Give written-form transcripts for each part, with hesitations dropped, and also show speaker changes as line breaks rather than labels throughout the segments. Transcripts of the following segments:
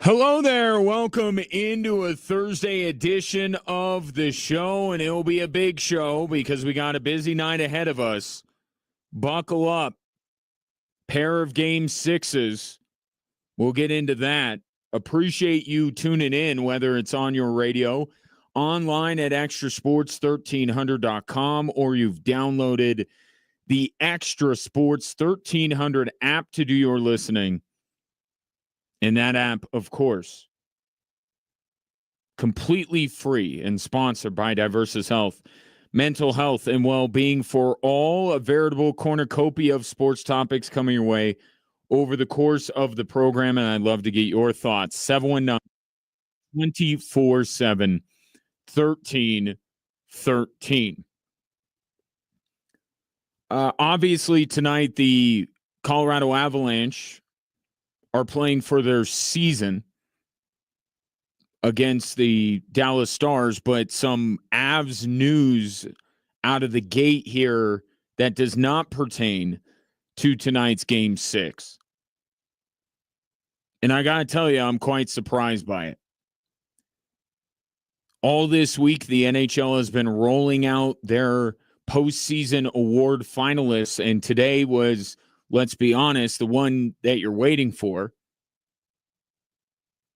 Hello there. Welcome into a Thursday edition of the show, and it'll be a big show because we got a busy night ahead of us. Buckle up. Pair of game sixes. We'll get into that. Appreciate you tuning in, whether it's on your radio, online at extrasports1300.com, or you've downloaded the Extra Sports 1300 app to do your listening. And that app, of course, completely free and sponsored by Diversus Health. Mental health and well-being for all, a veritable cornucopia of sports topics coming your way over the course of the program, and I'd love to get your thoughts. 719-247-1313. Obviously, tonight, the Colorado Avalanche are playing for their season against the Dallas Stars, but some Avs news out of the gate here that does not pertain to tonight's Game 6. And I got to tell you, I'm quite surprised by it. All this week, the NHL has been rolling out their postseason award finalists, and today was, let's be honest, the one that you're waiting for.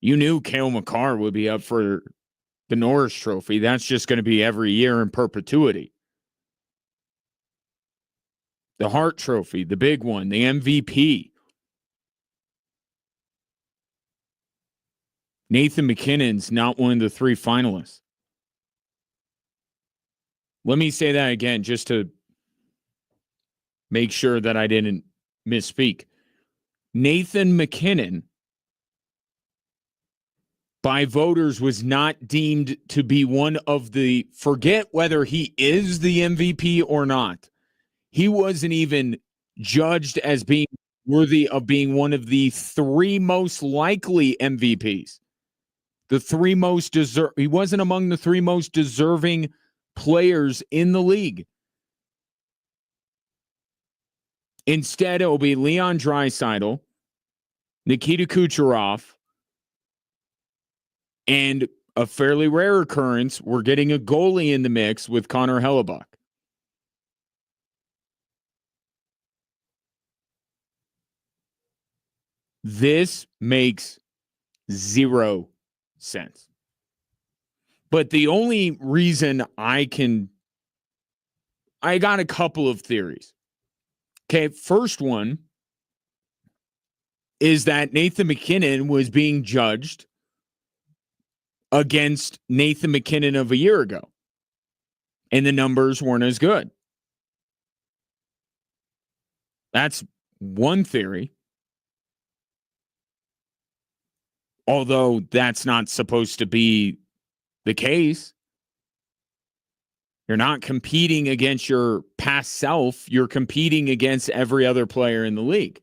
You knew Cale Makar would be up for the Norris Trophy. That's just going to be every year in perpetuity. The Hart Trophy, the big one, the MVP. Nathan MacKinnon's not one of the three finalists. Let me say that again just to make sure that I didn't misspeak. Nathan MacKinnon, by voters, was not deemed to be one of the, forget whether he is the MVP or not. He wasn't even judged as being worthy of being one of the three most likely MVPs. The three most he wasn't among the three most deserving players in the league. Instead, it will be Leon Draisaitl, Nikita Kucherov, and a fairly rare occurrence, we're getting a goalie in the mix with Connor Hellebuck. This makes zero sense. But the only reason I got a couple of theories. Okay, first one is that Nathan MacKinnon was being judged against Nathan MacKinnon of a year ago, and the numbers weren't as good. That's one theory. Although that's not supposed to be the case. You're not competing against your past self. You're competing against every other player in the league.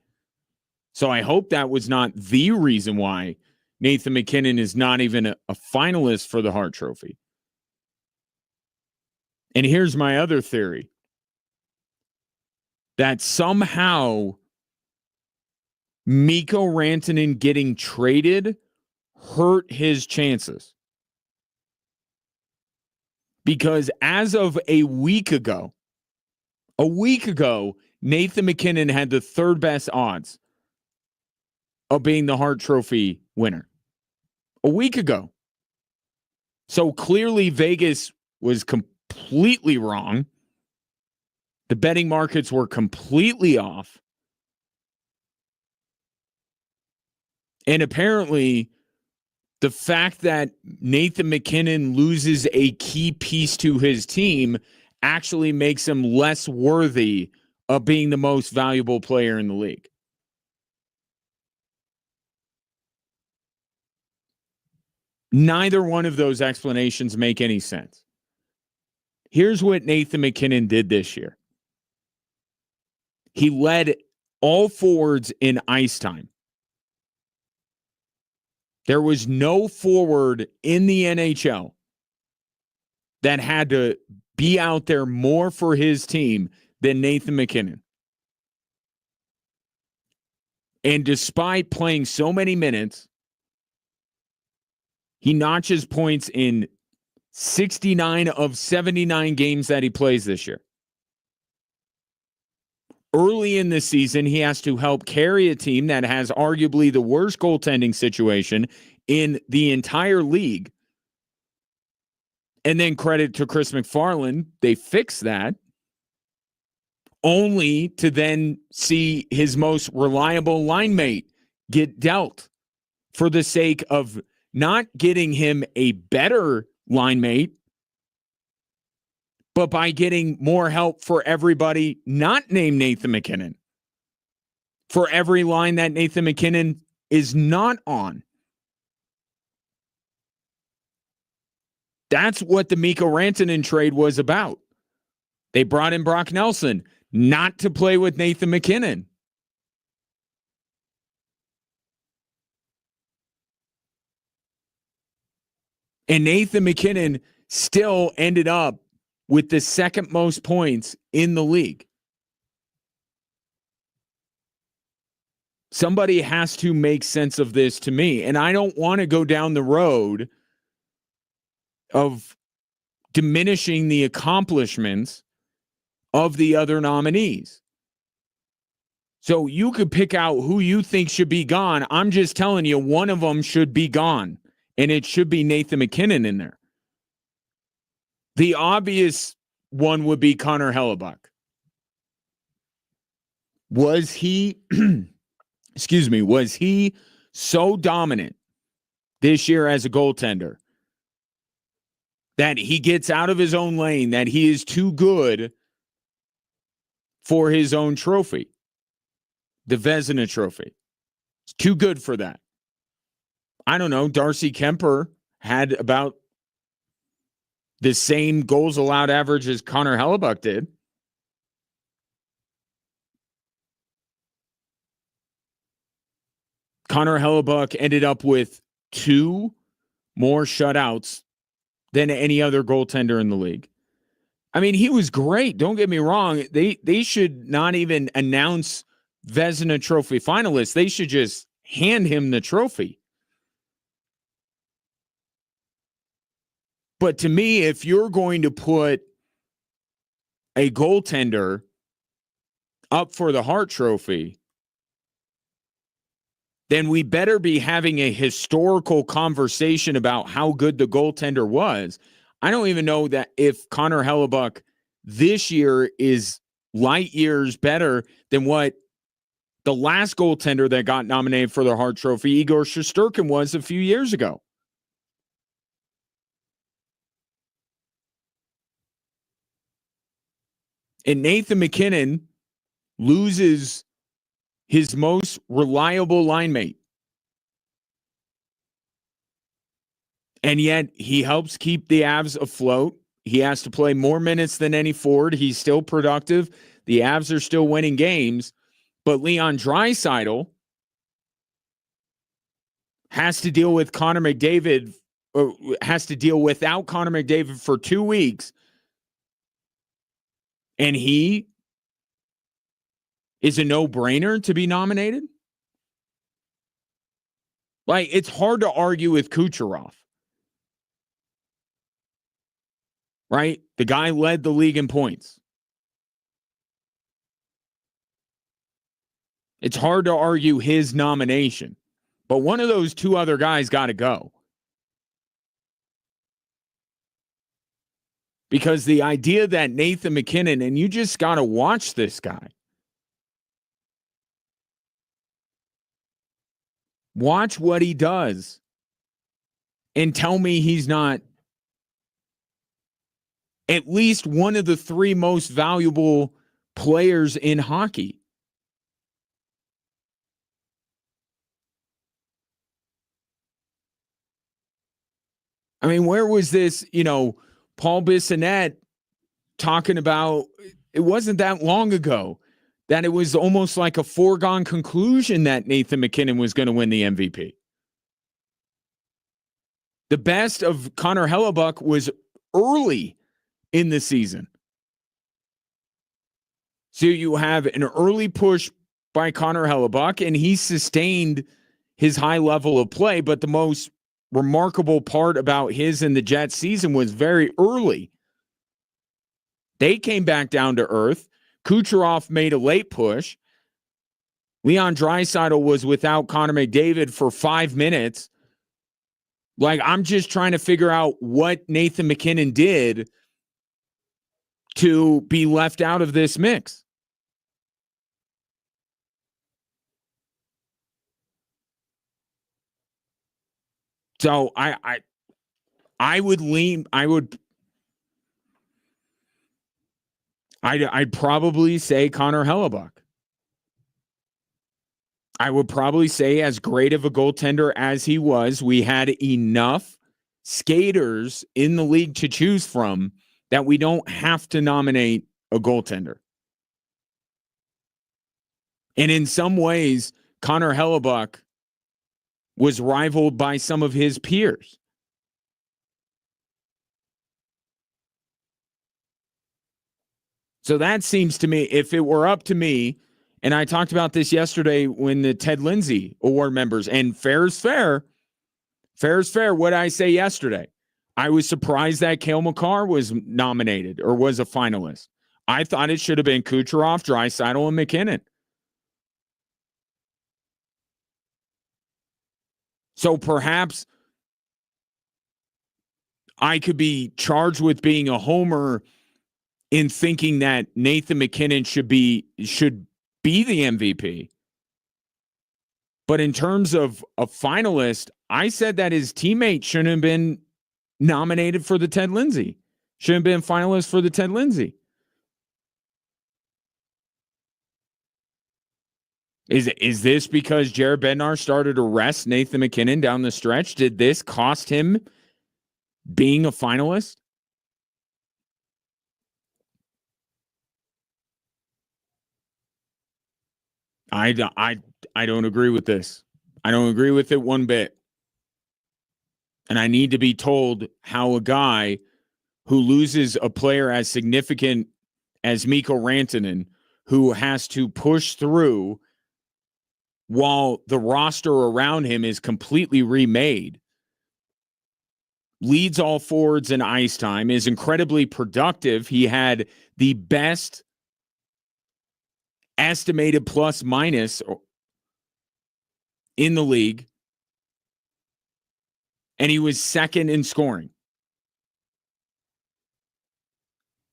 So I hope that was not the reason why Nathan MacKinnon is not even a finalist for the Hart Trophy. And here's my other theory. That somehow Mikko Rantanen getting traded hurt his chances. Because as of a week ago, Nathan MacKinnon had the third best odds of being the Hart Trophy winner. A week ago. So clearly Vegas was completely wrong. The betting markets were completely off. And apparently, the fact that Nathan MacKinnon loses a key piece to his team actually makes him less worthy of being the most valuable player in the league. Neither one of those explanations make any sense. Here's what Nathan MacKinnon did this year. He led all forwards in ice time. There was no forward in the NHL that had to be out there more for his team than Nathan MacKinnon. And despite playing so many minutes, He notches points in 69 of 79 games that he plays this year. Early in the season, he has to help carry a team that has arguably the worst goaltending situation in the entire league. And then credit to Chris McFarland, they fixed that, only to then see his most reliable line mate get dealt for the sake of not getting him a better line mate, but by getting more help for everybody not named Nathan MacKinnon, for every line that Nathan MacKinnon is not on. That's what the Mikko Rantanen trade was about. They brought in Brock Nelson not to play with Nathan MacKinnon. And Nathan MacKinnon still ended up with the second most points in the league. Somebody has to make sense of this to me. And I don't want to go down the road of diminishing the accomplishments of the other nominees. So you could pick out who you think should be gone. I'm just telling you, one of them should be gone. And it should be Nathan MacKinnon in there. The obvious one would be Connor Hellebuck. Was he, was he so dominant this year as a goaltender that he gets out of his own lane, that he is too good for his own trophy? The Vezina trophy. It's too good for that. I don't know. Darcy Kemper had about the same goals allowed average as Connor Hellebuck did. Connor Hellebuck ended up with 2 more shutouts than any other goaltender in the league. I mean, he was great. Don't get me wrong. They should not even announce Vezina Trophy finalists. They should just hand him the trophy. But to me, if you're going to put a goaltender up for the Hart Trophy, then we better be having a historical conversation about how good the goaltender was. I don't even know that if Connor Hellebuck this year is light years better than what the last goaltender that got nominated for the Hart Trophy, Igor Shesterkin, was a few years ago. And Nathan MacKinnon loses his most reliable line mate. And yet he helps keep the Avs afloat. He has to play more minutes than any forward. He's still productive. The Avs are still winning games. But Leon Draisaitl has to deal with Connor McDavid, or has to deal without Connor McDavid for 2 weeks. And he is a no-brainer to be nominated? Like, it's hard to argue with Kucherov. Right? The guy led the league in points. It's hard to argue his nomination. But one of those 2 other guys got to go. Because the idea that Nathan MacKinnon, and you just got to watch this guy. Watch what he does. And tell me he's not at least one of the 3 most valuable players in hockey. I mean, where was this, Paul Bissonnette talking about, it wasn't that long ago, that it was almost like a foregone conclusion that Nathan MacKinnon was going to win the MVP. The best of Connor Hellebuck was early in the season. So you have an early push by Connor Hellebuck, and he sustained his high level of play, but the most remarkable part about his and the Jets season was very early. They came back down to earth. Kucherov made a late push. Leon Draisaitl was without Connor McDavid for 5 minutes. Like, I'm just trying to figure out what Nathan MacKinnon did to be left out of this mix. So I would lean. I'd probably say Connor Hellebuck. I would probably say, as great of a goaltender as he was, we had enough skaters in the league to choose from that we don't have to nominate a goaltender. And in some ways, Connor Hellebuck was rivaled by some of his peers. So that seems to me, if it were up to me, and I talked about this yesterday when the Ted Lindsay Award members, and fair is fair. Fair is fair. What did I say yesterday? I was surprised that Cale Makar was nominated or was a finalist. I thought it should have been Kucherov, Draisaitl, and MacKinnon. So perhaps I could be charged with being a homer in thinking that Nathan MacKinnon should be the MVP. But in terms of a finalist, I said that his teammate shouldn't have been nominated for the Ted Lindsay. Shouldn't have been finalist for the Ted Lindsay. Is this because Jared Bednar started to rest Nathan MacKinnon down the stretch? Did this cost him being a finalist? I don't agree with this. I don't agree with it one bit. And I need to be told how a guy who loses a player as significant as Mikko Rantanen, who has to push through while the roster around him is completely remade, leads all forwards in ice time, is incredibly productive. He had the best estimated plus minus in the league, and he was second in scoring.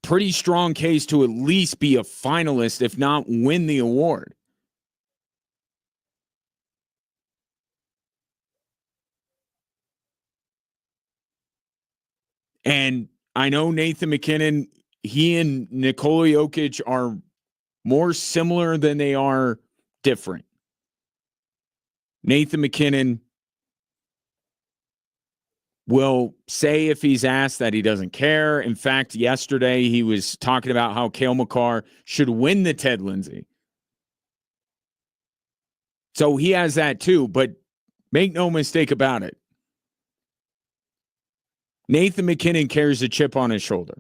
Pretty strong case to at least be a finalist, if not win the award. And I know Nathan MacKinnon, he and Nikola Jokic are more similar than they are different. Nathan MacKinnon will say, if he's asked, that he doesn't care. In fact, yesterday he was talking about how Cale Makar should win the Ted Lindsay. So he has that too, but make no mistake about it. Nathan MacKinnon carries a chip on his shoulder.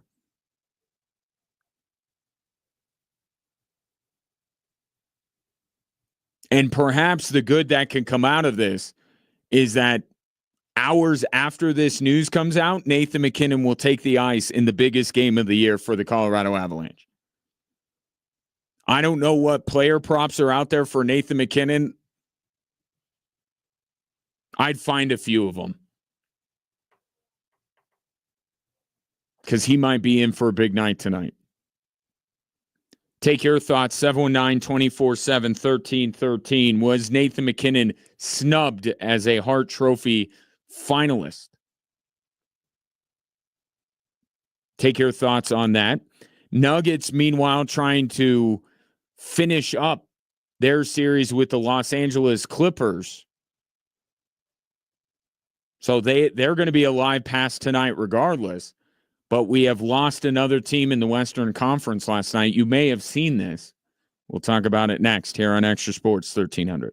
And perhaps the good that can come out of this is that hours after this news comes out, Nathan MacKinnon will take the ice in the biggest game of the year for the Colorado Avalanche. I don't know what player props are out there for Nathan MacKinnon. I'd find a few of them, because he might be in for a big night tonight. Take your thoughts, 719-247-1313. Was Nathan MacKinnon snubbed as a Hart Trophy finalist? Take your thoughts on that. Nuggets, meanwhile, trying to finish up their series with the Los Angeles Clippers. So they're going to be a live pass tonight regardless. But we have lost another team in the Western Conference last night. You may have seen this. We'll talk about it next here on Extra Sports 1300.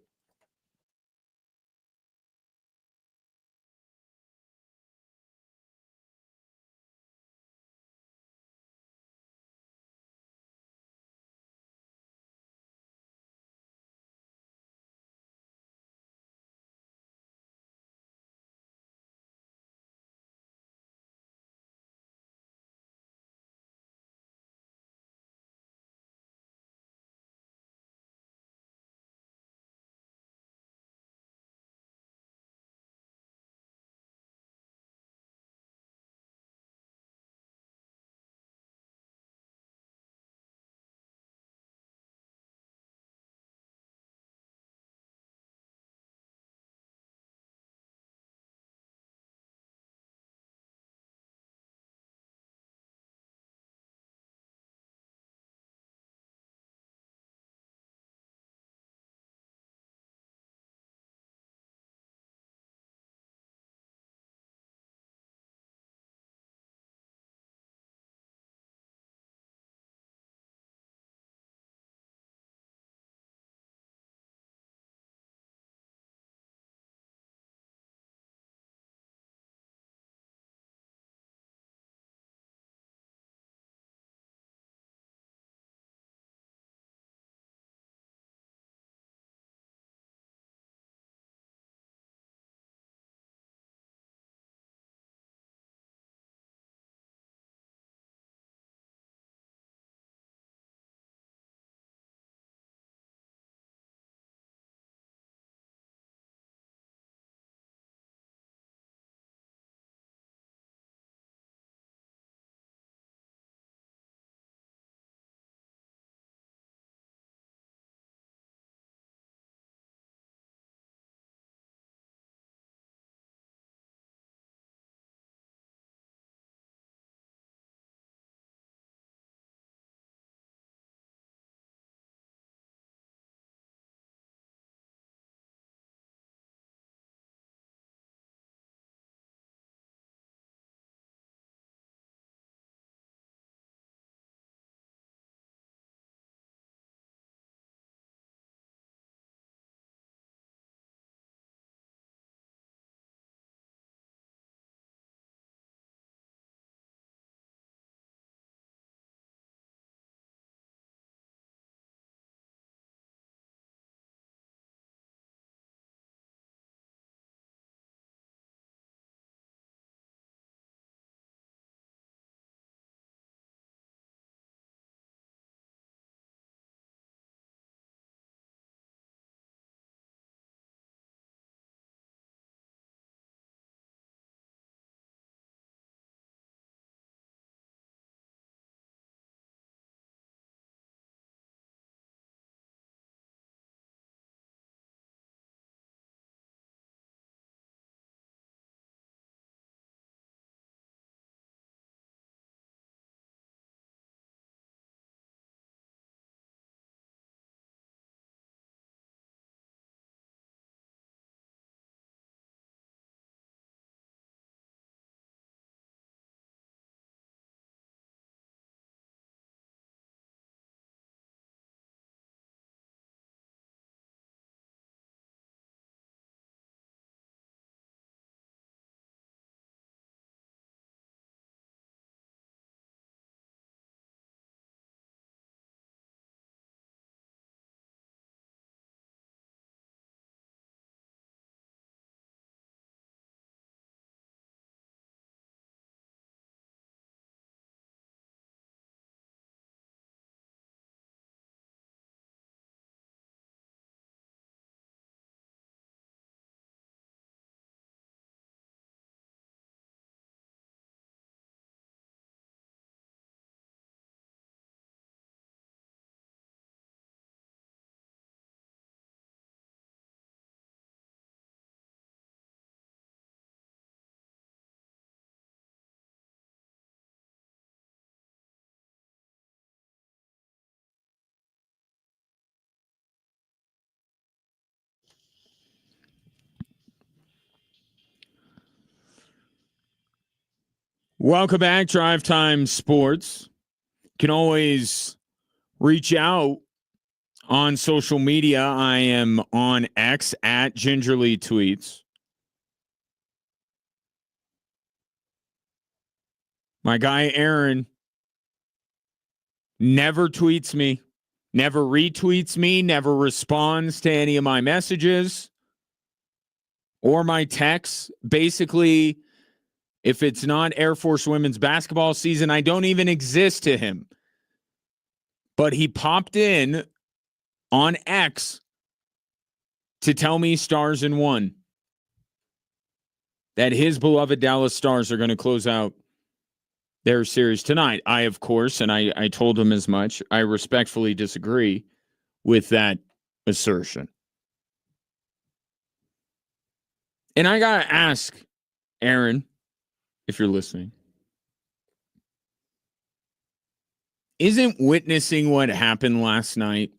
Welcome back, Drive Time Sports. You can always reach out on social media. I am on X at Gingerly Tweets. My guy Aaron never tweets me, never retweets me, never responds to any of my messages or my texts. Basically, if it's not Air Force women's basketball season, I don't even exist to him. But he popped in on X to tell me Stars in one, that his beloved Dallas Stars are going to close out their series tonight. I, of course, and I told him as much, I respectfully disagree with that assertion. And I got to ask, Aaron, if you're listening, isn't witnessing what happened last night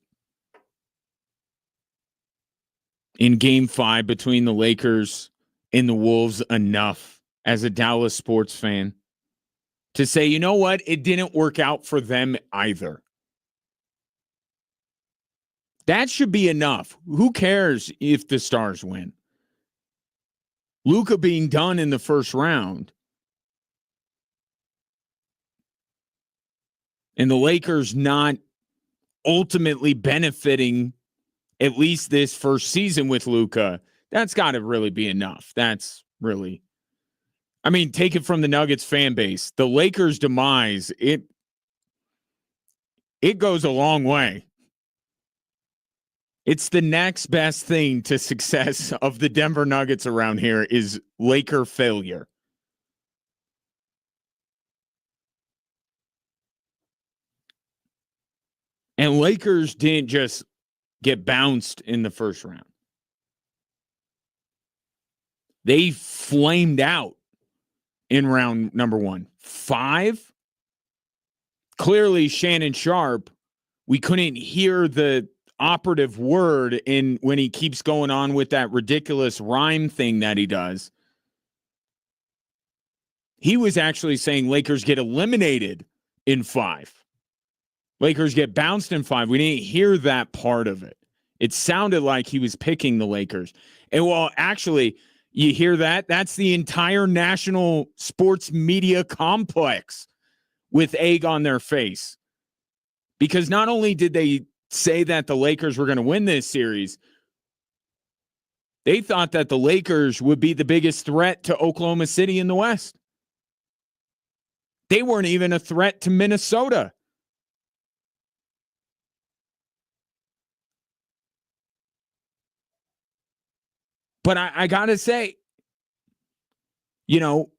in Game 5 between the Lakers and the Wolves enough as a Dallas sports fan to say, you know what, it didn't work out for them either? That should be enough. Who cares if the Stars win? Luka being done in the first round and the Lakers not ultimately benefiting at least this first season with Luka, that's got to really be enough. That's really, I mean, take it from the Nuggets fan base. The Lakers' demise, it goes a long way. It's the next best thing to success of the Denver Nuggets around here is Laker failure. And Lakers didn't just get bounced in the first round. They flamed out in round number 1. 5. Clearly, Shannon Sharp, we couldn't hear the operative word in when he keeps going on with that ridiculous rhyme thing that he does. He was actually saying Lakers get eliminated in 5. Lakers get bounced in 5. We didn't hear that part of it. It sounded like he was picking the Lakers. And well, actually, you hear that? That's the entire national sports media complex with egg on their face. Because not only did they say that the Lakers were going to win this series, they thought that the Lakers would be the biggest threat to Oklahoma City in the West. They weren't even a threat to Minnesota. But I got to say, you know,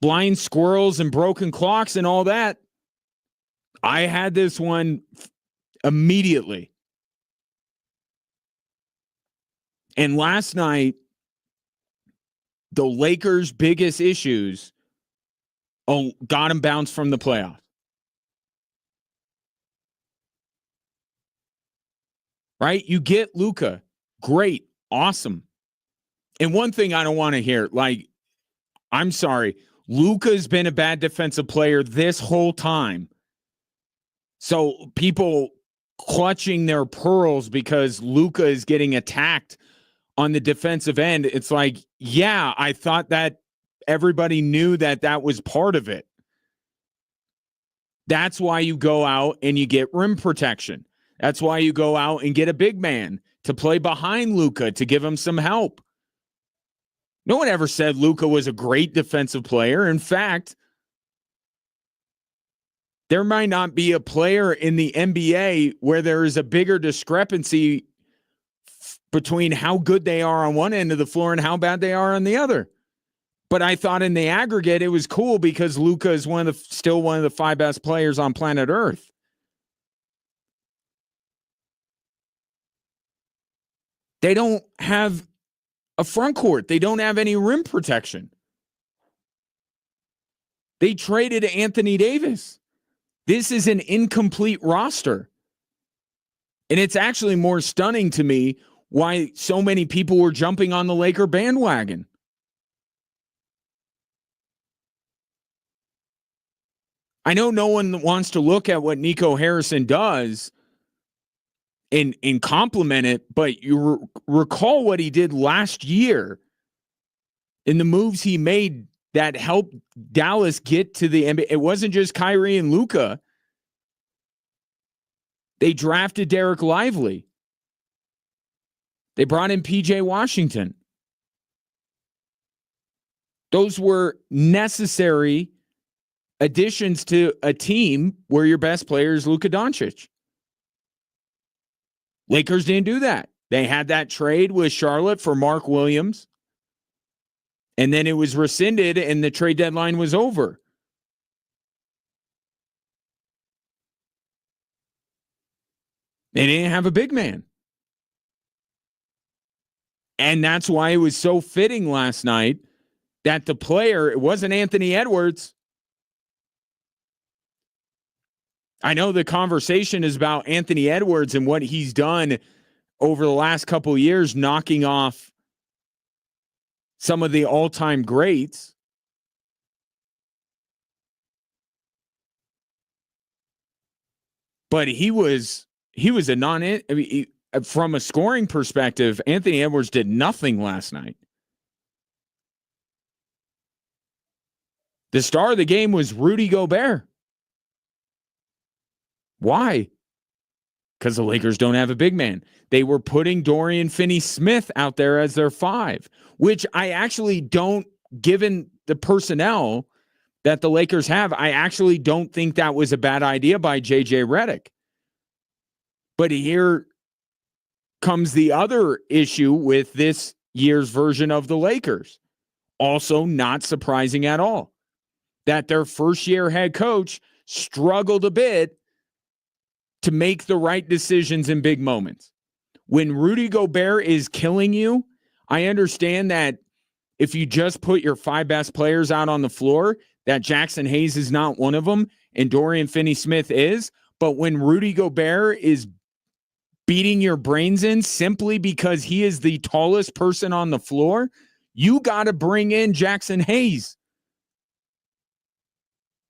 blind squirrels and broken clocks and all that, I had this one immediately. And last night, the Lakers' biggest issues got them bounced from the playoffs. Right? You get Luka. Great. Awesome. And one thing I don't want to hear, like, I'm sorry, Luka's been a bad defensive player this whole time. So people clutching their pearls because Luka is getting attacked on the defensive end, it's like, yeah, I thought that everybody knew that that was part of it. That's why you go out and you get rim protection. That's why you go out and get a big man to play behind Luka to give him some help. No one ever said Luka was a great defensive player. In fact, there might not be a player in the NBA where there is a bigger discrepancy between how good they are on one end of the floor and how bad they are on the other. But I thought in the aggregate it was cool because Luka is still one of the 5 best players on planet Earth. They don't have a front court. They don't have any rim protection. They traded Anthony Davis. This is an incomplete roster. And it's actually more stunning to me why so many people were jumping on the Laker bandwagon. I know no one wants to look at what Nico Harrison does and compliment it, but you recall what he did last year in the moves he made that helped Dallas get to the NBA. It wasn't just Kyrie and Luka. They drafted Derek Lively. They brought in PJ Washington. Those were necessary additions to a team where your best player is Luka Doncic. Lakers didn't do that. They had that trade with Charlotte for Mark Williams, and then it was rescinded and the trade deadline was over. They didn't have a big man. And that's why it was so fitting last night that the player, it wasn't Anthony Edwards. I know the conversation is about Anthony Edwards and what he's done over the last couple of years, knocking off some of the all-time greats. But he was a from a scoring perspective, Anthony Edwards did nothing last night. The star of the game was Rudy Gobert. Why? Because the Lakers don't have a big man. They were putting Dorian Finney-Smith out there as their 5, which I actually don't, given the personnel that the Lakers have, I actually don't think that was a bad idea by J.J. Redick. But here comes the other issue with this year's version of the Lakers. Also not surprising at all that their first-year head coach struggled a bit to make the right decisions in big moments. When Rudy Gobert is killing you, I understand that if you just put your 5 best players out on the floor, that Jackson Hayes is not one of them and Dorian Finney-Smith is. But when Rudy Gobert is beating your brains in simply because he is the tallest person on the floor, you got to bring in Jackson Hayes.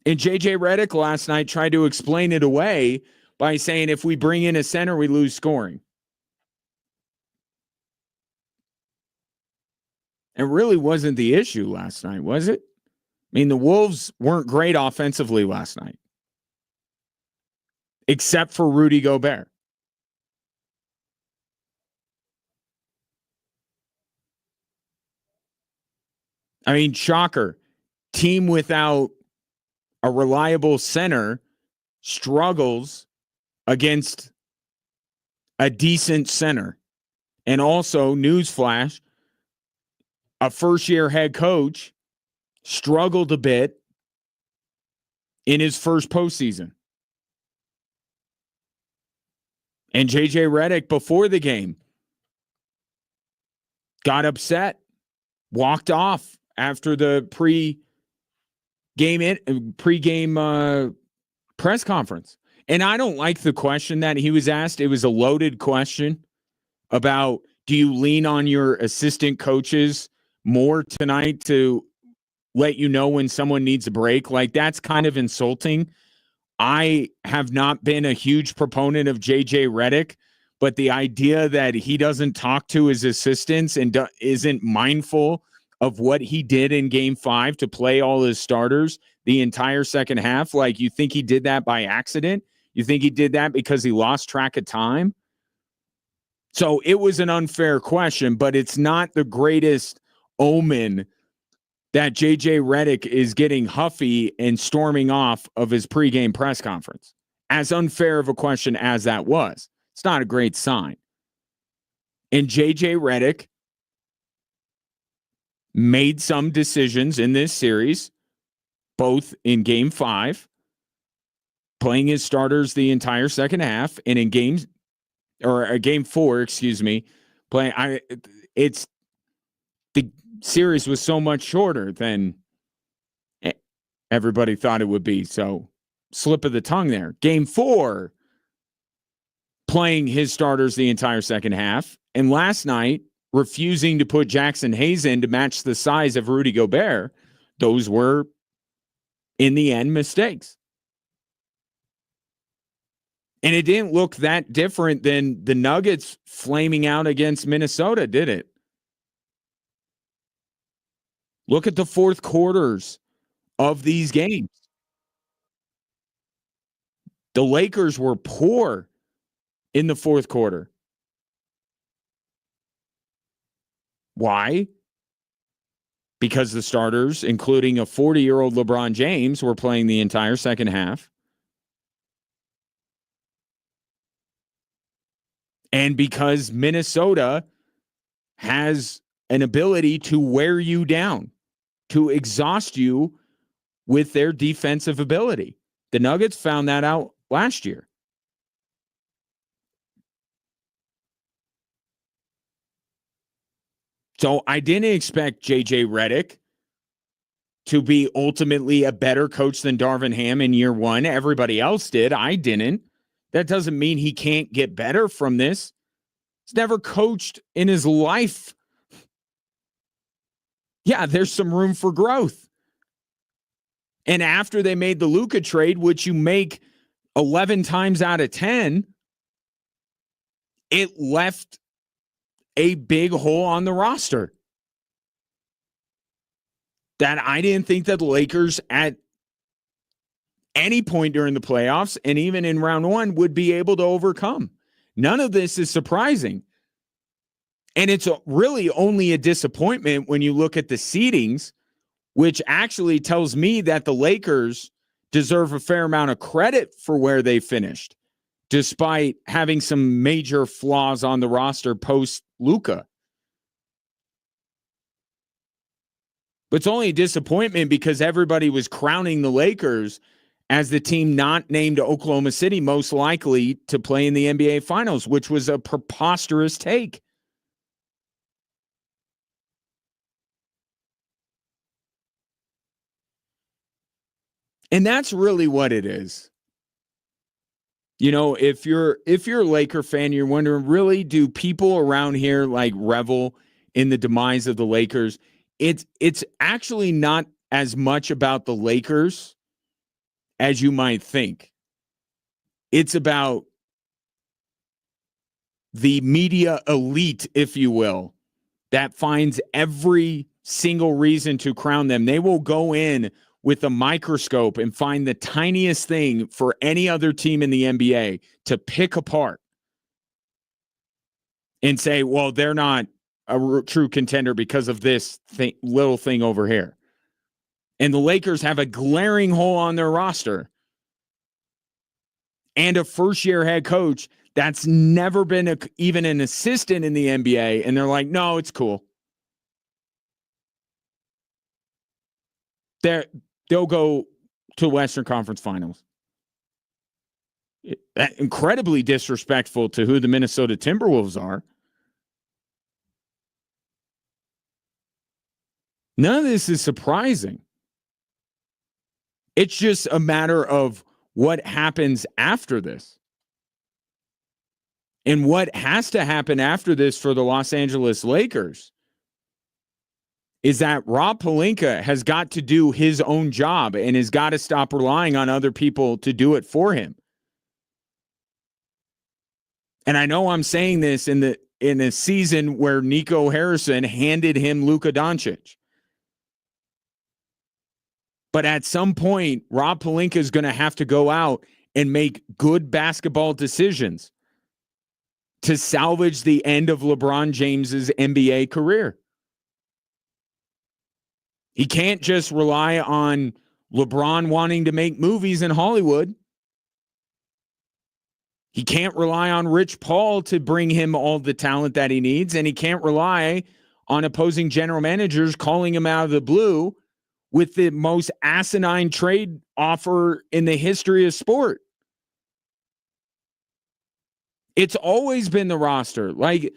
And J.J. Redick last night tried to explain it away by saying if we bring in a center, we lose scoring. It really wasn't the issue last night, was it? I mean, the Wolves weren't great offensively last night, except for Rudy Gobert. I mean, shocker. Team without a reliable center struggles against a decent center. And also, newsflash, a first-year head coach struggled a bit in his first postseason. And J.J. Redick, before the game, got upset, walked off after the pregame press conference. And I don't like the question that he was asked. It was a loaded question about, do you lean on your assistant coaches more tonight to let you know when someone needs a break? Like, that's kind of insulting. I have not been a huge proponent of J.J. Redick, but the idea that he doesn't talk to his assistants and isn't mindful of what he did in Game 5 to play all his starters the entire second half, like, you think he did that by accident? You think he did that because he lost track of time? So it was an unfair question, but it's not the greatest omen that J.J. Redick is getting huffy and storming off of his pregame press conference. As unfair of a question as that was, it's not a great sign. And J.J. Redick made some decisions in this series, both in Game 5, playing his starters the entire second half, and in Game 4, playing. It's the series was so much shorter than everybody thought it would be. So, slip of the tongue there. Game 4, playing his starters the entire second half, and last night refusing to put Jackson Hayes in to match the size of Rudy Gobert. Those were, in the end, mistakes. And it didn't look that different than the Nuggets flaming out against Minnesota, did it? Look at the fourth quarters of these games. The Lakers were poor in the fourth quarter. Why? Because the starters, including a 40-year-old LeBron James, were playing the entire second half. And because Minnesota has an ability to wear you down, to exhaust you with their defensive ability. The Nuggets found that out last year. So I didn't expect JJ Redick to be ultimately a better coach than Darvin Ham in year one. Everybody else did. I didn't. That doesn't mean he can't get better from this. He's never coached in his life. Yeah, there's some room for growth. And after they made the Luka trade, which you make 11 times out of 10, it left a big hole on the roster that I didn't think that the Lakers at any point during the playoffs and even in round one would be able to overcome. None of this is surprising. And it's really only a disappointment when you look at the seedings, which actually tells me that the Lakers deserve a fair amount of credit for where they finished, despite having some major flaws on the roster post Luka. But it's only a disappointment because everybody was crowning the Lakers as the team not named Oklahoma City most likely to play in the NBA Finals, which was a preposterous take. And that's really what it is. You know, if you're a Laker fan, you're wondering, really, do people around here like revel in the demise of the Lakers? It's actually not as much about the Lakers as you might think. It's about the media elite, if you will, that finds every single reason to crown them. They will go in with a microscope and find the tiniest thing for any other team in the NBA to pick apart and say, well, they're not a true contender because of this little thing over here. And the Lakers have a glaring hole on their roster and a first-year head coach that's never been even an assistant in the NBA, and they're like, no, it's cool. They'll go to Western Conference Finals. Incredibly disrespectful to who the Minnesota Timberwolves are. None of this is surprising. It's just a matter of what happens after this. And what has to happen after this for the Los Angeles Lakers is that Rob Pelinka has got to do his own job and has got to stop relying on other people to do it for him. And I know I'm saying this in a season where Nico Harrison handed him Luka Doncic. But at some point, Rob Pelinka is going to have to go out and make good basketball decisions to salvage the end of LeBron James's NBA career. He can't just rely on LeBron wanting to make movies in Hollywood. He can't rely on Rich Paul to bring him all the talent that he needs, and he can't rely on opposing general managers calling him out of the blue with the most asinine trade offer in the history of sport. It's always been the roster. Like,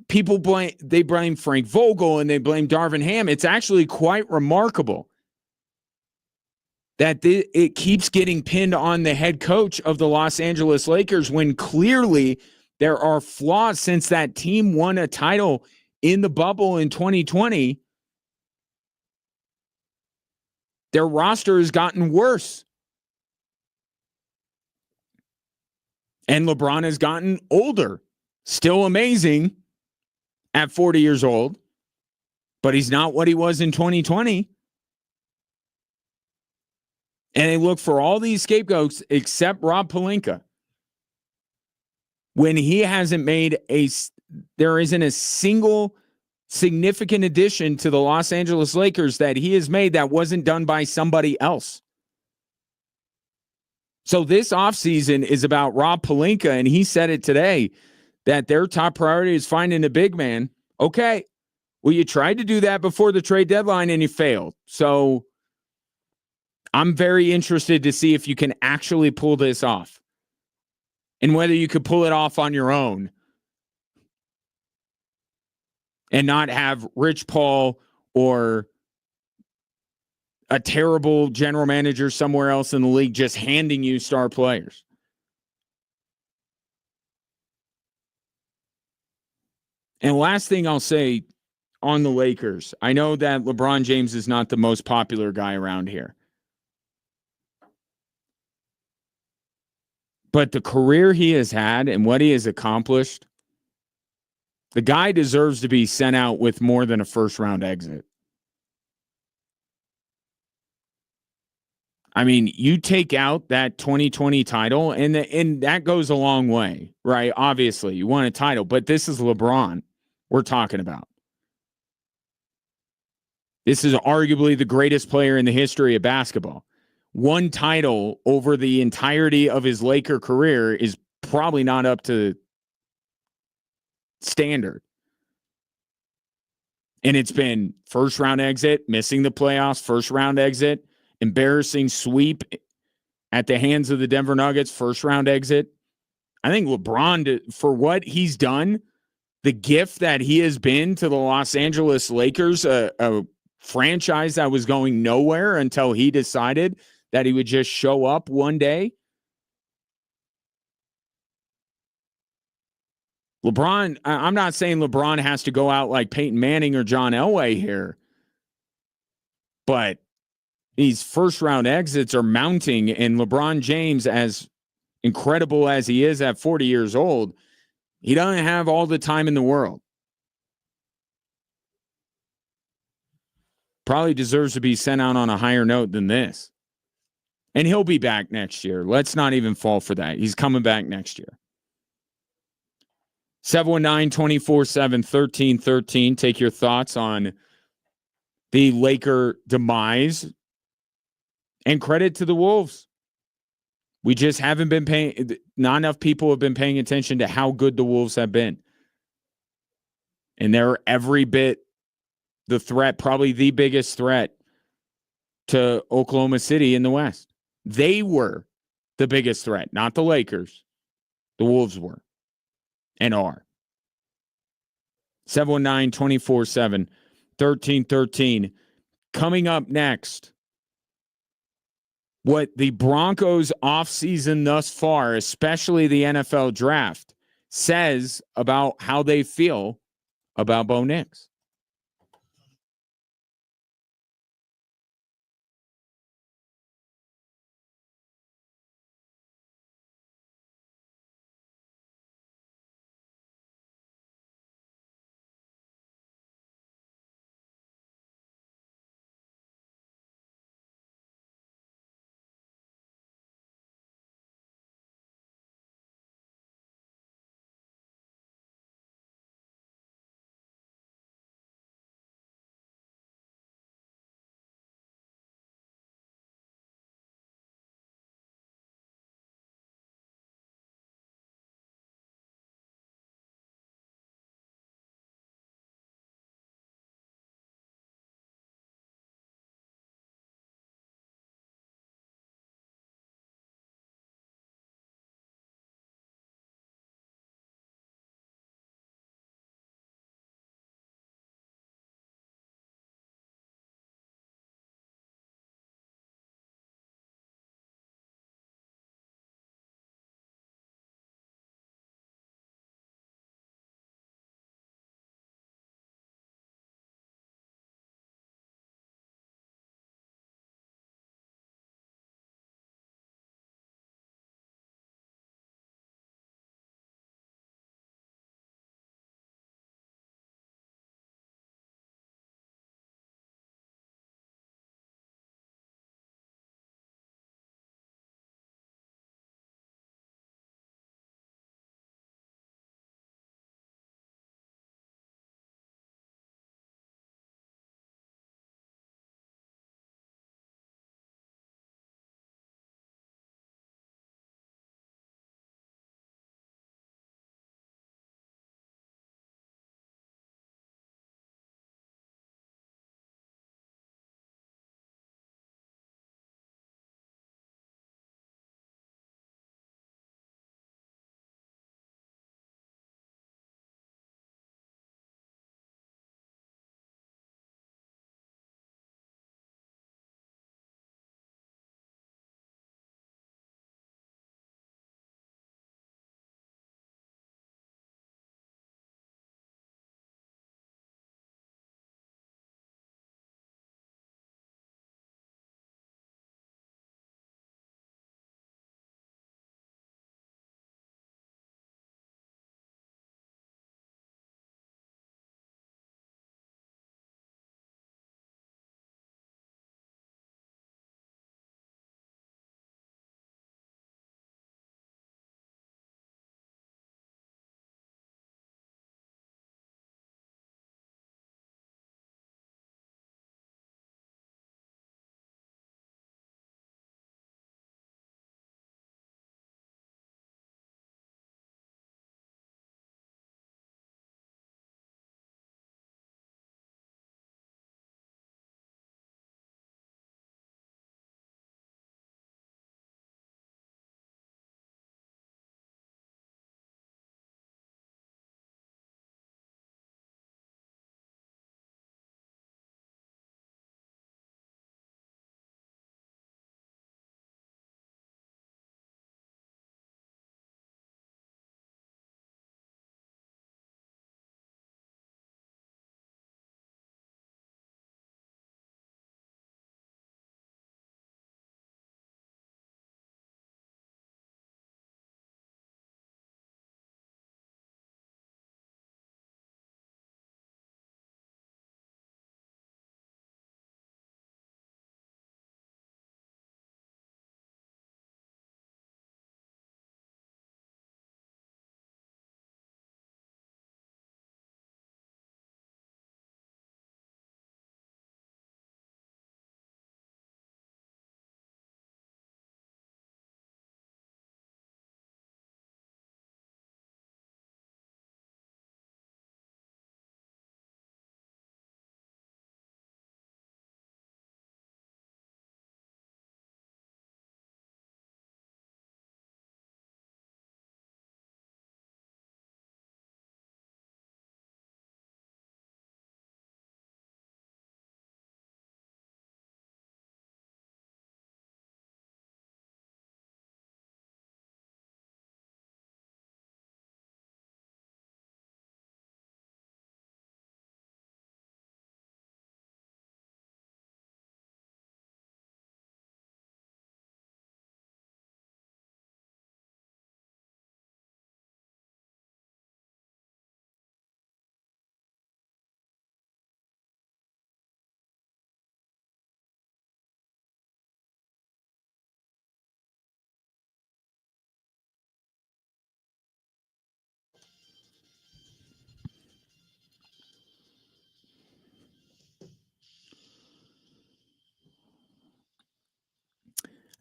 people blame Frank Vogel and they blame Darvin Ham. It's actually quite remarkable that it keeps getting pinned on the head coach of the Los Angeles Lakers when clearly there are flaws since that team won a title in the bubble in 2020. Their roster has gotten worse. And LeBron has gotten older. Still amazing at 40 years old, but he's not what he was in 2020. And they look for all these scapegoats except Rob Pelinka. When he hasn't there isn't a single significant addition to the Los Angeles Lakers that he has made that wasn't done by somebody else. So this offseason is about Rob Pelinka, and he said it today that their top priority is finding a big man. Okay, well, you tried to do that before the trade deadline and you failed. So I'm very interested to see if you can actually pull this off and whether you could pull it off on your own and not have Rich Paul or a terrible general manager somewhere else in the league just handing you star players. And last thing I'll say on the Lakers, I know that LeBron James is not the most popular guy around here. But the career he has had and what he has accomplished, the guy deserves to be sent out with more than a first-round exit. I mean, you take out that 2020 title, and that goes a long way, right? Obviously, you want a title, but this is LeBron we're talking about. This is arguably the greatest player in the history of basketball. One title over the entirety of his Laker career is probably not up to standard. And it's been first round exit, missing the playoffs, first round exit, embarrassing sweep at the hands of the Denver Nuggets, first round exit. I think LeBron, for what he's done, the gift that he has been to the Los Angeles Lakers, a franchise that was going nowhere until he decided that he would just show up one day. LeBron, I'm not saying LeBron has to go out like Peyton Manning or John Elway here, but these first round exits are mounting, and LeBron James, as incredible as he is at 40 years old, he doesn't have all the time in the world. Probably deserves to be sent out on a higher note than this. And he'll be back next year. Let's not even fall for that. He's coming back next year. 719-247-1313. Take your thoughts on the Laker demise. And credit to the Wolves. We just haven't been paying, not enough people have been paying attention to how good the Wolves have been. And they're every bit the threat, probably the biggest threat to Oklahoma City in the West. They were the biggest threat, not the Lakers. The Wolves were and are. 719-247-1313. Coming up next, what the Broncos offseason thus far, especially the NFL draft, says about how they feel about Bo Nix.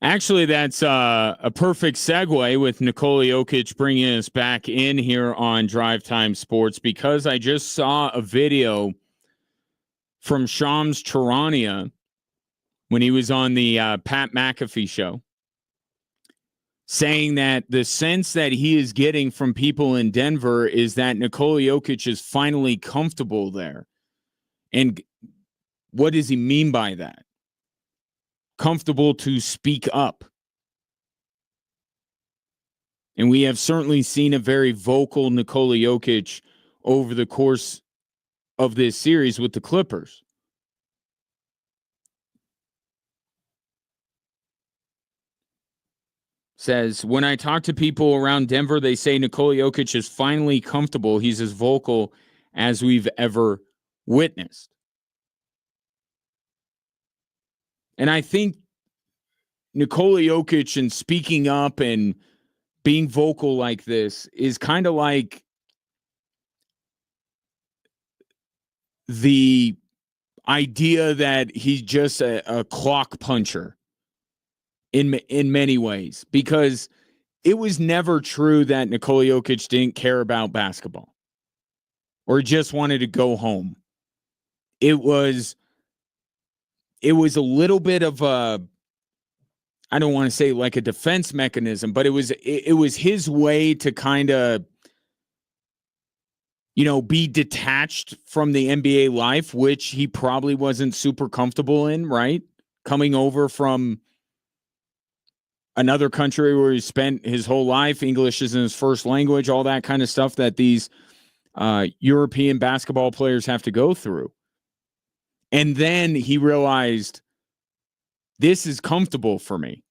Actually, that's a perfect segue with Nikola Jokic bringing us back in here on Drive Time Sports, because I just saw a video from Shams Charania when he was on the Pat McAfee show, saying that the sense that he is getting from people in Denver is that Nikola Jokic is finally comfortable there. And what does he mean by that? Comfortable to speak up. And we have certainly seen a very vocal Nikola Jokic over the course of this series with the Clippers. Says, when I talk to people around Denver, they say Nikola Jokic is finally comfortable. He's as vocal as we've ever witnessed. And I think Nikola Jokic and speaking up and being vocal like this is kind of like the idea that he's just a clock puncher in many ways, because it was never true that Nikola Jokic didn't care about basketball or just wanted to go home. It was a little bit of a, I don't want to say like a defense mechanism, but it was his way to kind of, be detached from the NBA life, which he probably wasn't super comfortable in, right? Coming over from another country where he spent his whole life, English isn't his first language, all that kind of stuff that these European basketball players have to go through. And then he realized, this is comfortable for me.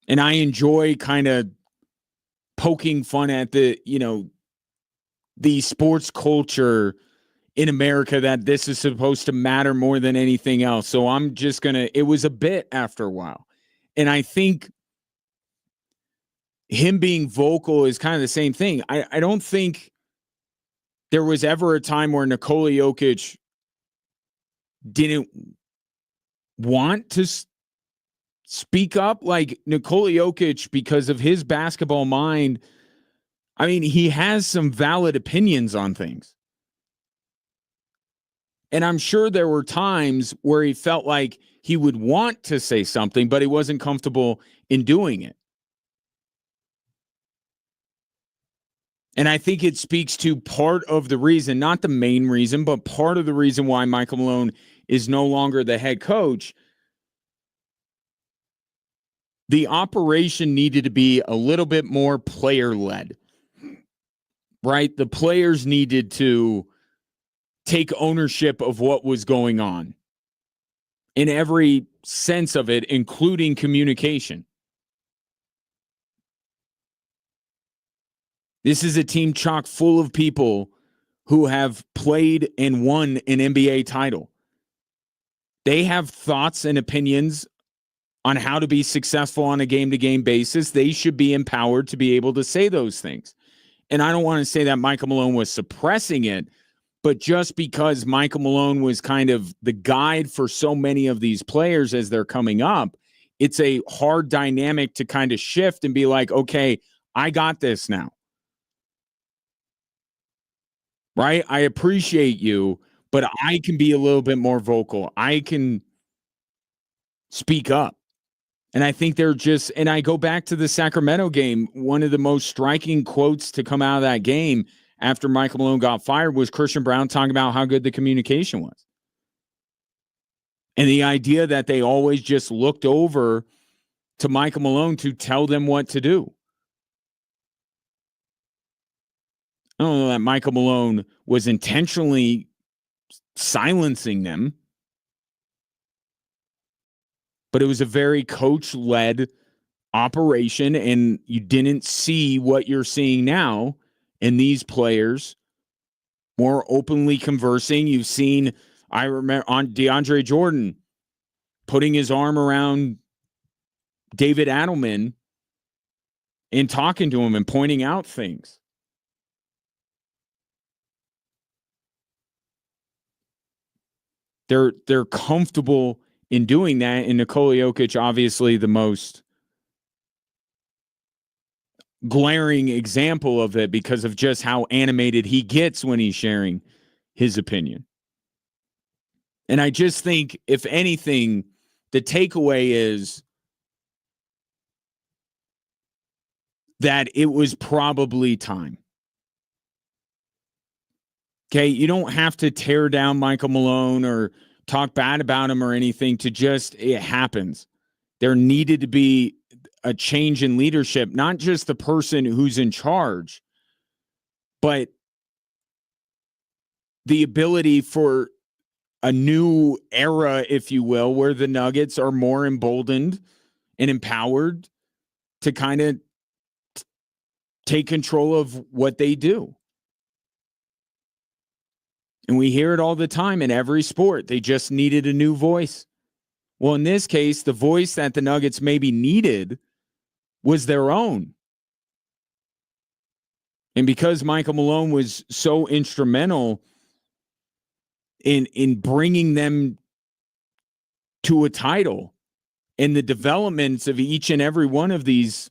And I enjoy kind of poking fun at the sports culture in America, that this is supposed to matter more than anything else. So I'm just it was a bit after a while. And I think him being vocal is kind of the same thing. I don't think there was ever a time where Nikola Jokic didn't want to speak up. Like Nikola Jokic, because of his basketball mind, I mean, he has some valid opinions on things. And I'm sure there were times where he felt like he would want to say something, but he wasn't comfortable in doing it. And I think it speaks to part of the reason, not the main reason, but part of the reason why Michael Malone is no longer the head coach. The operation needed to be a little bit more player-led, right? The players needed to take ownership of what was going on in every sense of it, including communication. This is a team chock full of people who have played and won an NBA title. They have thoughts and opinions on how to be successful on a game-to-game basis. They should be empowered to be able to say those things. And I don't want to say that Michael Malone was suppressing it, but just because Michael Malone was kind of the guide for so many of these players as they're coming up, it's a hard dynamic to kind of shift and be like, okay, I got this now. Right? I appreciate you, but I can be a little bit more vocal. I can speak up. And I think they're just, and I go back to the Sacramento game. One of the most striking quotes to come out of that game after Michael Malone got fired was Christian Brown talking about how good the communication was. And the idea that they always just looked over to Michael Malone to tell them what to do. I don't know that Michael Malone was intentionally silencing them, but it was a very coach-led operation, and you didn't see what you're seeing now in these players more openly conversing. You've seen, I remember, on DeAndre Jordan putting his arm around David Adelman and talking to him and pointing out things. They're comfortable in doing that. And Nikola Jokic, obviously the most glaring example of it because of just how animated he gets when he's sharing his opinion. And I just think, if anything, the takeaway is that it was probably time. Okay, you don't have to tear down Michael Malone or talk bad about him or anything to just, it happens. There needed to be a change in leadership, not just the person who's in charge, but the ability for a new era, if you will, where the Nuggets are more emboldened and empowered to kind of take control of what they do. And we hear it all the time in every sport. They just needed a new voice. Well, in this case, the voice that the Nuggets maybe needed was their own. And because Michael Malone was so instrumental in bringing them to a title and the developments of each and every one of these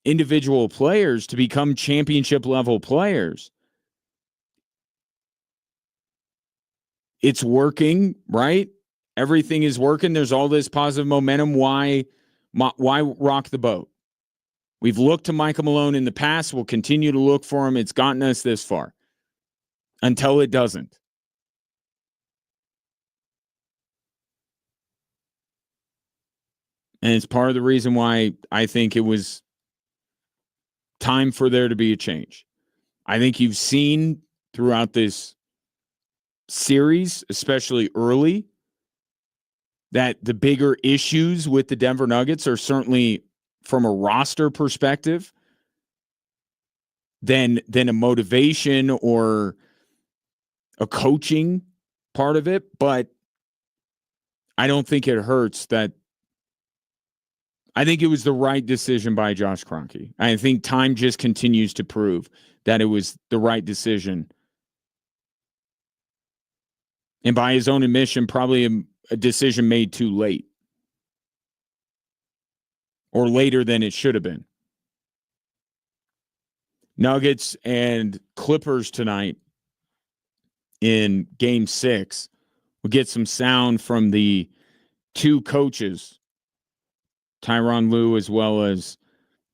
individual players to become championship level players, it's working, right? Everything is working. There's all this positive momentum. Why rock the boat? We've looked to Michael Malone in the past. We'll continue to look for him. It's gotten us this far until it doesn't. And it's part of the reason why I think it was time for there to be a change. I think you've seen throughout this series, especially early, that the bigger issues with the Denver Nuggets are certainly from a roster perspective than a motivation or a coaching part of it. But I don't think it hurts that I think it was the right decision by Josh Kroenke. I think time just continues to prove that it was the right decision. And by his own admission, probably a decision made too late or later than it should have been. Nuggets and Clippers tonight in Game 6. We'll get some sound from the two coaches, Tyronn Lue as well as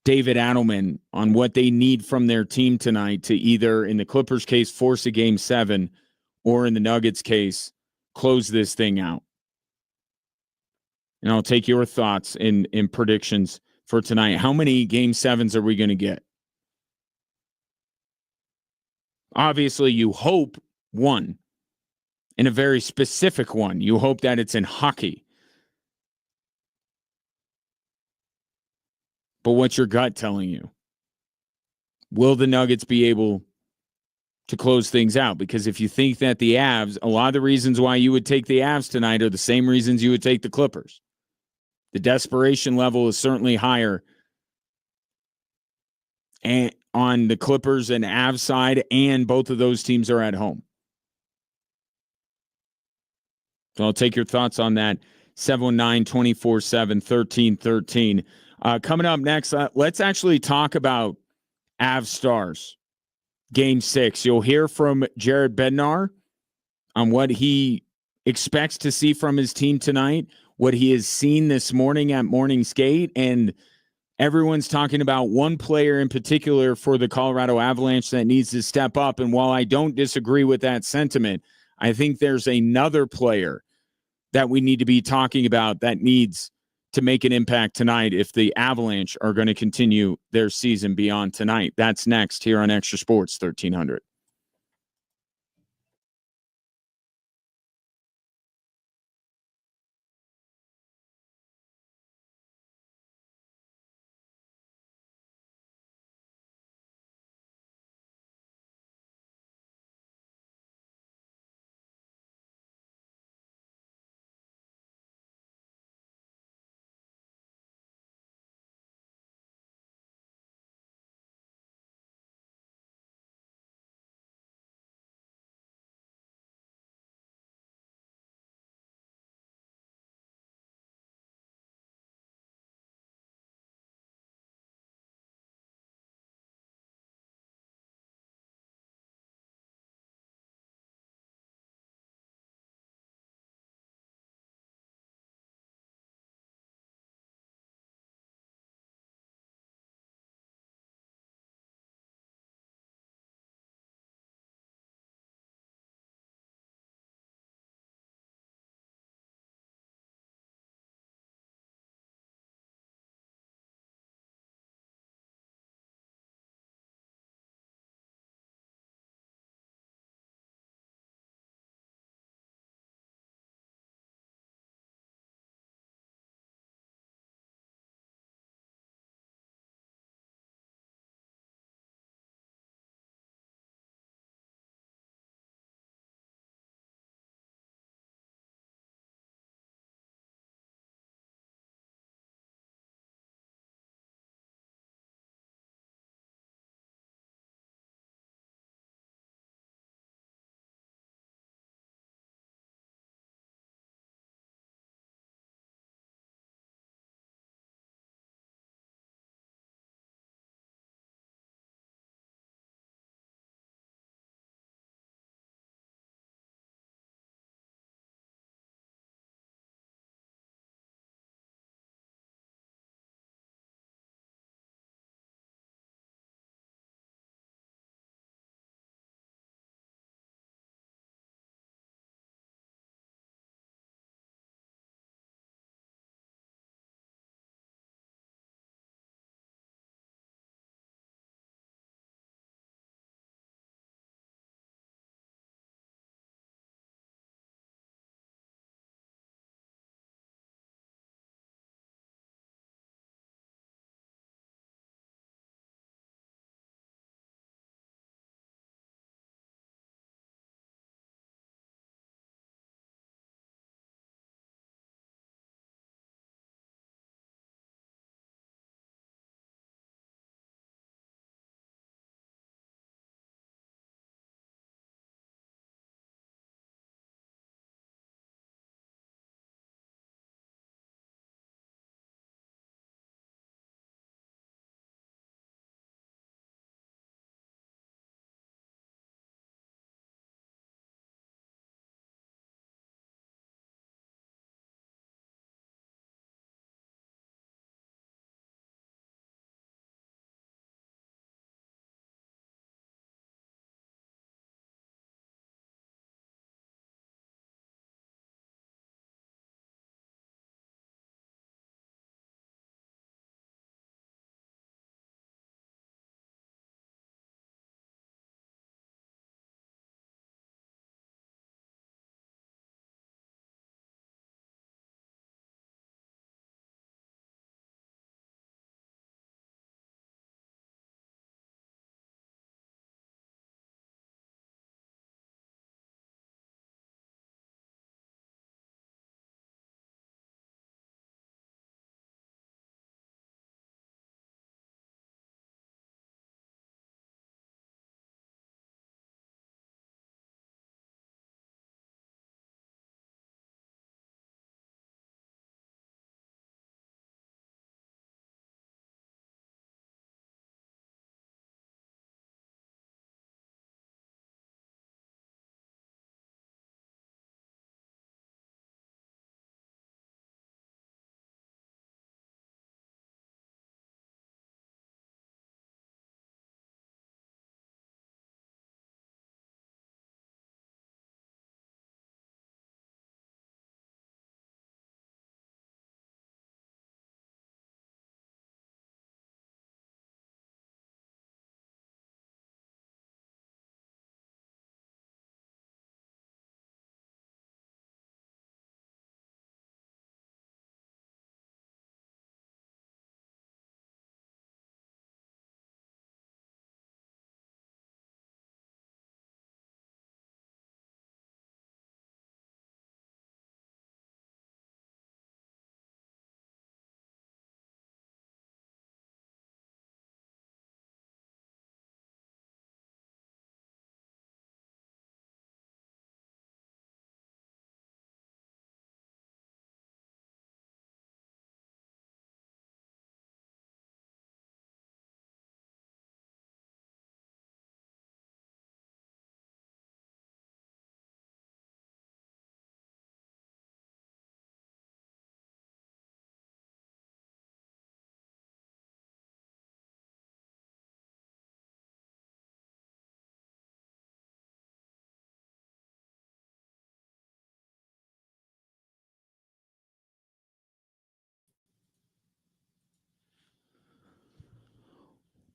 David Adelman, on what they need from their team tonight to either, in the Clippers case, force a Game 7, or in the Nuggets case, close this thing out. And I'll take your thoughts in predictions for tonight. How many Game 7s are we going to get? Obviously, you hope one, and a very specific one. You hope that it's in hockey. But what's your gut telling you? Will the Nuggets be able to close things out? Because if you think that the Avs, a lot of the reasons why you would take the Avs tonight are the same reasons you would take the Clippers. The desperation level is certainly higher and on the Clippers and Avs side, and both of those teams are at home. So I'll take your thoughts on that. 719-247-1313. Coming up next, let's actually talk about Avs Stars. Game 6. You'll hear from Jared Bednar on what he expects to see from his team tonight, what he has seen this morning at morning skate, and everyone's talking about one player in particular for the Colorado Avalanche that needs to step up. And while I don't disagree with that sentiment, I think there's another player that we need to be talking about that needs to make an impact tonight if the Avalanche are going to continue their season beyond tonight. That's next here on Extra Sports 1300.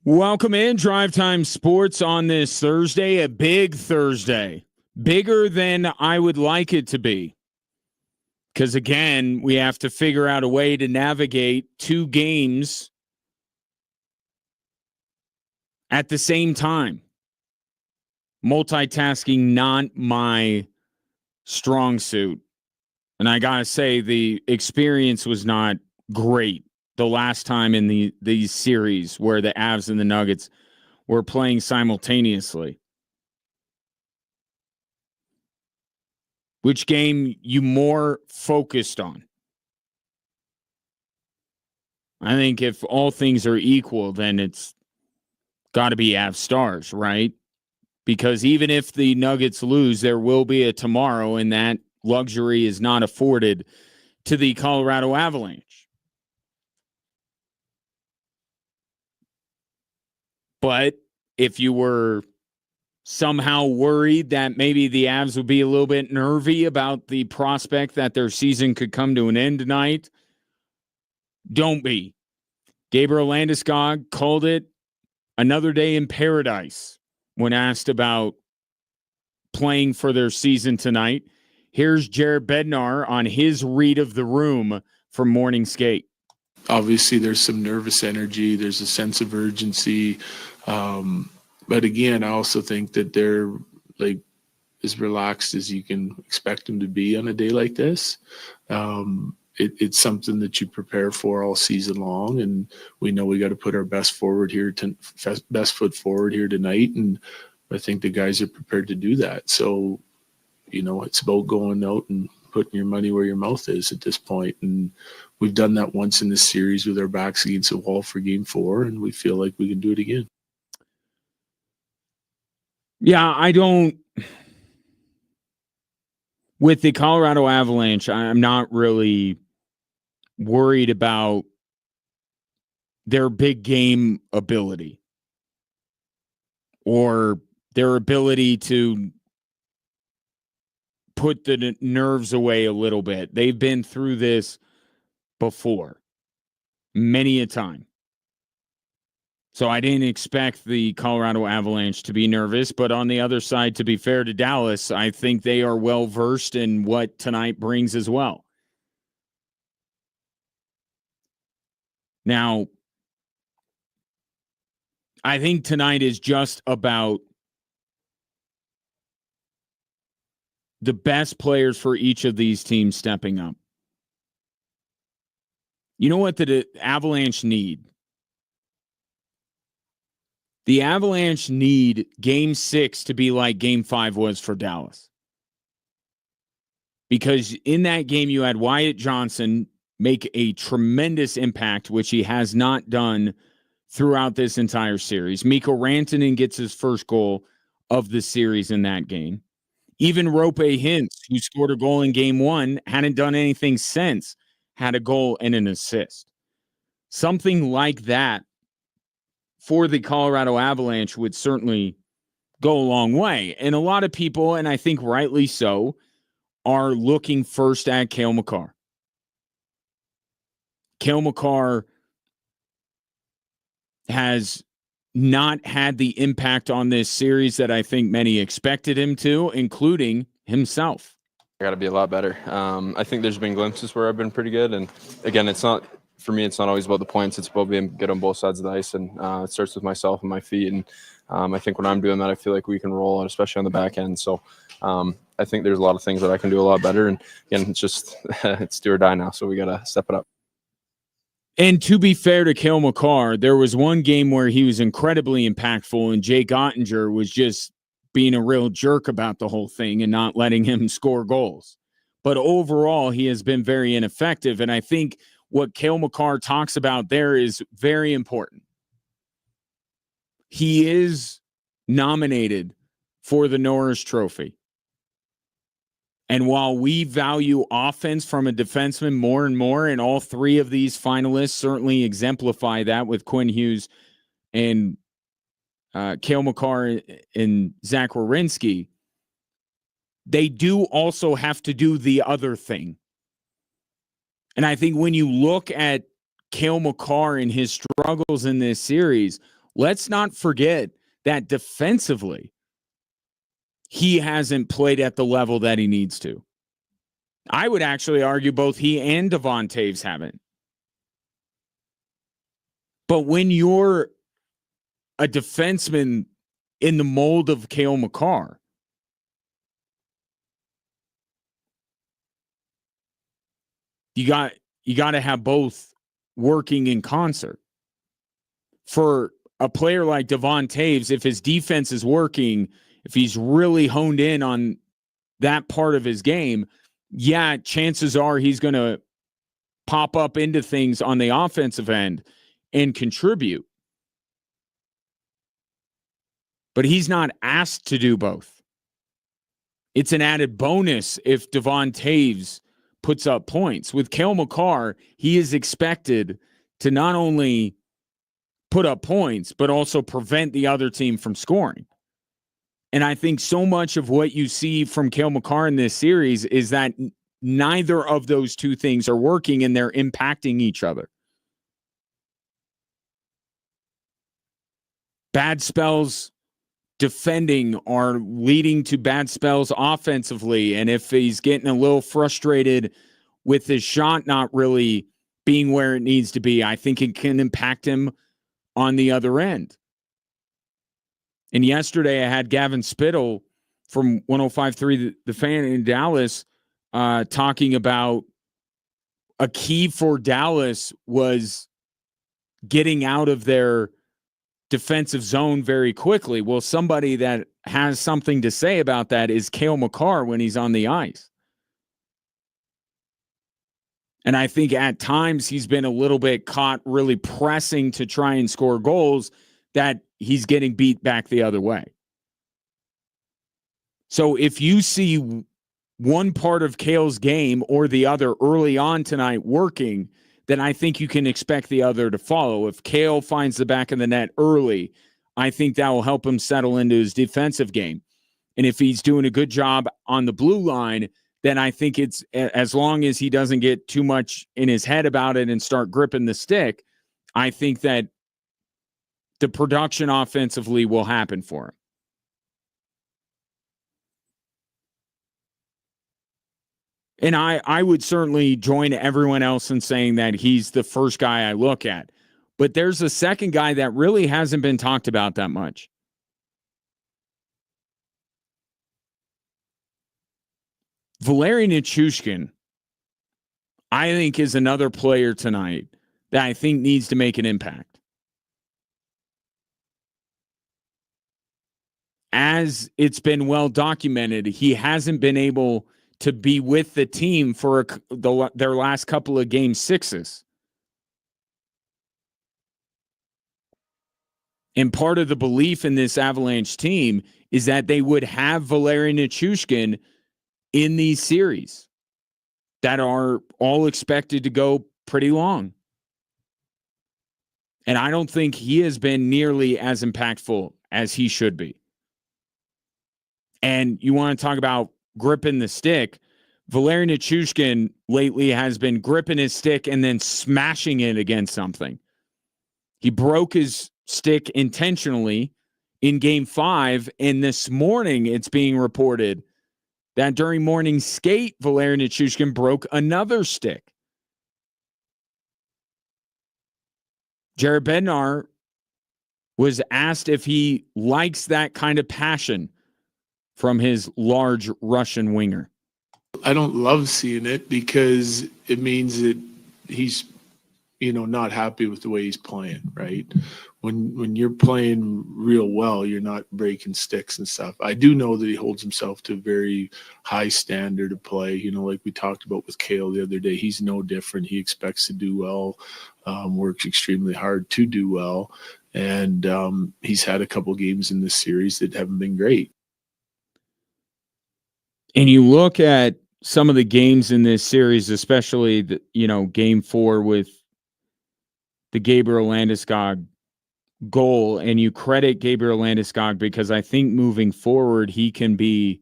Welcome in Drive Time Sports on this Thursday, a big Thursday, bigger than I would like it to be. Because again, we have to figure out a way to navigate two games at the same time. Multitasking, not my strong suit. And I got to say, the experience was not great the last time in these series where the Avs and the Nuggets were playing simultaneously. Which game you more focused on? I think if all things are equal, then it's got to be Avs Stars, right? Because even if the Nuggets lose, there will be a tomorrow, and that luxury is not afforded to the Colorado Avalanche. But if you were somehow worried that maybe the Avs would be a little bit nervy about the prospect that their season could come to an end tonight, don't be. Gabriel Landeskog called it another day in paradise when asked about playing for their season tonight. Here's Jared Bednar on his read of the room from morning skate.
Obviously, there's some nervous energy. There's a sense of urgency. But again, I also think that they're like as relaxed as you can expect them to be on a day like this. It's something that you prepare for all season long, and we know we got to put our best foot forward here tonight. And I think the guys are prepared to do that. So, it's about going out and putting your money where your mouth is at this point. And we've done that once in this series with our backs against the wall for Game 4, and we feel like we can do it again.
Yeah, I don't. With the Colorado Avalanche, I'm not really worried about their big game ability or their ability to put the nerves away a little bit. They've been through this before many a time. So I didn't expect the Colorado Avalanche to be nervous, but on the other side, to be fair to Dallas, I think they are well versed in what tonight brings as well. Now, I think tonight is just about the best players for each of these teams stepping up. You know what the Avalanche need? The Avalanche need Game 6 to be like Game 5 was for Dallas. Because in that game, you had Wyatt Johnson make a tremendous impact, which he has not done throughout this entire series. Mikko Rantanen gets his first goal of the series in that game. Even Roope Hintz, who scored a goal in Game 1, hadn't done anything since, had a goal and an assist. Something like that for the Colorado Avalanche would certainly go a long way. And a lot of people, and I think rightly so, are looking first at Cale Makar. Cale Makar has not had the impact on this series that I think many expected him to, including himself.
I got to be a lot better. I think there's been glimpses where I've been pretty good. And again, for me, it's not always about the points. It's about being good on both sides of the ice. And it starts with myself and my feet. And I think when I'm doing that, I feel like we can roll, especially on the back end. So I think there's a lot of things that I can do a lot better. And again, it's just, it's do or die now. So we got to step it up.
And to be fair to Cale Makar, there was one game where he was incredibly impactful, and Jake Ottinger was just being a real jerk about the whole thing and not letting him score goals. But overall, he has been very ineffective, and I think what Cale Makar talks about there is very important. He is nominated for the Norris Trophy. And while we value offense from a defenseman more and more, and all three of these finalists certainly exemplify that with Quinn Hughes and Cale Makar and Zach Werenski, they do also have to do the other thing. And I think when you look at Cale Makar and his struggles in this series, let's not forget that defensively, he hasn't played at the level that he needs to. I would actually argue both he and Devon Toews haven't. But when you're a defenseman in the mold of Cale Makar, you got to have both working in concert. For a player like Devon Toews, if his defense is working, if he's really honed in on that part of his game, yeah, chances are he's going to pop up into things on the offensive end and contribute. But he's not asked to do both. It's an added bonus if Devon Toews puts up points. With Cale Makar, he is expected to not only put up points, but also prevent the other team from scoring. And I think so much of what you see from Cale Makar in this series is that neither of those two things are working and they're impacting each other. Bad spells defending are leading to bad spells offensively. And if he's getting a little frustrated with his shot not really being where it needs to be, I think it can impact him on the other end. And yesterday I had Gavin Spittle from 105.3 The Fan in Dallas talking about a key for Dallas was getting out of their defensive zone very quickly. Well, somebody that has something to say about that is Cale Makar when he's on the ice. And I think at times he's been a little bit caught really pressing to try and score goals that he's getting beat back the other way. So if you see one part of Cale's game or the other early on tonight working, then I think you can expect the other to follow. If Cale finds the back of the net early, I think that will help him settle into his defensive game. And if he's doing a good job on the blue line, then I think it's, as long as he doesn't get too much in his head about it and start gripping the stick, I think that the production offensively will happen for him. And I would certainly join everyone else in saying that he's the first guy I look at. But there's a second guy that really hasn't been talked about that much. Valeri Nichushkin, I think, is another player tonight that I think needs to make an impact. As it's been well documented, he hasn't been able to be with the team for their last couple of game sixes. And part of the belief in this Avalanche team is that they would have Valeri Nichushkin in these series that are all expected to go pretty long. And I don't think he has been nearly as impactful as he should be. And you want to talk about gripping the stick. Valeri Nichushkin lately has been gripping his stick and then smashing it against something. He broke his stick intentionally in Game 5, and this morning it's being reported that during morning skate, Valeri Nichushkin broke another stick. Jared Bednar was asked if he likes that kind of passion from his large Russian winger.
I don't love seeing it because it means that he's, not happy with the way he's playing, right? When you're playing real well, you're not breaking sticks and stuff. I do know that he holds himself to a very high standard of play. Like we talked about with Cale the other day, he's no different. He expects to do well, works extremely hard to do well. And he's had a couple games in this series that haven't been great.
And you look at some of the games in this series, especially Game 4 with the Gabriel Landeskog goal, and you credit Gabriel Landeskog because I think moving forward he can be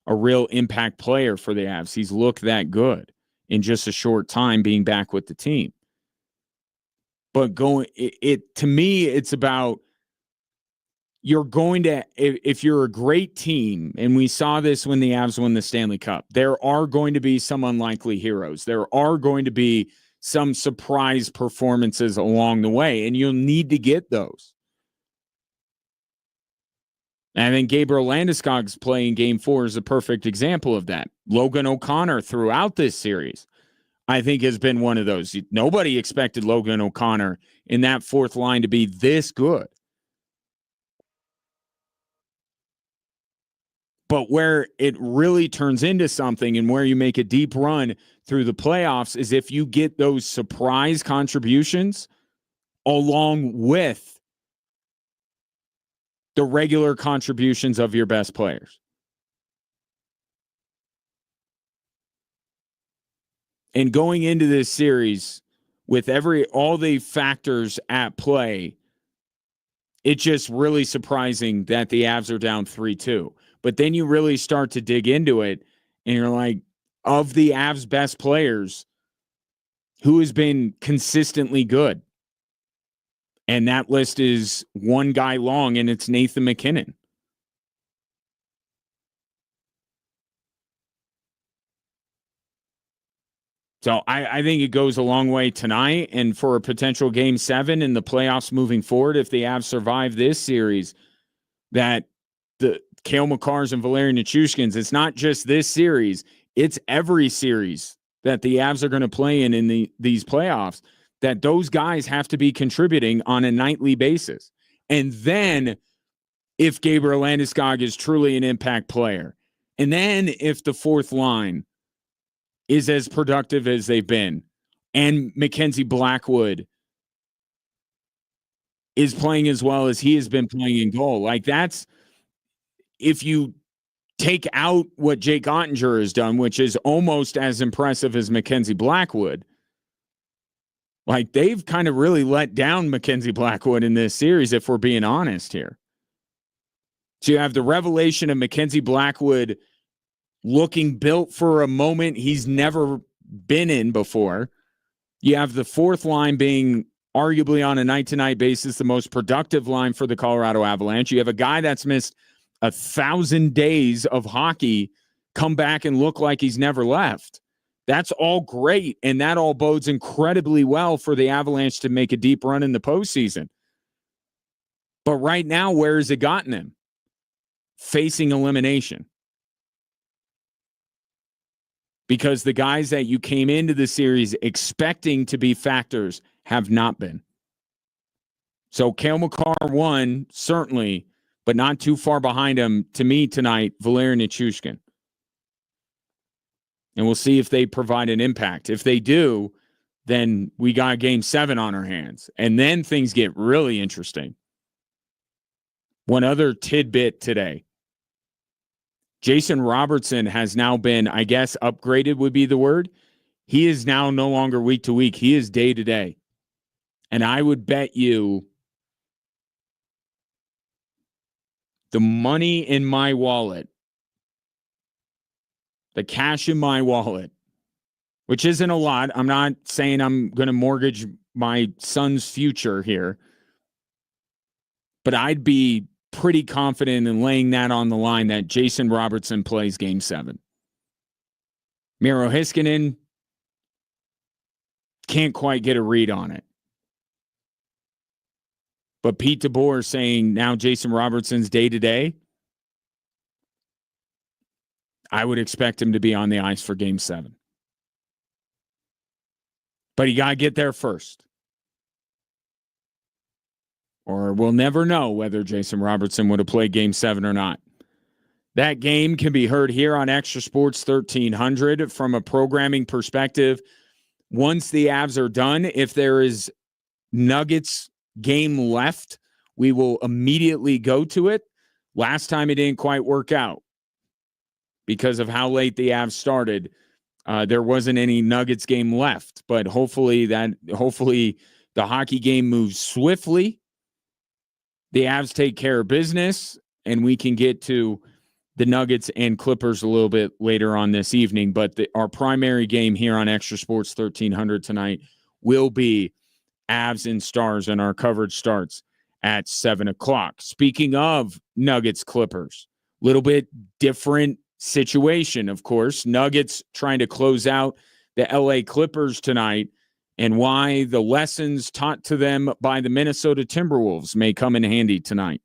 a real impact player for the Avs. He's looked that good in just a short time being back with the team. But to me, it's about you're going to, if you're a great team, and we saw this when the Avs won the Stanley Cup, there are going to be some unlikely heroes. There are going to be some surprise performances along the way, and you'll need to get those. And I think Gabriel Landeskog's play in Game 4 is a perfect example of that. Logan O'Connor throughout this series, I think, has been one of those. Nobody expected Logan O'Connor in that fourth line to be this good. But where it really turns into something and where you make a deep run through the playoffs is if you get those surprise contributions along with the regular contributions of your best players. And going into this series with all the factors at play, it's just really surprising that the Avs are down 3-2. But then you really start to dig into it, and you're like, of the Avs' best players, who has been consistently good? And that list is one guy long, and it's Nathan MacKinnon. So I think it goes a long way tonight, and for a potential Game 7 in the playoffs moving forward, if the Avs survive this series, that the Cale Makars and Valeri Nichushkins, it's not just this series, it's every series that the Avs are going to play in these playoffs, that those guys have to be contributing on a nightly basis. And then if Gabriel Landeskog is truly an impact player, and then if the fourth line is as productive as they've been, and Mackenzie Blackwood is playing as well as he has been playing in goal, like that's, if you take out what Jake Ottinger has done, which is almost as impressive as Mackenzie Blackwood, like they've kind of really let down Mackenzie Blackwood in this series, if we're being honest here. So you have the revelation of Mackenzie Blackwood looking built for a moment he's never been in before. You have the fourth line being arguably on a night-to-night basis the most productive line for the Colorado Avalanche. You have a guy that's missed 1,000 days of hockey come back and look like he's never left. That's all great, and that all bodes incredibly well for the Avalanche to make a deep run in the postseason. But right now, where has it gotten him? Facing elimination. Because the guys that you came into the series expecting to be factors have not been. So Cale Makar won, certainly, but not too far behind him, to me tonight, Valeri Nichushkin. And we'll see if they provide an impact. If they do, then we got Game 7 on our hands. And then things get really interesting. One other tidbit today. Jason Robertson has now been, I guess, upgraded would be the word. He is now no longer week to week. He is day to day. And I would bet you the money in my wallet, the cash in my wallet, which isn't a lot. I'm not saying I'm going to mortgage my son's future here, but I'd be pretty confident in laying that on the line that Jason Robertson plays Game 7. Miro Heiskanen can't quite get a read on it. But Pete DeBoer saying now Jason Robertson's day-to-day, I would expect him to be on the ice for Game 7. But he got to get there first. Or we'll never know whether Jason Robertson would have played Game 7 or not. That game can be heard here on Extra Sports 1300 from a programming perspective. Once the Avs are done, if there is Nuggets game left, we will immediately go to it. Last time it didn't quite work out because of how late the Avs started. There wasn't any Nuggets game left, but hopefully the hockey game moves swiftly. The Avs take care of business, and we can get to the Nuggets and Clippers a little bit later on this evening. But our primary game here on Extra Sports 1300 tonight will be Avs and Stars, and our coverage starts at 7 o'clock. Speaking of Nuggets Clippers, little bit different situation, of course. Nuggets trying to close out the LA Clippers tonight, and why the lessons taught to them by the Minnesota Timberwolves may come in handy tonight.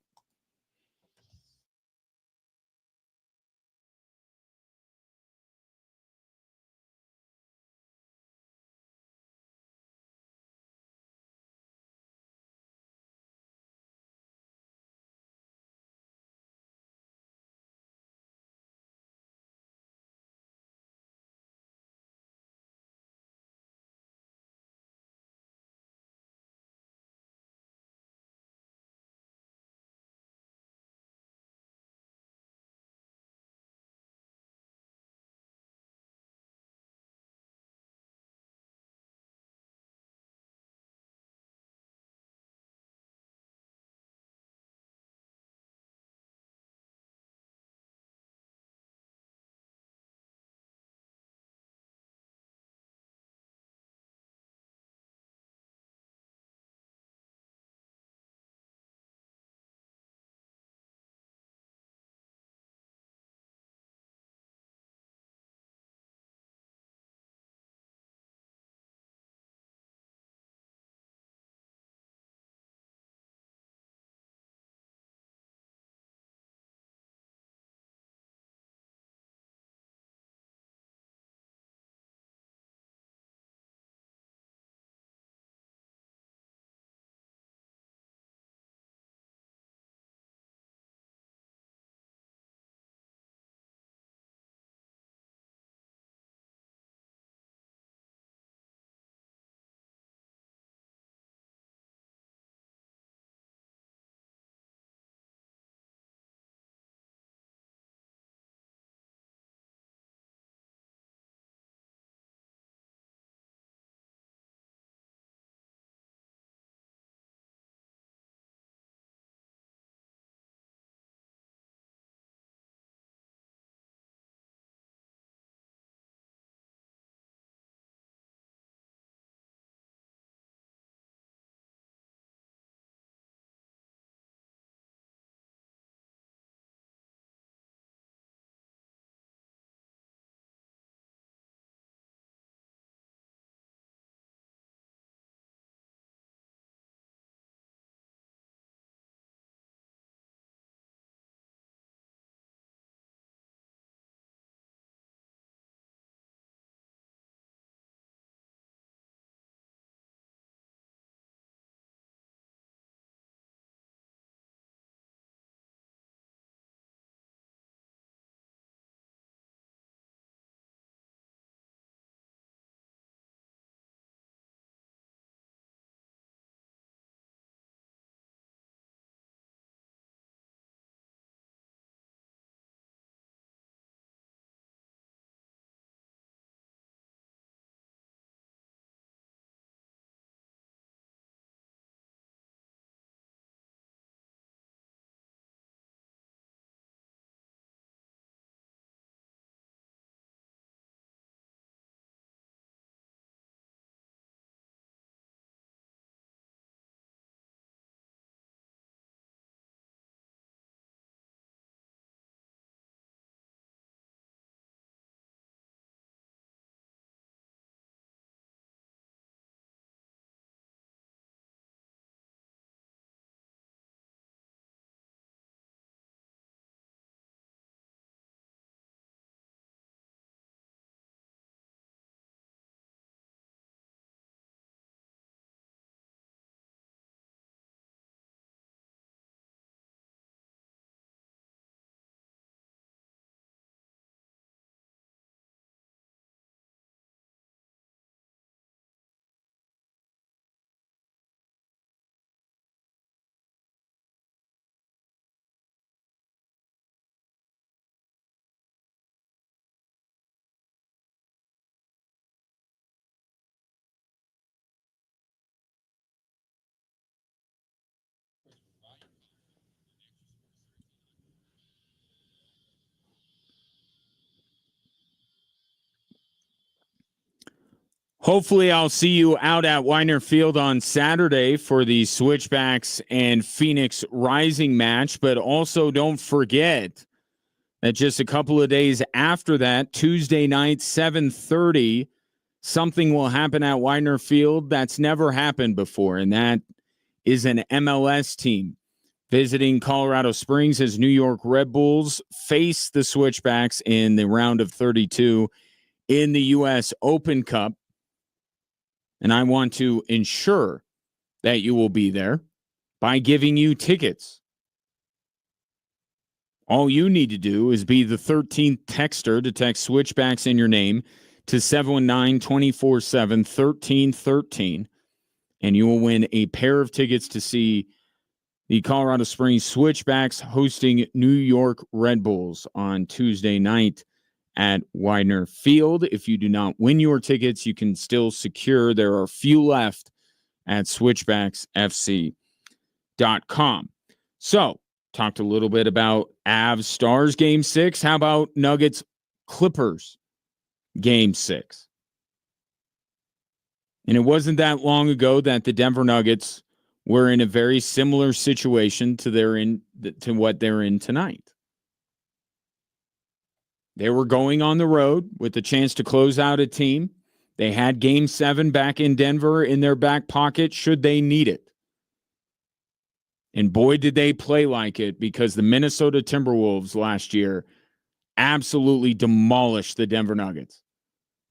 Hopefully, I'll see you out at Weiner Field on Saturday for the Switchbacks and Phoenix Rising match. But also, don't forget that just a couple of days after that, Tuesday night, 7:30, something will happen at Weiner Field that's never happened before, and that is an MLS team visiting Colorado Springs as New York Red Bulls face the Switchbacks in the round of 32 in the U.S. Open Cup. And I want to ensure that you will be there by giving you tickets. All you need to do is be the 13th texter to text Switchbacks in your name to 719-247-1313, and you will win a pair of tickets to see the Colorado Springs Switchbacks hosting New York Red Bulls on Tuesday night at Weiner Field. If you do not win your tickets, you can still secure. There are few left at switchbacksfc.com. So, talked a little bit about Avs Stars Game 6. How about Nuggets Clippers Game 6? And it wasn't that long ago that the Denver Nuggets were in a very similar situation to what they're in tonight. They were going on the road with the chance to close out a team. They had Game 7 back in Denver in their back pocket should they need it. And boy, did they play like it, because the Minnesota Timberwolves last year absolutely demolished the Denver Nuggets.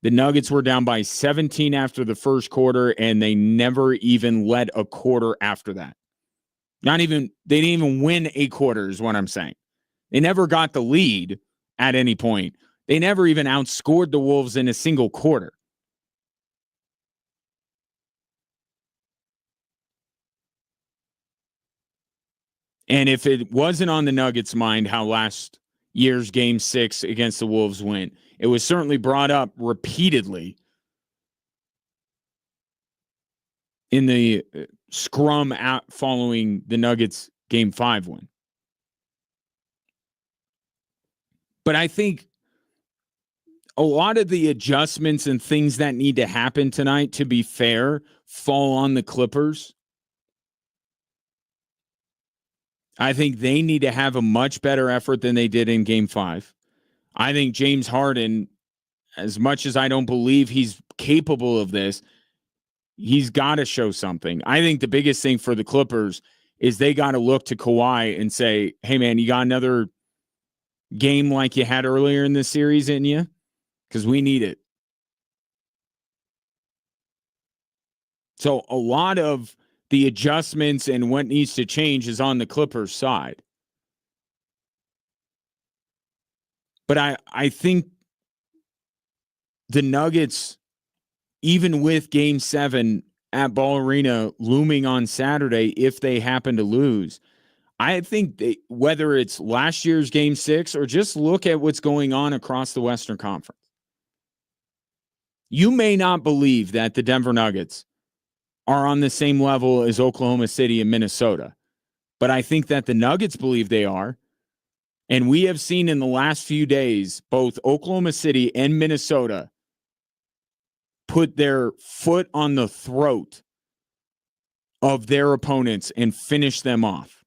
The Nuggets were down by 17 after the first quarter, and they never even led a quarter after that. They didn't even win a quarter is what I'm saying. They never got the lead at any point. They never even outscored the Wolves in a single quarter. And if it wasn't on the Nuggets' mind how last year's Game 6 against the Wolves went, it was certainly brought up repeatedly in the scrum out following the Nuggets' Game 5 win. But I think a lot of the adjustments and things that need to happen tonight, to be fair, fall on the Clippers. I think they need to have a much better effort than they did in Game 5. I think James Harden, as much as I don't believe he's capable of this, he's got to show something. I think the biggest thing for the Clippers is they got to look to Kawhi and say, hey, man, you got another game like you had earlier in this series in you? Because we need it. So a lot of the adjustments and what needs to change is on the Clippers side. But I think the Nuggets, even with Game 7 at Ball Arena looming on Saturday, if they happen to lose, I think whether it's last year's Game 6 or just look at what's going on across the Western Conference, you may not believe that the Denver Nuggets are on the same level as Oklahoma City and Minnesota. But I think that the Nuggets believe they are. And we have seen in the last few days, both Oklahoma City and Minnesota put their foot on the throat of their opponents and finish them off.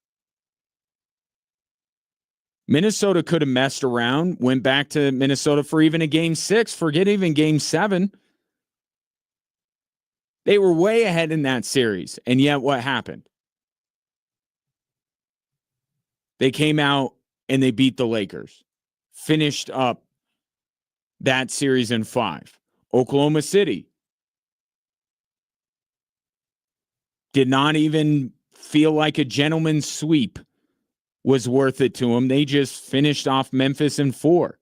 Minnesota could have messed around, went back to Minnesota for even a Game 6, forget even Game 7. They were way ahead in that series, and yet what happened? They came out and they beat the Lakers, finished up that series in 5. Oklahoma City did not even feel like a gentleman's sweep was worth it to them. They just finished off Memphis in 4.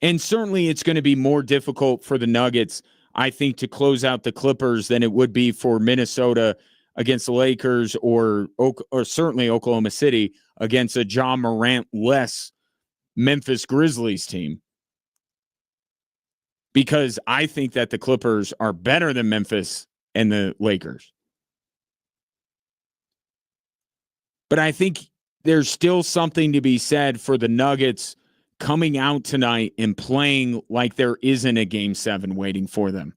And certainly it's going to be more difficult for the Nuggets, I think, to close out the Clippers than it would be for Minnesota against the Lakers or certainly Oklahoma City against a Ja Morant-less Memphis Grizzlies team. Because I think that the Clippers are better than Memphis and the Lakers. But I think there's still something to be said for the Nuggets coming out tonight and playing like there isn't a Game 7 waiting for them.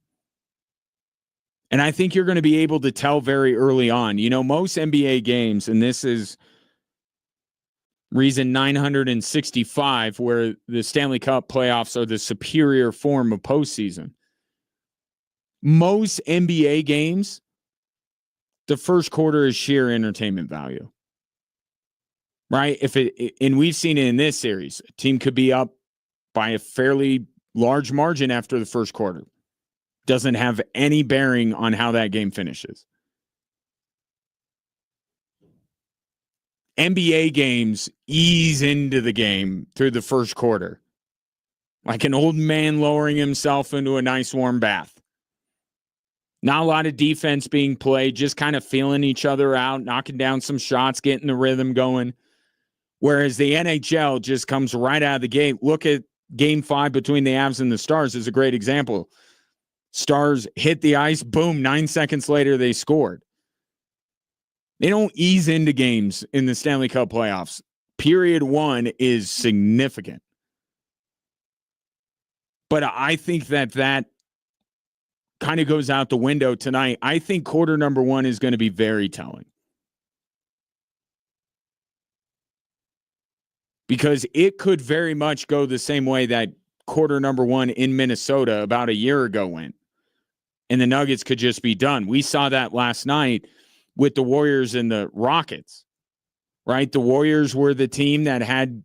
And I think you're going to be able to tell very early on. Most NBA games, and this is reason 965, where the Stanley Cup playoffs are the superior form of postseason. Most NBA games, the first quarter is sheer entertainment value. Right? And we've seen it in this series. A team could be up by a fairly large margin after the first quarter. Doesn't have any bearing on how that game finishes. NBA games ease into the game through the first quarter, like an old man lowering himself into a nice warm bath. Not a lot of defense being played, just kind of feeling each other out, knocking down some shots, getting the rhythm going. Whereas the NHL just comes right out of the gate. Look at Game 5 between the Avs and the Stars is a great example. Stars hit the ice, boom, 9 seconds later they scored. They don't ease into games in the Stanley Cup playoffs. Period 1 is significant. But I think that kind of goes out the window tonight. I think quarter number 1 is going to be very telling. Because it could very much go the same way that quarter number 1 in Minnesota about a year ago went. And the Nuggets could just be done. We saw that last night with the Warriors and the Rockets, right? The Warriors were the team that had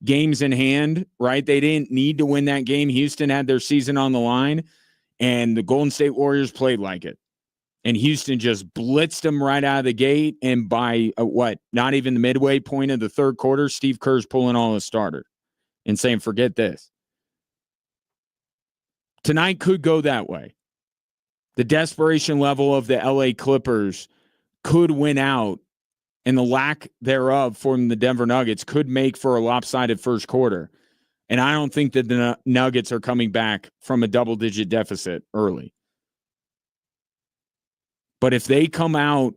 games in hand, right? They didn't need to win that game. Houston had their season on the line, and the Golden State Warriors played like it. And Houston just blitzed them right out of the gate. And by not even the midway point of the third quarter, Steve Kerr's pulling all his starter and saying, forget this. Tonight could go that way. The desperation level of the LA Clippers could win out, and the lack thereof from the Denver Nuggets could make for a lopsided first quarter. And I don't think that the Nuggets are coming back from a double-digit deficit early. But if they come out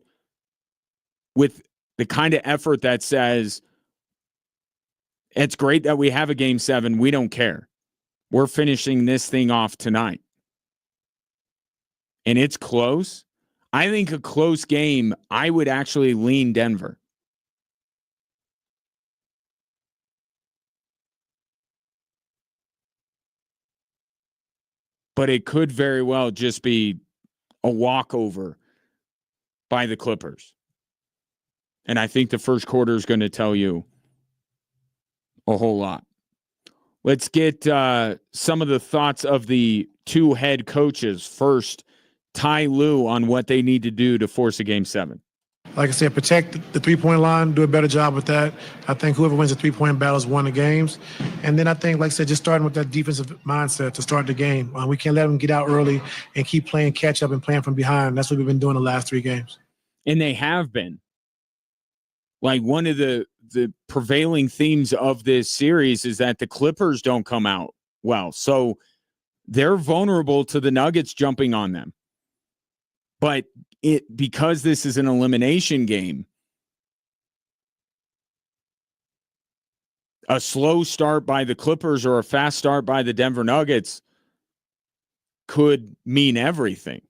with the kind of effort that says, it's great that we have a Game 7, we don't care. We're finishing this thing off tonight. And it's close. I think a close game, I would actually lean Denver. But it could very well just be a walkover by the Clippers. And I think the first quarter is going to tell you a whole lot. Let's get some of the thoughts of the two head coaches. First, Ty Lue on what they need to do to force a Game 7.
Like I said, protect the three-point line, do a better job with that. I think whoever wins the three-point battle has won the games. And then I think, like I said, just starting with that defensive mindset to start the game. We can't let them get out early and keep playing catch-up and playing from behind. That's what we've been doing the last 3 games.
And they have been. Like, one of the prevailing themes of this series is that the Clippers don't come out well. So they're vulnerable to the Nuggets jumping on them. But because this is an elimination game, a slow start by the Clippers or a fast start by the Denver Nuggets could mean everything.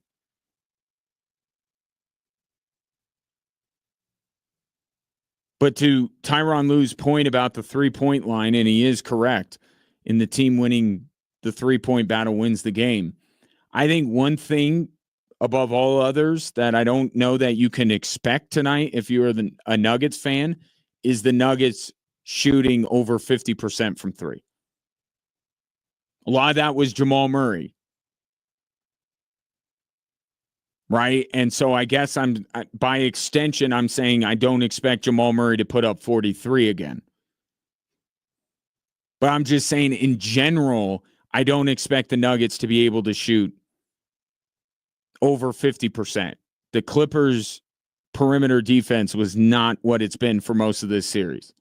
But to Tyronn Lue's point about the three-point line, and he is correct, in the team winning the three-point battle wins the game. I think one thing above all others that I don't know that you can expect tonight if you're a Nuggets fan is the Nuggets shooting over 50% from 3. A lot of that was Jamal Murray. Right? And so I guess by extension, I'm saying I don't expect Jamal Murray to put up 43 again. But I'm just saying in general, I don't expect the Nuggets to be able to shoot over 50%. The Clippers' perimeter defense was not what it's been for most of this series.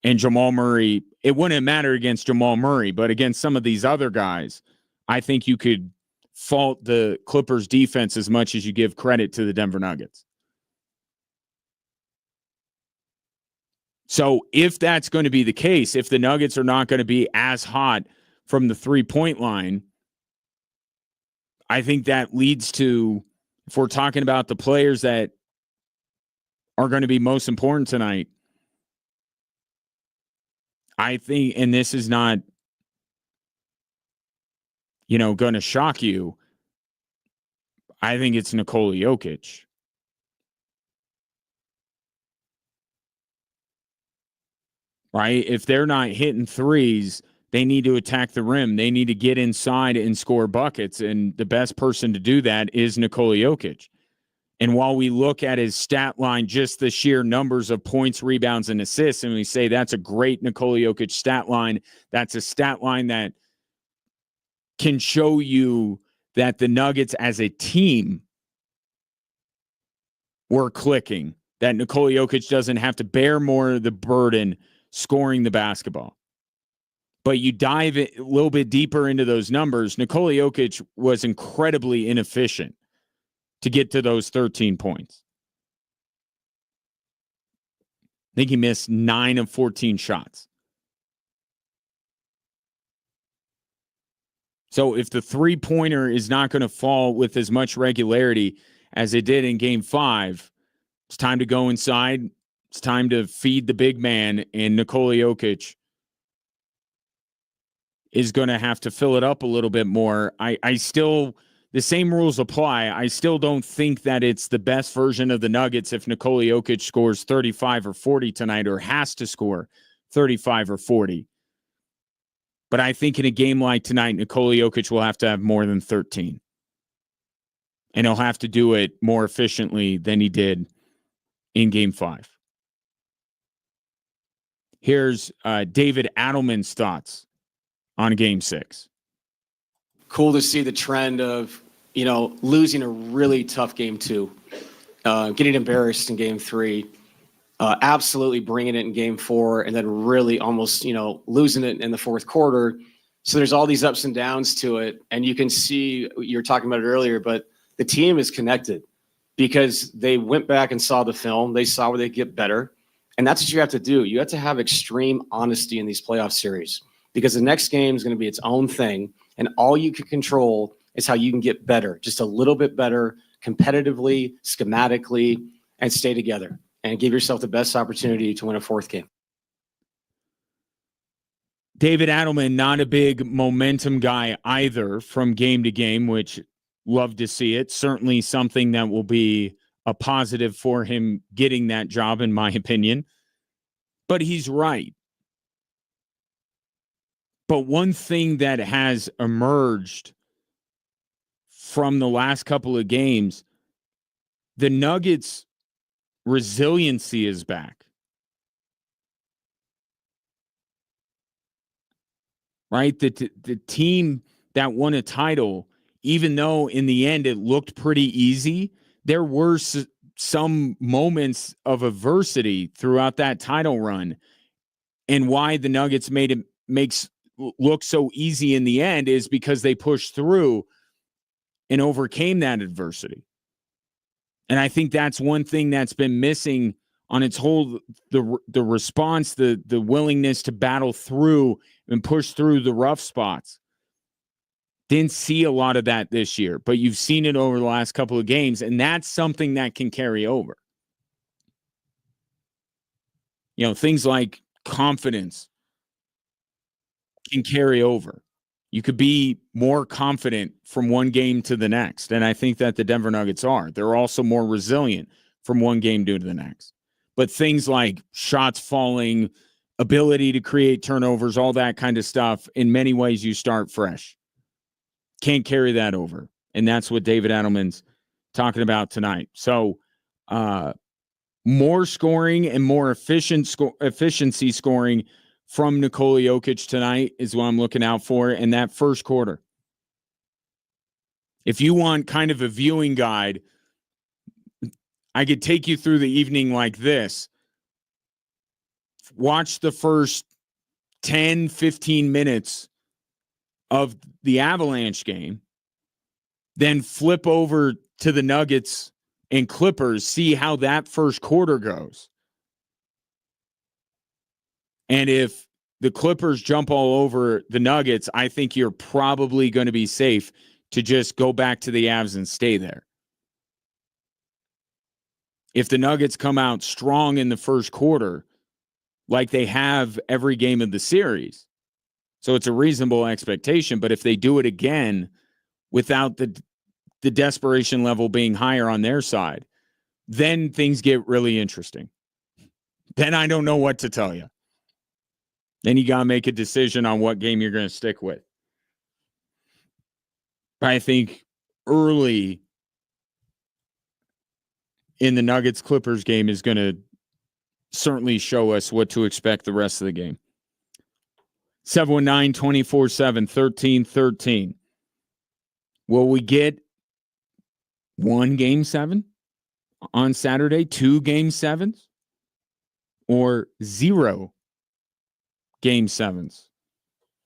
And Jamal Murray, it wouldn't matter against Jamal Murray, but against some of these other guys, I think you could fault the Clippers' defense as much as you give credit to the Denver Nuggets. So if that's going to be the case, if the Nuggets are not going to be as hot from the three-point line, I think that leads to if we're talking about the players that are going to be most important tonight, I think, and this is not, going to shock you, I think it's Nikola Jokic. Right? If they're not hitting threes, they need to attack the rim. They need to get inside and score buckets. And the best person to do that is Nikola Jokic. And while we look at his stat line, just the sheer numbers of points, rebounds, and assists, and we say that's a great Nikola Jokic stat line, that's a stat line that can show you that the Nuggets as a team were clicking, that Nikola Jokic doesn't have to bear more of the burden scoring the basketball. But you dive a little bit deeper into those numbers, Nikola Jokic was incredibly inefficient to get to those 13 points. I think he missed 9 of 14 shots. So if the three-pointer is not going to fall with as much regularity as it did in Game 5, it's time to go inside. It's time to feed the big man, and Nikola Jokic is going to have to fill it up a little bit more. I still, the same rules apply. I still don't think that it's the best version of the Nuggets if Nikola Jokic scores 35 or 40 tonight, or has to score 35 or 40. But I think in a game like tonight, Nikola Jokic will have to have more than 13. And he'll have to do it more efficiently than he did in Game 5. Here's David Adelman's thoughts on Game 6.
Cool to see the trend of, losing a really tough Game 2, getting embarrassed in Game 3, absolutely bringing it in Game 4, and then really almost, losing it in the fourth quarter. So there's all these ups and downs to it. And you can see, you were talking about it earlier, but the team is connected because they went back and saw the film. They saw where they get better. And that's what you have to do. You have to have extreme honesty in these playoff series because the next game is going to be its own thing. And all you can control is how you can get better, just a little bit better, competitively, schematically, and stay together and give yourself the best opportunity to win a fourth game.
David Adelman, not a big momentum guy either from game to game, which love to see it. Certainly something that will be a positive for him getting that job, in my opinion. But he's right. But one thing that has emerged from the last couple of games, the Nuggets' resiliency is back. Right? The team that won a title, even though in the end it looked pretty easy, there were some moments of adversity throughout that title run. And why the Nuggets makes look so easy in the end is because they pushed through and overcame that adversity. And I think that's one thing that's been missing on its whole, the response, the willingness to battle through and push through the rough spots. Didn't see a lot of that this year, but you've seen it over the last couple of games, and that's something that can carry over. Things like confidence can carry over. You could be more confident from one game to the next, and I think that the Denver Nuggets are. They're also more resilient from one game to the next. But things like shots falling, ability to create turnovers, all that kind of stuff, in many ways you start fresh. Can't carry that over. And that's what David Adelman's talking about tonight. So more scoring and more efficiency scoring from Nikola Jokic tonight is what I'm looking out for in that first quarter. If you want kind of a viewing guide, I could take you through the evening like this. Watch the first 10, 15 minutes of the Avalanche game, then flip over to the Nuggets and Clippers, see how that first quarter goes. And if the Clippers jump all over the Nuggets, I think you're probably going to be safe to just go back to the Avs and stay there. If the Nuggets come out strong in the first quarter, like they have every game of the series, so it's a reasonable expectation. But if they do it again without the desperation level being higher on their side, then things get really interesting. Then I don't know what to tell you. Then you got to make a decision on what game you're going to stick with. But I think early in the Nuggets-Clippers game is going to certainly show us what to expect the rest of the game. 719-247-1313. Will we get one Game 7 on Saturday, 2 Game 7s, or 0 Game 7s?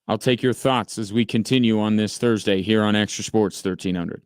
I'll take your thoughts as we continue on this Thursday here on Extra Sports 1300.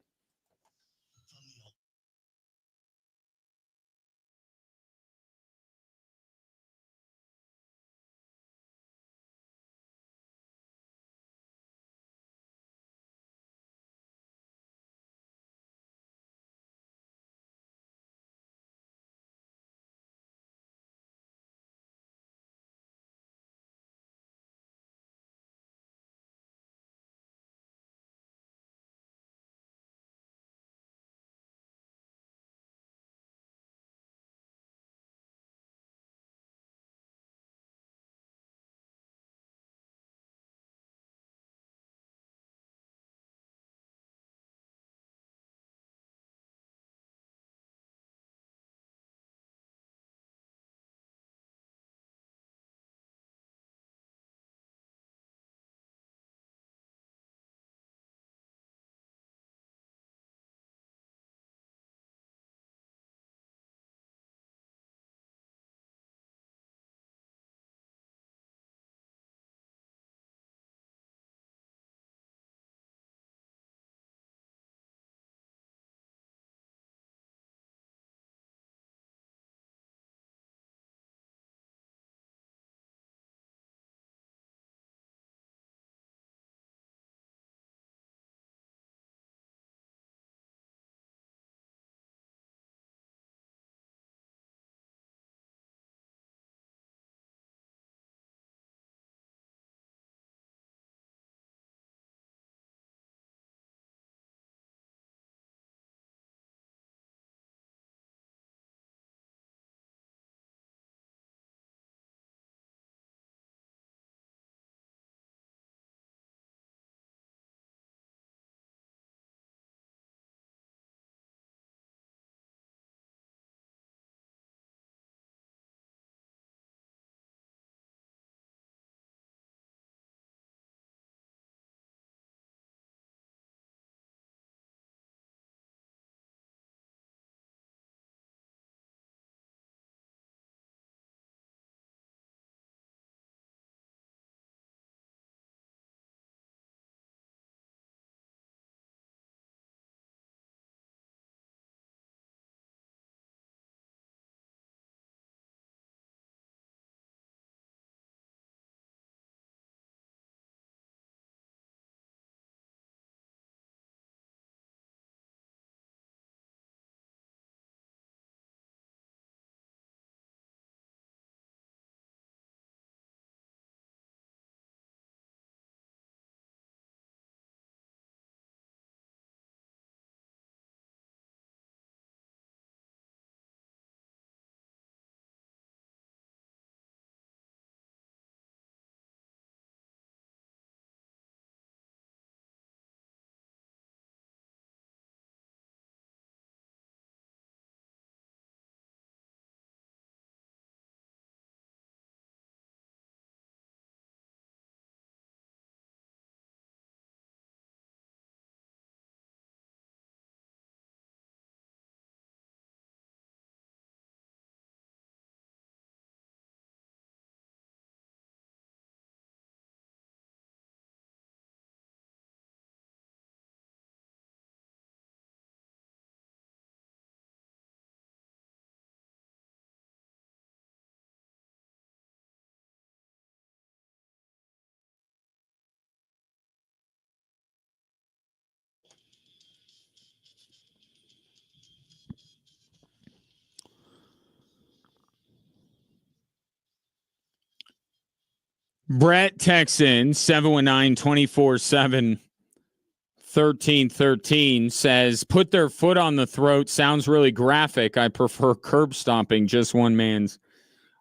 Brett Texan 719-24/7-1313 says, put their foot on the throat sounds really graphic. I prefer curb stomping, just one man's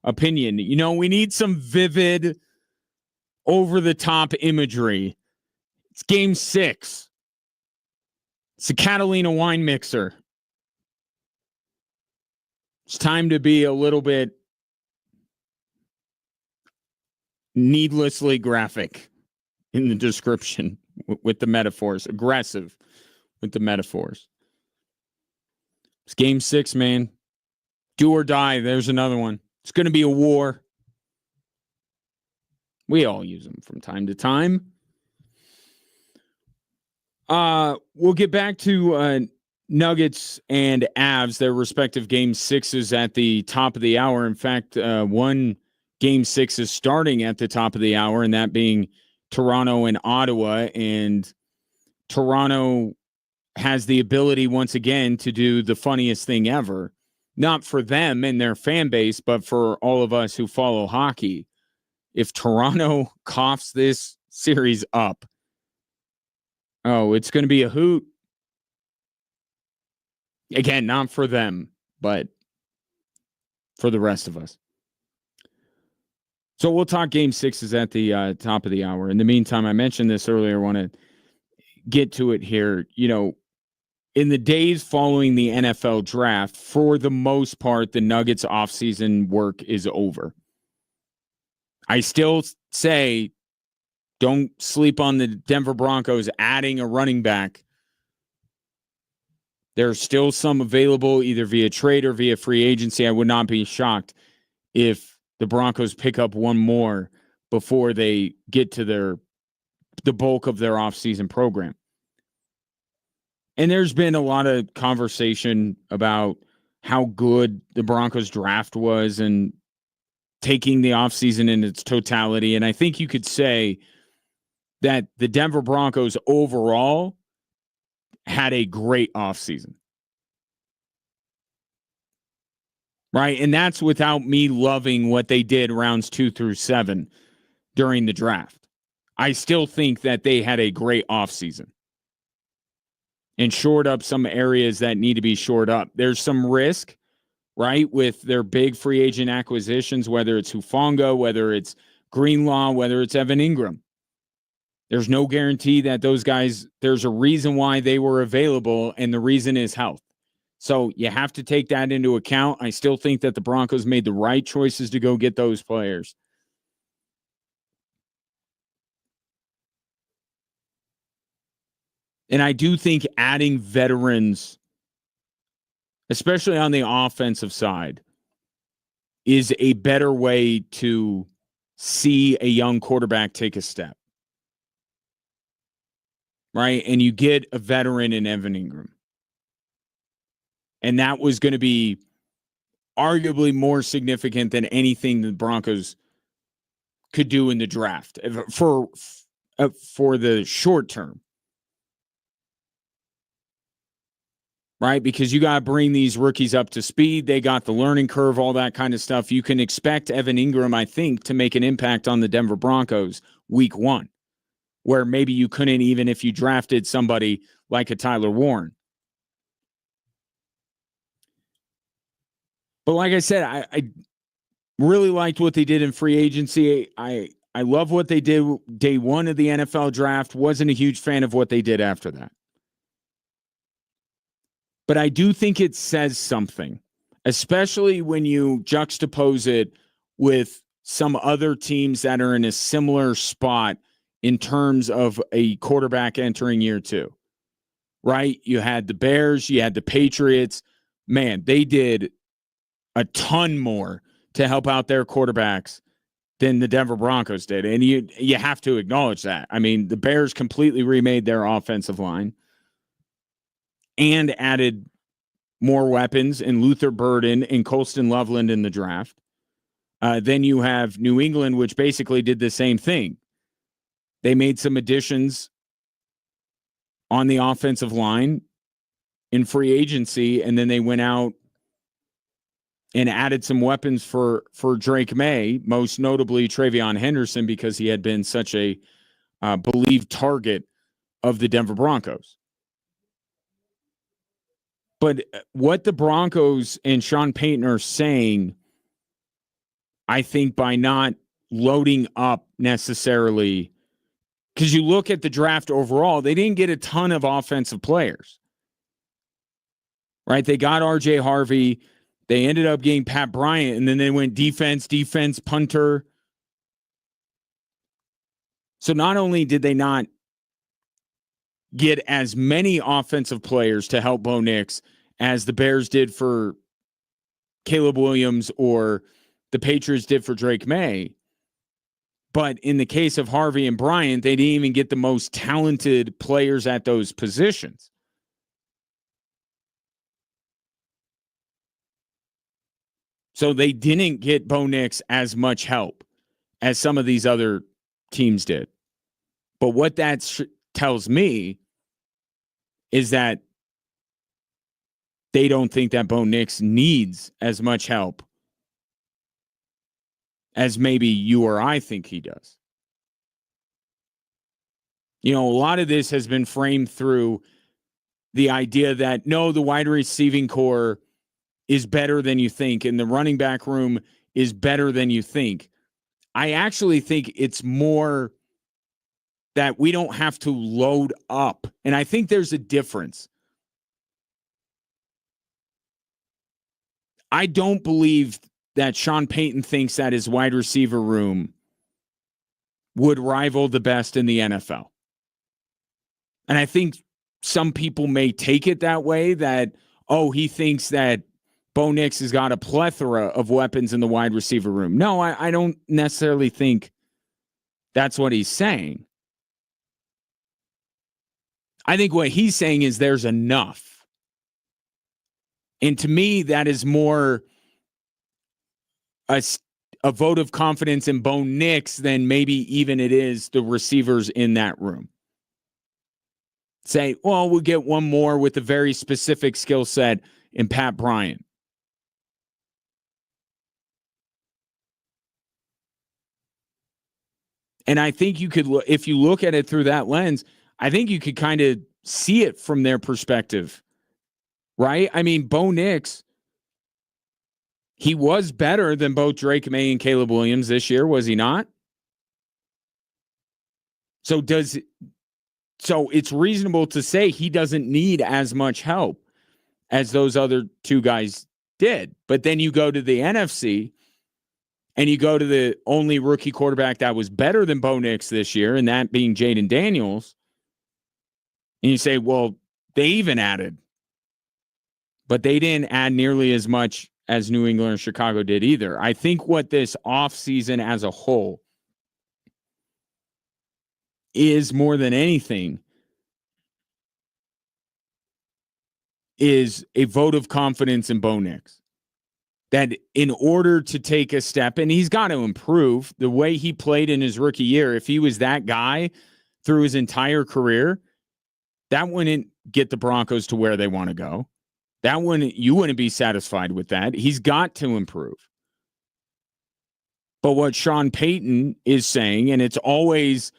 opinion. You know, we need some vivid, over-the-top imagery. It's game 6. It's a Catalina wine mixer. It's time to be a little bit needlessly graphic in the description with the metaphors, aggressive with the metaphors. It's game 6, man. Do or die. There's another one. It's going to be a war. We all use them from time to time. We'll get back to Nuggets and Avs, their respective game 6s at the top of the hour. In fact, one game 6 is starting at the top of the hour, and that being Toronto and Ottawa. And Toronto has the ability once again to do the funniest thing ever, not for them and their fan base, but for all of us who follow hockey. If Toronto coughs this series up, it's going to be a hoot. Again, not for them, but for the rest of us. So we'll talk game 6s at the top of the hour. In the meantime, I mentioned this earlier. I want to get to it here. You know, in the days following the NFL draft, for the most part, the Nuggets offseason work is over. I still say don't sleep on the Denver Broncos adding a running back. There's still some available either via trade or via free agency. I would not be shocked if the Broncos pick up one more before they get to the bulk of their offseason program. And there's been a lot of conversation about how good the Broncos draft was and taking the offseason in its totality. And I think you could say that the Denver Broncos overall had a great offseason. Right? And that's without me loving what they did rounds 2 through 7 during the draft. I still think that they had a great offseason and shored up some areas that need to be shored up. There's some risk, right, with their big free agent acquisitions, whether it's Hufanga, whether it's Greenlaw, whether it's Evan Ingram. There's no guarantee that those guys, there's a reason why they were available, and the reason is health. So you have to take that into account. I still think that the Broncos made the right choices to go get those players. And I do think adding veterans, especially on the offensive side, is a better way to see a young quarterback take a step. Right? And you get a veteran in Evan Ingram. And that was going to be arguably more significant than anything the Broncos could do in the draft for the short term. Right? Because you got to bring these rookies up to speed. They got the learning curve, all that kind of stuff. You can expect Evan Ingram, I think, to make an impact on the Denver Broncos week 1, where maybe you couldn't even if you drafted somebody like a Tyler Warren. But like I said, I really liked what they did in free agency. I love what they did day 1 of the NFL draft. Wasn't a huge fan of what they did after that. But I do think it says something, especially when you juxtapose it with some other teams that are in a similar spot in terms of a quarterback entering year 2. Right? You had the Bears, you had the Patriots. Man, they did a ton more to help out their quarterbacks than the Denver Broncos did. And you have to acknowledge that. I mean, the Bears completely remade their offensive line and added more weapons in Luther Burden and Colston Loveland in the draft. Then you have New England, which basically did the same thing. They made some additions on the offensive line in free agency, and then they went out and added some weapons for Drake May, most notably Travion Henderson, because he had been such a believed target of the Denver Broncos. But what the Broncos and Sean Payton are saying, I think, by not loading up necessarily, because you look at the draft overall, they didn't get a ton of offensive players, right? They got RJ Harvey. They ended up getting Pat Bryant, and then they went defense, punter. So not only did they not get as many offensive players to help Bo Nix as the Bears did for Caleb Williams or the Patriots did for Drake May, but in the case of Harvey and Bryant, they didn't even get the most talented players at those positions. So they didn't get Bo Nix as much help as some of these other teams did. But what that tells me is that they don't think that Bo Nix needs as much help as maybe you or I think he does. You know, a lot of this has been framed through the idea that, no, the wide receiving core is better than you think, and the running back room is better than you think. I actually think it's more that we don't have to load up. And I think there's a difference. I don't believe that Sean Payton thinks that his wide receiver room would rival the best in the NFL. And I think some people may take it that way, that, oh, he thinks that Bo Nix has got a plethora of weapons in the wide receiver room. No, I don't necessarily think that's what he's saying. I think what he's saying is there's enough. And to me, that is more a vote of confidence in Bo Nix than maybe even it is the receivers in that room. Say, well, we'll get one more with a very specific skill set in Pat Bryant. And I think you could, if you look at it through that lens, I think you could kind of see it from their perspective, right? I mean, Bo Nix, he was better than both Drake May and Caleb Williams this year, was he not? So it's reasonable to say he doesn't need as much help as those other two guys did. But then you go to the NFC and you go to the only rookie quarterback that was better than Bo Nix this year, and that being Jaden Daniels. And you say, well, they even added. But they didn't add nearly as much as New England or Chicago did either. I think what this offseason as a whole is, more than anything, is a vote of confidence in Bo Nix. That in order to take a step, and he's got to improve the way he played in his rookie year. If he was that guy through his entire career, that wouldn't get the Broncos to where they want to go. You wouldn't be satisfied with that. He's got to improve. But what Sean Payton is saying, and it's always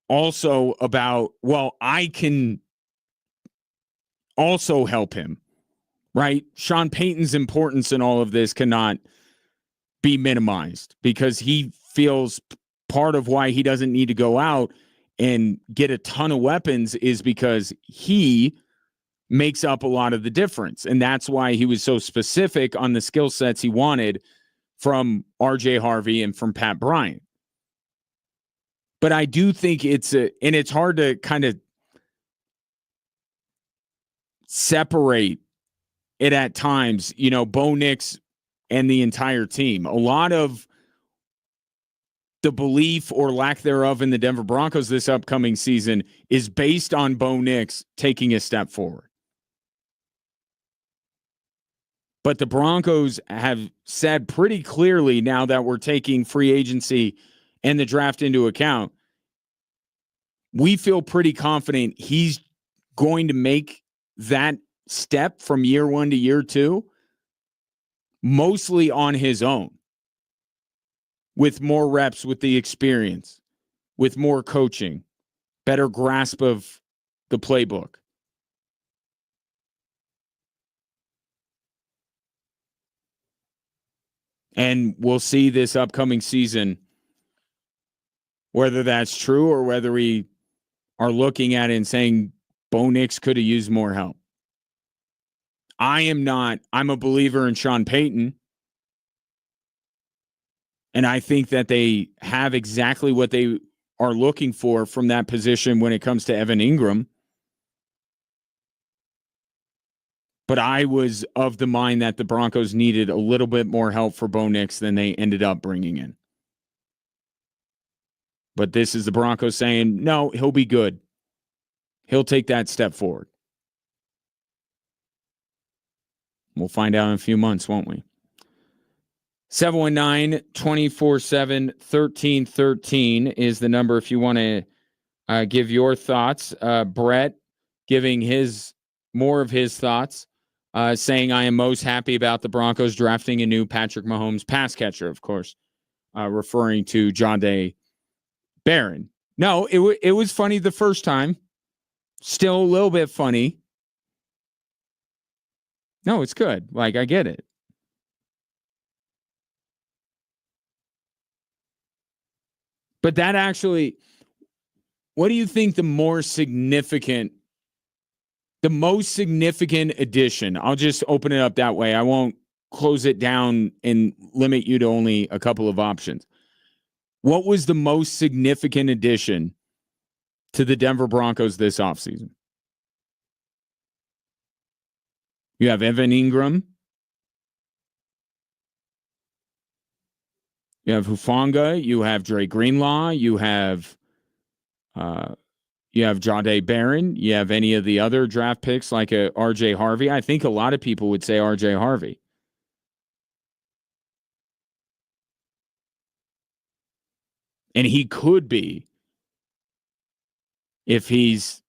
also about, well, I can also help him, right? Sean Payton's importance in all of this cannot be minimized, because he feels part of why he doesn't need to go out and get a ton of weapons is because he makes up a lot of the difference. And that's why he was so specific on the skill sets he wanted from RJ Harvey and from Pat Bryant. But I do think and it's hard to kind of separate it at times, you know, Bo Nix and the entire team. A lot of the belief or lack thereof in the Denver Broncos this upcoming season is based on Bo Nix taking a step forward. But the Broncos have said pretty clearly, now that we're taking free agency and the draft into account, we feel pretty confident he's going to make that step from year one to year two mostly on his own, with more reps, with the experience, with more coaching, better grasp of the playbook. And we'll see this upcoming season whether that's true or whether we are looking at it and saying Bo Nix could have used more help. I'm a believer in Sean Payton. And I think that they have exactly what they are looking for from that position when it comes to Evan Ingram. But I was of the mind that the Broncos needed a little bit more help for Bo Nix than they ended up bringing in. But this is the Broncos saying, no, he'll be good. He'll take that step forward. We'll find out in a few months, won't we? 719-247-1313 is the number if you want to give your thoughts. Brett giving more of his thoughts, saying, I am most happy about the Broncos drafting a new Patrick Mahomes pass catcher, of course, referring to Jahdae Barron. No, it was funny the first time. Still a little bit funny. No, it's good. Like, I get it. But that actually, what do you think the most significant addition? I'll just open it up that way. I won't close it down and limit you to only a couple of options. What was the most significant addition to the Denver Broncos this offseason? You have Evan Ingram. You have Hufanga. You have Dre Greenlaw. You have Jahdae Barron. You have any of the other draft picks like a RJ Harvey. I think a lot of people would say RJ Harvey. And he could be, if he's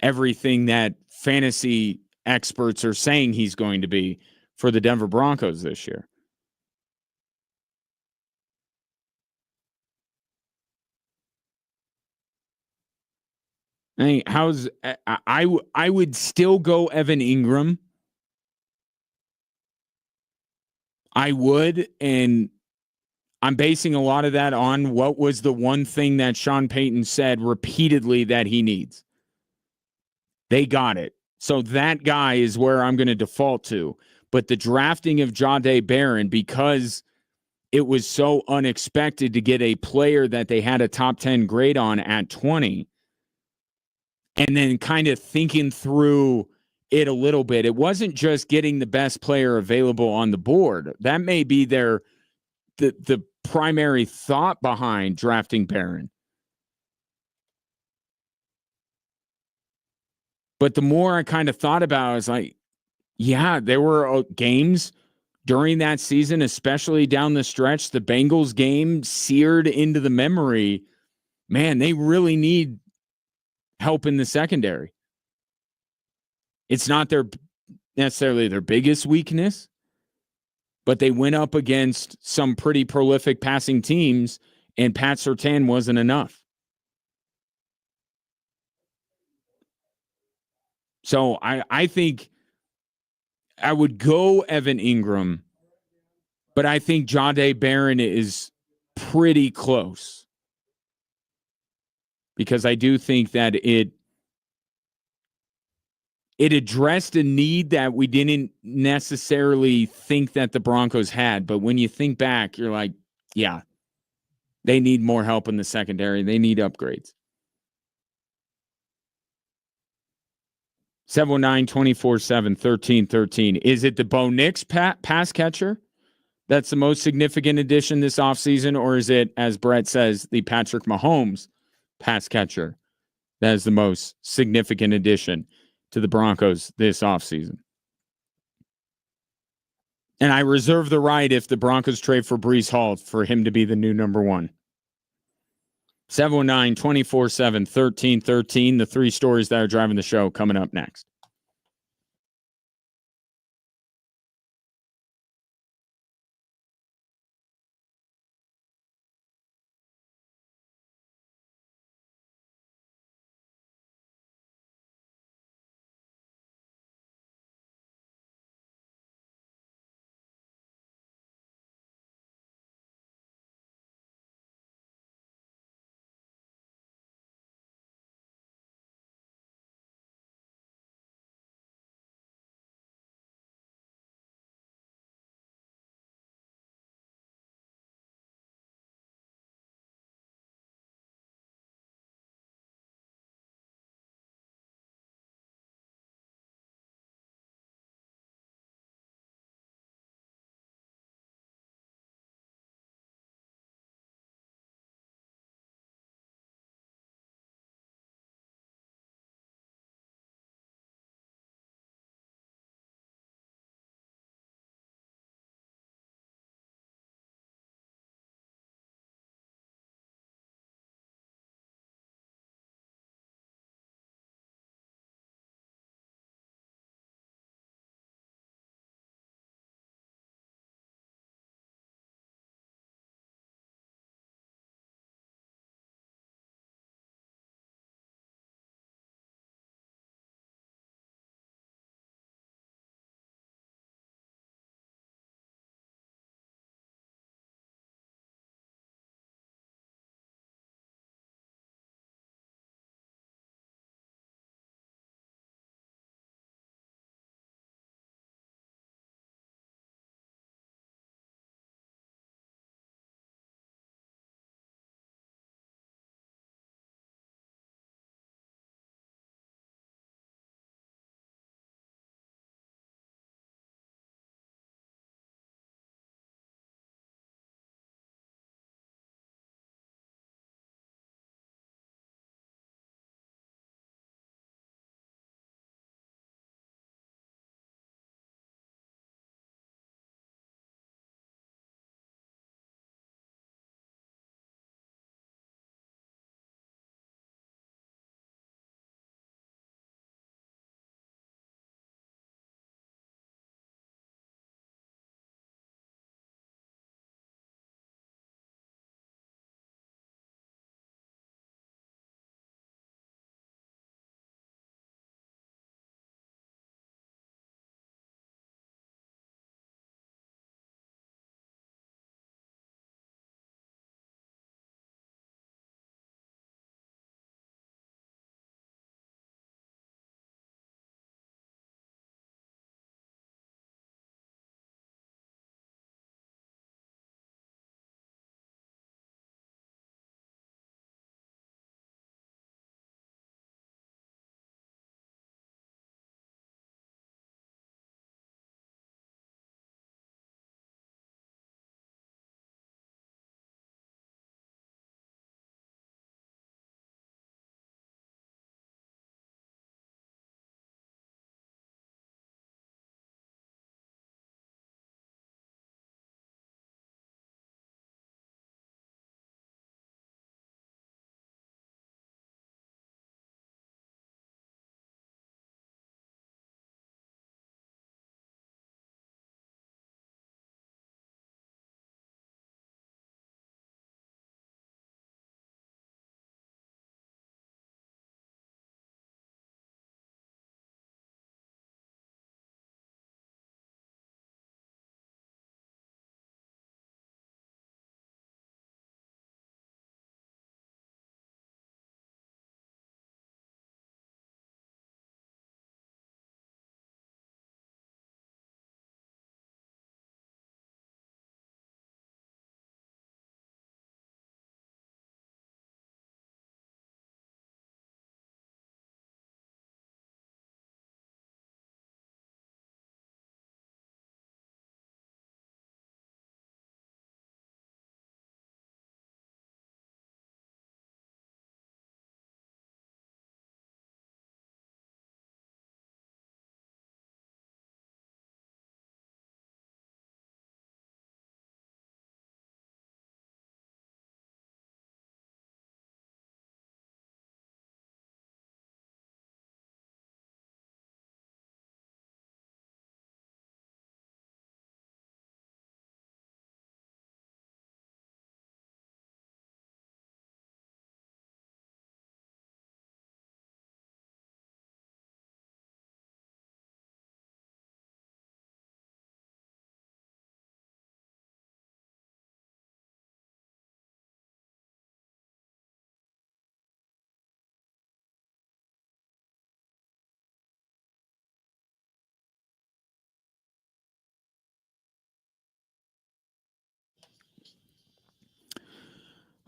everything that fantasy experts are saying he's going to be for the Denver Broncos this year. I mean, I would still go Evan Ingram. I would, and I'm basing a lot of that on what was the one thing that Sean Payton said repeatedly that he needs. They got it. So that guy is where I'm going to default to. But the drafting of Jahdae Barron, because it was so unexpected to get a player that they had a top 10 grade on at 20, and then kind of thinking through it a little bit. It wasn't just getting the best player available on the board. That may be the primary thought behind drafting Barron. But the more I kind of thought about it, I was like, yeah, there were games during that season, especially down the stretch, the Bengals game seared into the memory. Man, they really need help in the secondary. It's not necessarily their biggest weakness, but they went up against some pretty prolific passing teams, and Pat Surtain wasn't enough. So I think I would go Evan Ingram, but I think Jahdae Barron is pretty close, because I do think that it addressed a need that we didn't necessarily think that the Broncos had. But when you think back, you're like, yeah, they need more help in the secondary. They need upgrades. 719-247-1313. Is it the Bo Nix pass catcher that's the most significant addition this offseason, or is it, as Brett says, the Patrick Mahomes pass catcher that is the most significant addition to the Broncos this offseason? And I reserve the right, if the Broncos trade for Breece Hall, for him to be the new number one. 719-247-1313. The three stories that are driving the show coming up next.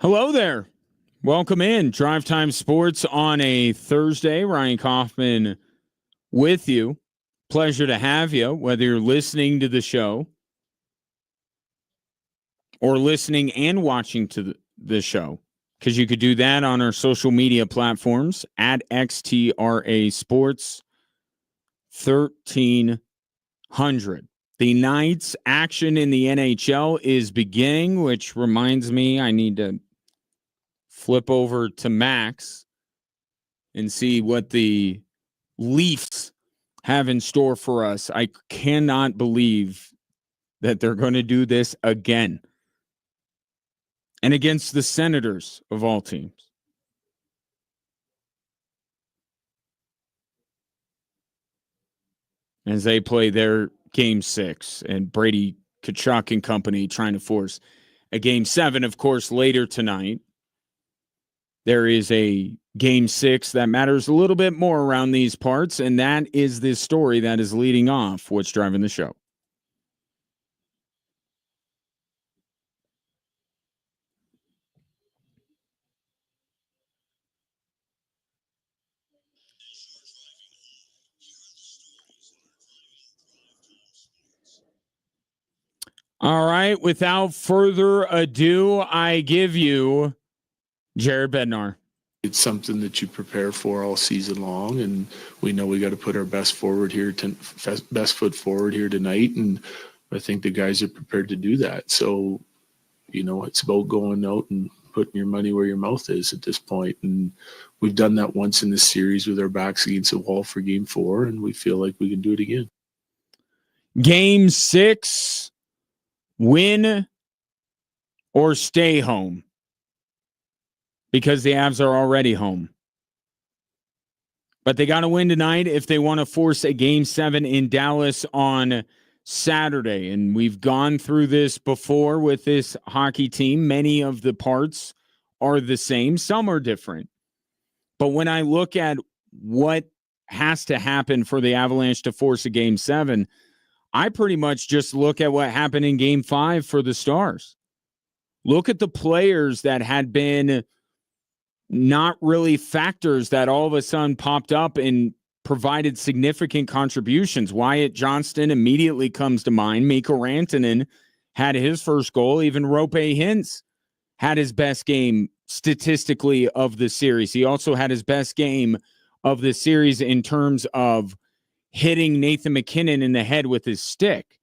Hello there. Welcome in. Drive Time Sports on a Thursday. Ryan Kaufman with you. Pleasure to have you, whether you're listening to the show or listening and watching to the show, because you could do that on our social media platforms at XTRA Sports 1300. The night's action in the NHL is beginning, which reminds me I need to flip over to Max and see what the Leafs have in store for us. I cannot believe that they're going to do this again. And against the Senators of all teams. As they play their Game 6 and Brady Tkachuk and company trying to force a Game 7, of course, later tonight. There is a Game 6 that matters a little bit more around these parts, and that is this story that is leading off what's driving the show. All right, without further ado, I give you Jared Bednar.
It's something that you prepare for all season long, and we know we got to put our best foot forward here tonight, and I think the guys are prepared to do that. So, it's about going out and putting your money where your mouth is at this point, and we've done that once in this series with our backs against the wall for Game 4, and we feel like we can do it again.
Game 6, win or stay home, because the Avs are already home. But they got to win tonight if they want to force a Game 7 in Dallas on Saturday. And we've gone through this before with this hockey team. Many of the parts are the same. Some are different. But when I look at what has to happen for the Avalanche to force a Game 7, I pretty much just look at what happened in Game 5 for the Stars. Look at the players that had been not really factors that all of a sudden popped up and provided significant contributions. Wyatt Johnston immediately comes to mind. Mikko Rantanen had his first goal. Even Roope Hintz had his best game statistically of the series. He also had his best game of the series in terms of hitting Nathan McKinnon in the head with his stick.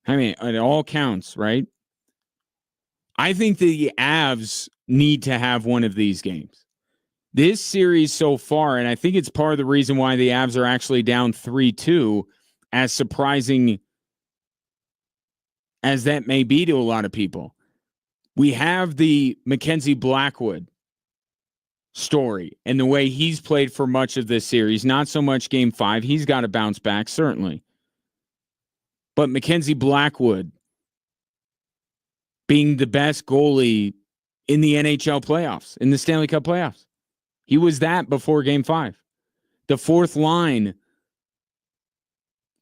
I mean, it all counts, right? I think the Avs need to have one of these games. This series so far, and I think it's part of the reason why the Avs are actually down 3-2, as surprising as that may be to a lot of people. We have the Mackenzie Blackwood story and the way he's played for much of this series, not so much Game 5. He's got to bounce back, certainly. But Mackenzie Blackwood being the best goalie in the NHL playoffs, in the Stanley Cup playoffs. He was that before Game 5. The fourth line,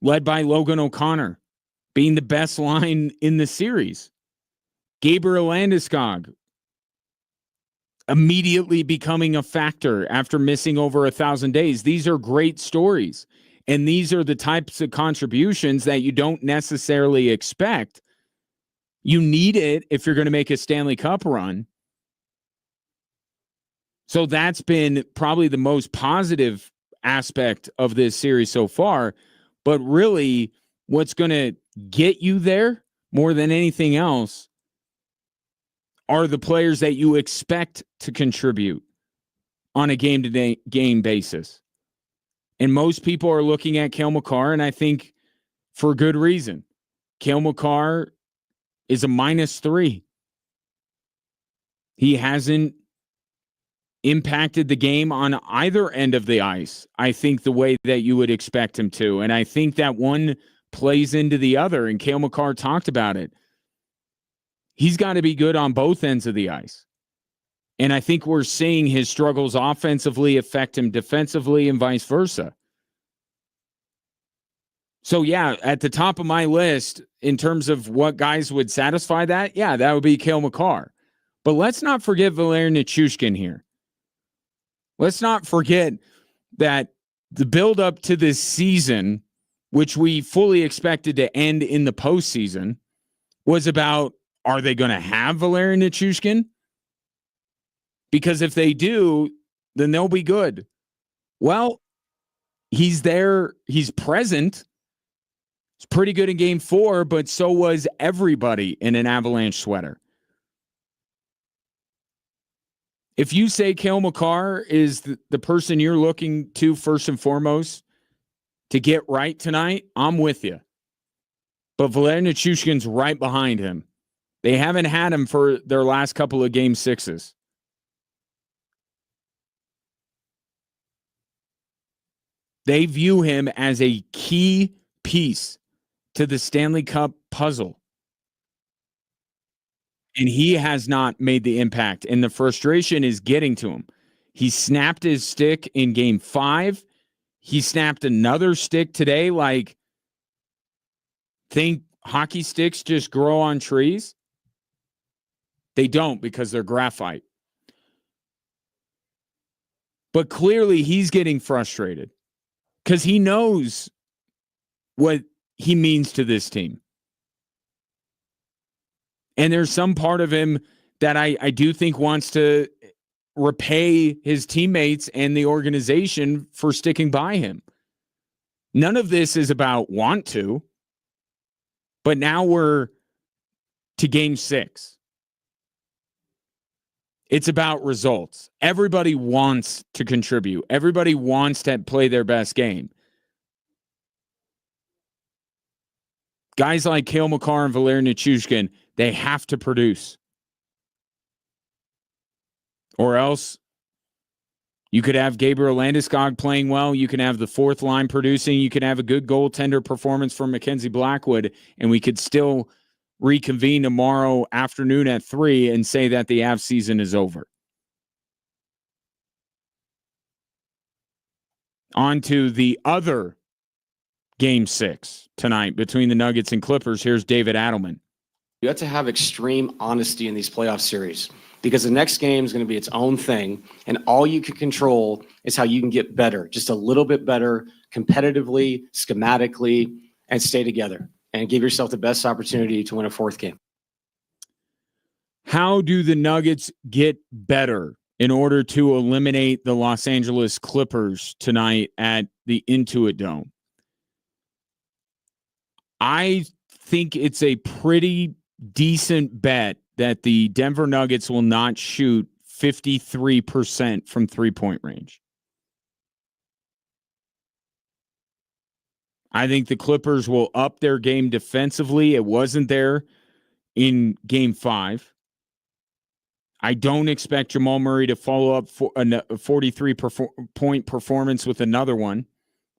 led by Logan O'Connor, being the best line in the series. Gabriel Landeskog immediately becoming a factor after missing over 1,000 days. These are great stories. And these are the types of contributions that you don't necessarily expect. You need it if you're going to make a Stanley Cup run. So that's been probably the most positive aspect of this series so far. But really, what's going to get you there more than anything else are the players that you expect to contribute on a game-to-game basis. And most people are looking at Cale Makar, and I think for good reason. Cale Makar is a -3. He hasn't impacted the game on either end of the ice, I think, the way that you would expect him to. And I think that one plays into the other, and Cale Makar talked about it. He's got to be good on both ends of the ice. And I think we're seeing his struggles offensively affect him defensively and vice versa. So, yeah, at the top of my list in terms of what guys would satisfy that, yeah, that would be Cale Makar. But let's not forget Valeri Nichushkin here. Let's not forget that the buildup to this season, which we fully expected to end in the postseason, was about, are they going to have Valeri Nichushkin? Because if they do, then they'll be good. Well, he's there. He's present. He's pretty good in game 4, but so was everybody in an Avalanche sweater. If you say Cale Makar is the person you're looking to first and foremost to get right tonight, I'm with you. But Valeri Nichushkin's right behind him. They haven't had him for their last couple of game 6s. They view him as a key piece to the Stanley Cup puzzle. And he has not made the impact, and the frustration is getting to him. He snapped his stick in game 5. He snapped another stick today. Like, think hockey sticks just grow on trees? They don't, because they're graphite. But clearly he's getting frustrated because he knows what he means to this team. And there's some part of him that I do think wants to repay his teammates and the organization for sticking by him. None of this is about want to, but now we're to game 6. It's about results. Everybody wants to contribute. Everybody wants to play their best game. Guys like Cale Makar and Valeri Nichushkin, they have to produce. Or else you could have Gabriel Landeskog playing well. You can have the fourth line producing. You can have a good goaltender performance from Mackenzie Blackwood, and we could still reconvene tomorrow afternoon at 3 and say that the Avs season is over. On to the other game 6 tonight between the Nuggets and Clippers. Here's David Adelman.
You have to have extreme honesty in these playoff series because the next game is going to be its own thing, and all you can control is how you can get better, just a little bit better, competitively, schematically, and stay together and give yourself the best opportunity to win a 4th game.
How do the Nuggets get better in order to eliminate the Los Angeles Clippers tonight at the Intuit Dome? I think it's a pretty decent bet that the Denver Nuggets will not shoot 53% from three-point range. I think the Clippers will up their game defensively. It wasn't there in game 5. I don't expect Jamal Murray to follow up for a 43-point performance with another one,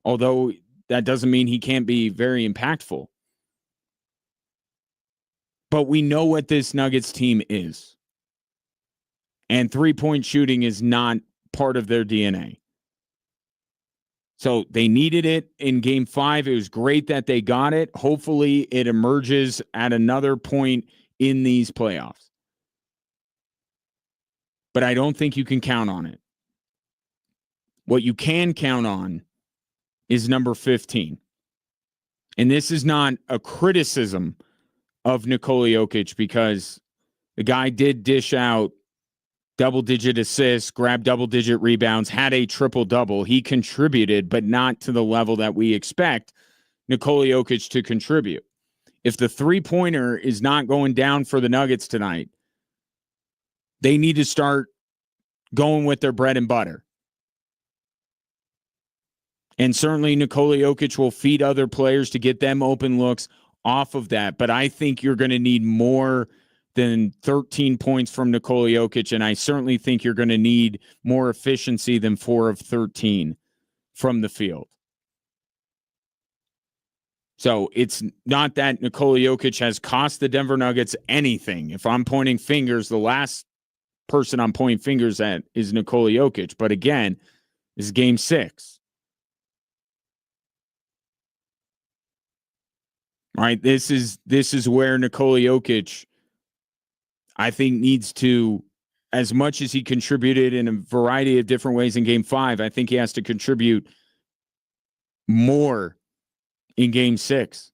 although that doesn't mean he can't be very impactful. But we know what this Nuggets team is. And three-point shooting is not part of their DNA. So they needed it in game 5. It was great that they got it. Hopefully it emerges at another point in these playoffs. But I don't think you can count on it. What you can count on is number 15. And this is not a criticism of Nikola Jokic, because the guy did dish out double-digit assists, grabbed double-digit rebounds, had a triple-double. He contributed, but not to the level that we expect Nikola Jokic to contribute. If the three-pointer is not going down for the Nuggets tonight, they need to start going with their bread and butter. And certainly Nikola Jokic will feed other players to get them open looks off of that. But I think you're going to need more than 13 points from Nikola Jokic, and I certainly think you're going to need more efficiency than 4 of 13 from the field. So it's not that Nikola Jokic has cost the Denver Nuggets anything. If I'm pointing fingers, the last person I'm pointing fingers at is Nikola Jokic. But again, this is game 6. right? This is where Nikola Jokic, I think, needs to, as much as he contributed in a variety of different ways in Game 5, I think he has to contribute more in Game 6,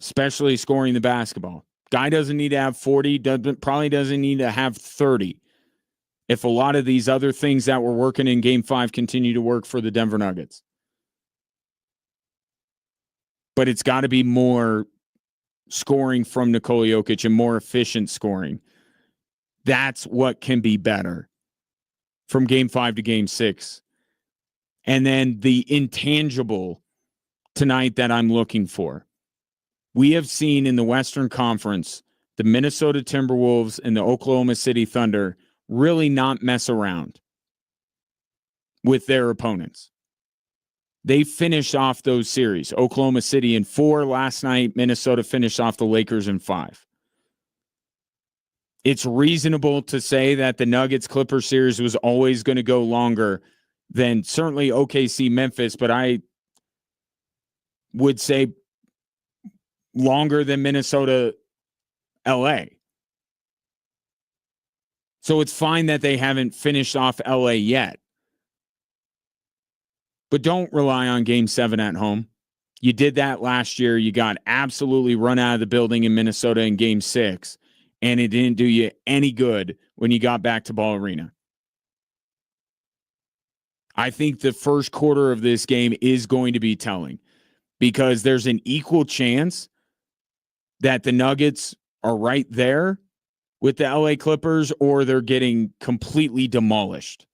especially scoring the basketball. Guy doesn't need to have 40, probably doesn't need to have 30. If a lot of these other things that were working in Game 5 continue to work for the Denver Nuggets. But it's got to be more scoring from Nikola Jokic and more efficient scoring. That's what can be better from Game 5 to Game 6. And then the intangible tonight that I'm looking for. We have seen in the Western Conference, the Minnesota Timberwolves and the Oklahoma City Thunder really not mess around with their opponents. They finished off those series. Oklahoma City in 4 last night. Minnesota finished off the Lakers in 5. It's reasonable to say that the Nuggets-Clippers series was always going to go longer than certainly OKC-Memphis, but I would say longer than Minnesota-LA. So it's fine that they haven't finished off LA yet. But don't rely on Game 7 at home. You did that last year. You got absolutely run out of the building in Minnesota in Game 6, and it didn't do you any good when you got back to Ball Arena. I think the first quarter of this game is going to be telling because there's an equal chance that the Nuggets are right there with the LA Clippers or they're getting completely demolished.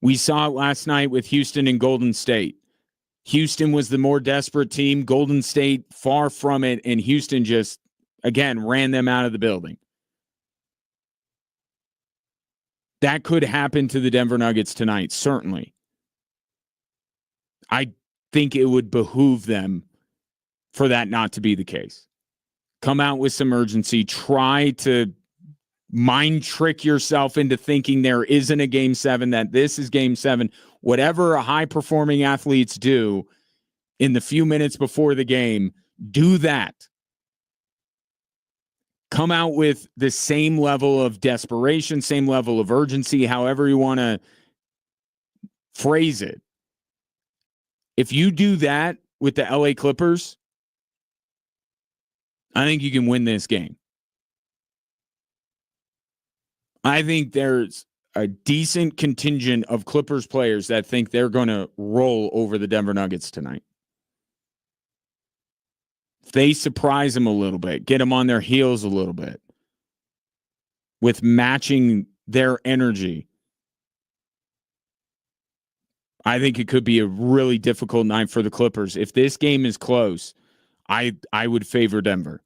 We saw it last night with Houston and Golden State. Houston was the more desperate team. Golden State far from it, and Houston just, again, ran them out of the building. That could happen to the Denver Nuggets tonight, certainly. I think it would behoove them for that not to be the case. Come out with some urgency. Try to mind trick yourself into thinking there isn't a Game 7, that this is Game 7. Whatever high-performing athletes do in the few minutes before the game, do that. Come out with the same level of desperation, same level of urgency, however you want to phrase it. If you do that with the LA Clippers, I think you can win this game. I think there's a decent contingent of Clippers players that think they're going to roll over the Denver Nuggets tonight. If they surprise them a little bit, get them on their heels a little bit with matching their energy, I think it could be a really difficult night for the Clippers. If this game is close, I would favor Denver.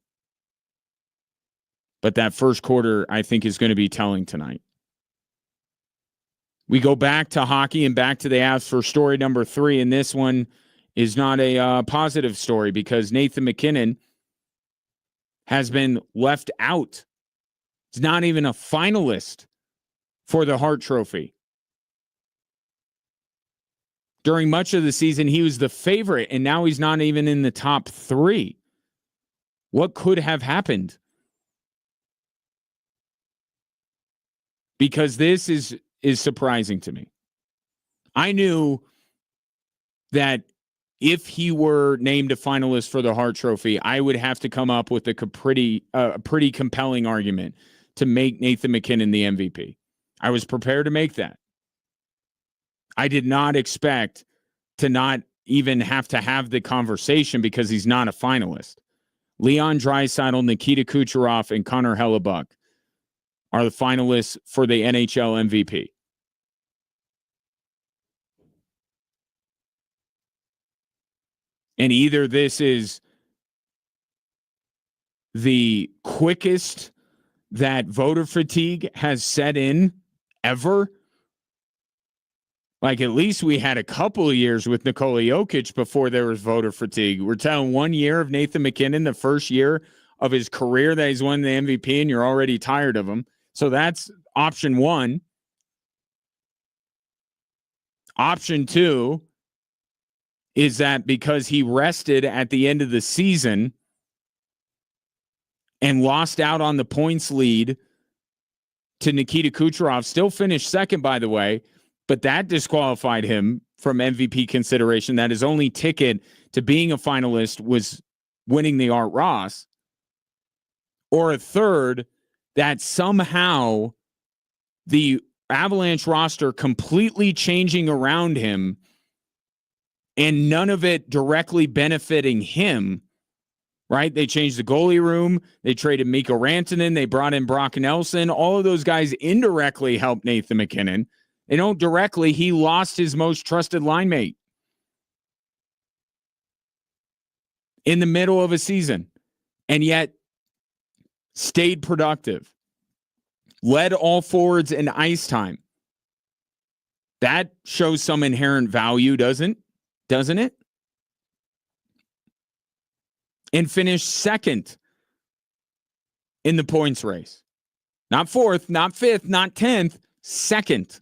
But that first quarter, I think, is going to be telling tonight. We go back to hockey and back to the Avs for story number 3, and this one is not a positive story because Nathan MacKinnon has been left out. He's not even a finalist for the Hart Trophy. During much of the season, he was the favorite, and now he's not even in the top 3. What could have happened? Because this is surprising to me. I knew that if he were named a finalist for the Hart Trophy, I would have to come up with a pretty compelling argument to make Nathan MacKinnon the MVP. I was prepared to make that. I did not expect to not even have to have the conversation because he's not a finalist. Leon Draisaitl, Nikita Kucherov, and Connor Hellebuck are the finalists for the NHL MVP. And either this is the quickest that voter fatigue has set in ever. Like, at least we had a couple of years with Nikola Jokic before there was voter fatigue. We're telling 1 year of Nathan MacKinnon, the first year of his career that he's won the MVP, and you're already tired of him. So that's option 1. Option 2 is that because he rested at the end of the season and lost out on the points lead to Nikita Kucherov, still finished second, by the way, but that disqualified him from MVP consideration. That his only ticket to being a finalist was winning the Art Ross. Or a third, that somehow the Avalanche roster completely changing around him and none of it directly benefiting him, right? They changed the goalie room. They traded Mikko Rantanen. They brought in Brock Nelson. All of those guys indirectly helped Nathan MacKinnon. They don't directly. He lost his most trusted line mate in the middle of a season and yet stayed productive, led all forwards in ice time. That shows some inherent value, doesn't it? And finished second in the points race. Not fourth, not fifth, not 10th, second.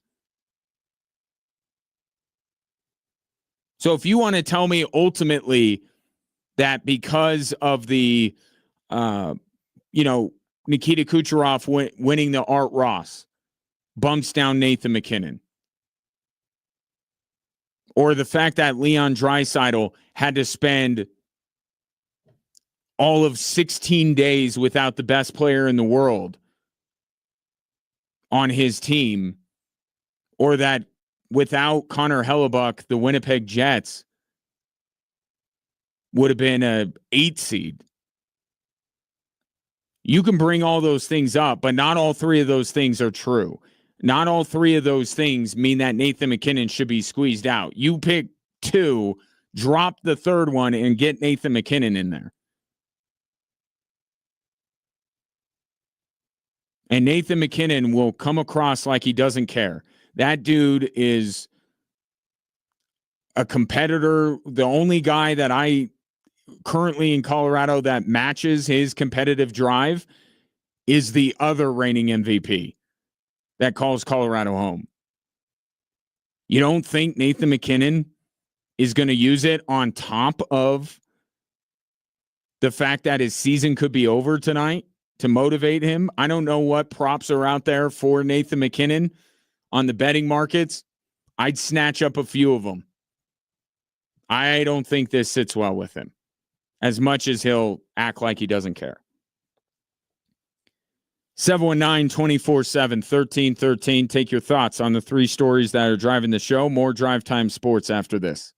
So if you want to tell me ultimately that because of the, Nikita Kucherov winning the Art Ross bumps down Nathan MacKinnon, or the fact that Leon Draisaitl had to spend all of 16 days without the best player in the world on his team, or that without Connor Hellebuck, the Winnipeg Jets would have been a 8 seed. You can bring all those things up, but not all three of those things are true. Not all three of those things mean that Nathan MacKinnon should be squeezed out. You pick two, drop the third one, and get Nathan MacKinnon in there. And Nathan MacKinnon will come across like he doesn't care. That dude is a competitor. The only guy that I currently in Colorado that matches his competitive drive is the other reigning MVP that calls Colorado home. You don't think Nathan MacKinnon is going to use it on top of the fact that his season could be over tonight to motivate him? I don't know what props are out there for Nathan MacKinnon on the betting markets. I'd snatch up a few of them. I don't think this sits well with him, as much as he'll act like he doesn't care. 719-247-1313. Take your thoughts on the three stories that are driving the show. More Drive Time Sports after this.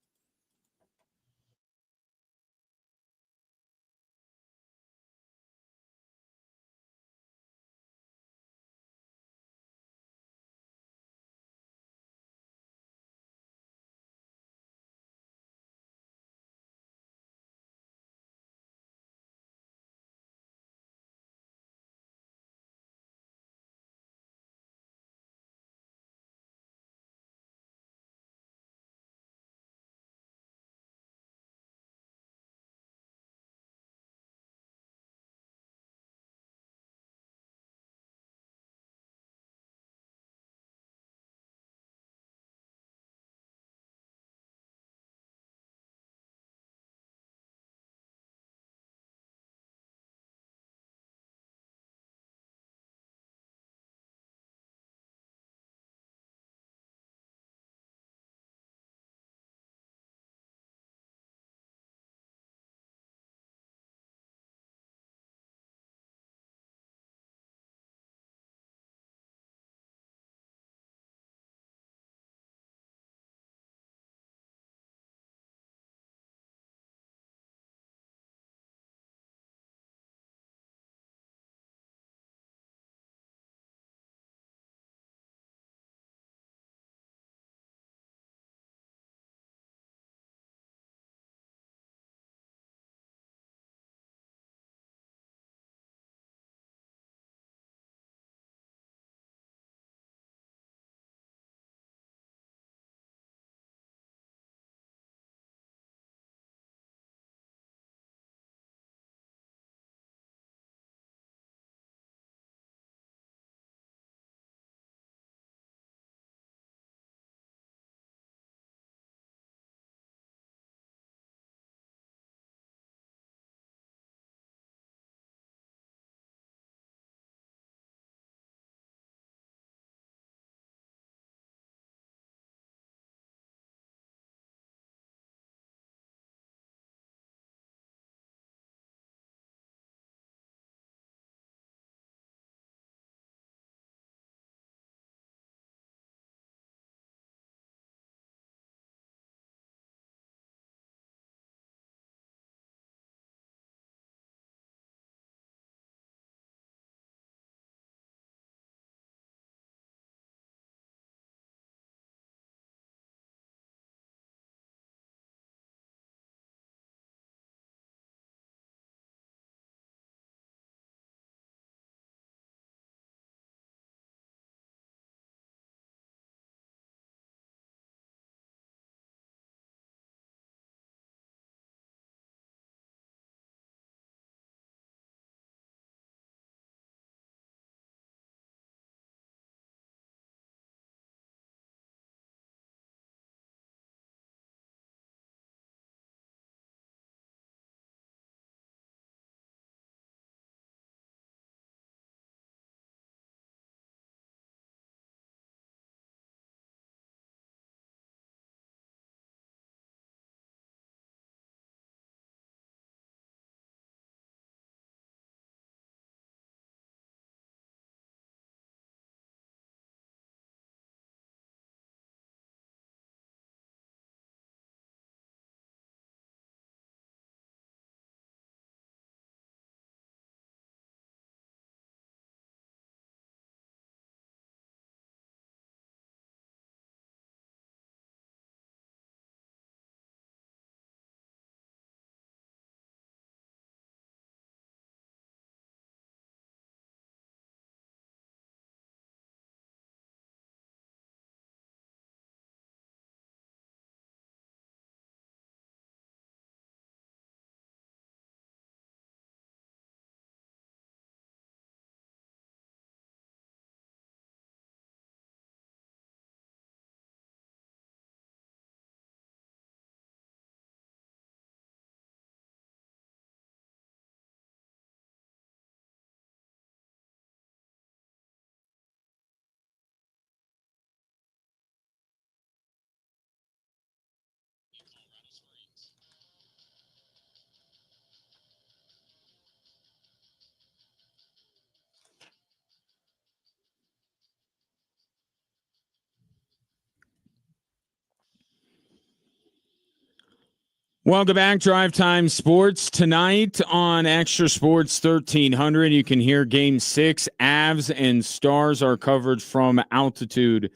Welcome back, Drive Time Sports. Tonight on Extra Sports 1300, you can hear Game 6. Avs and Stars. Our coverage from altitude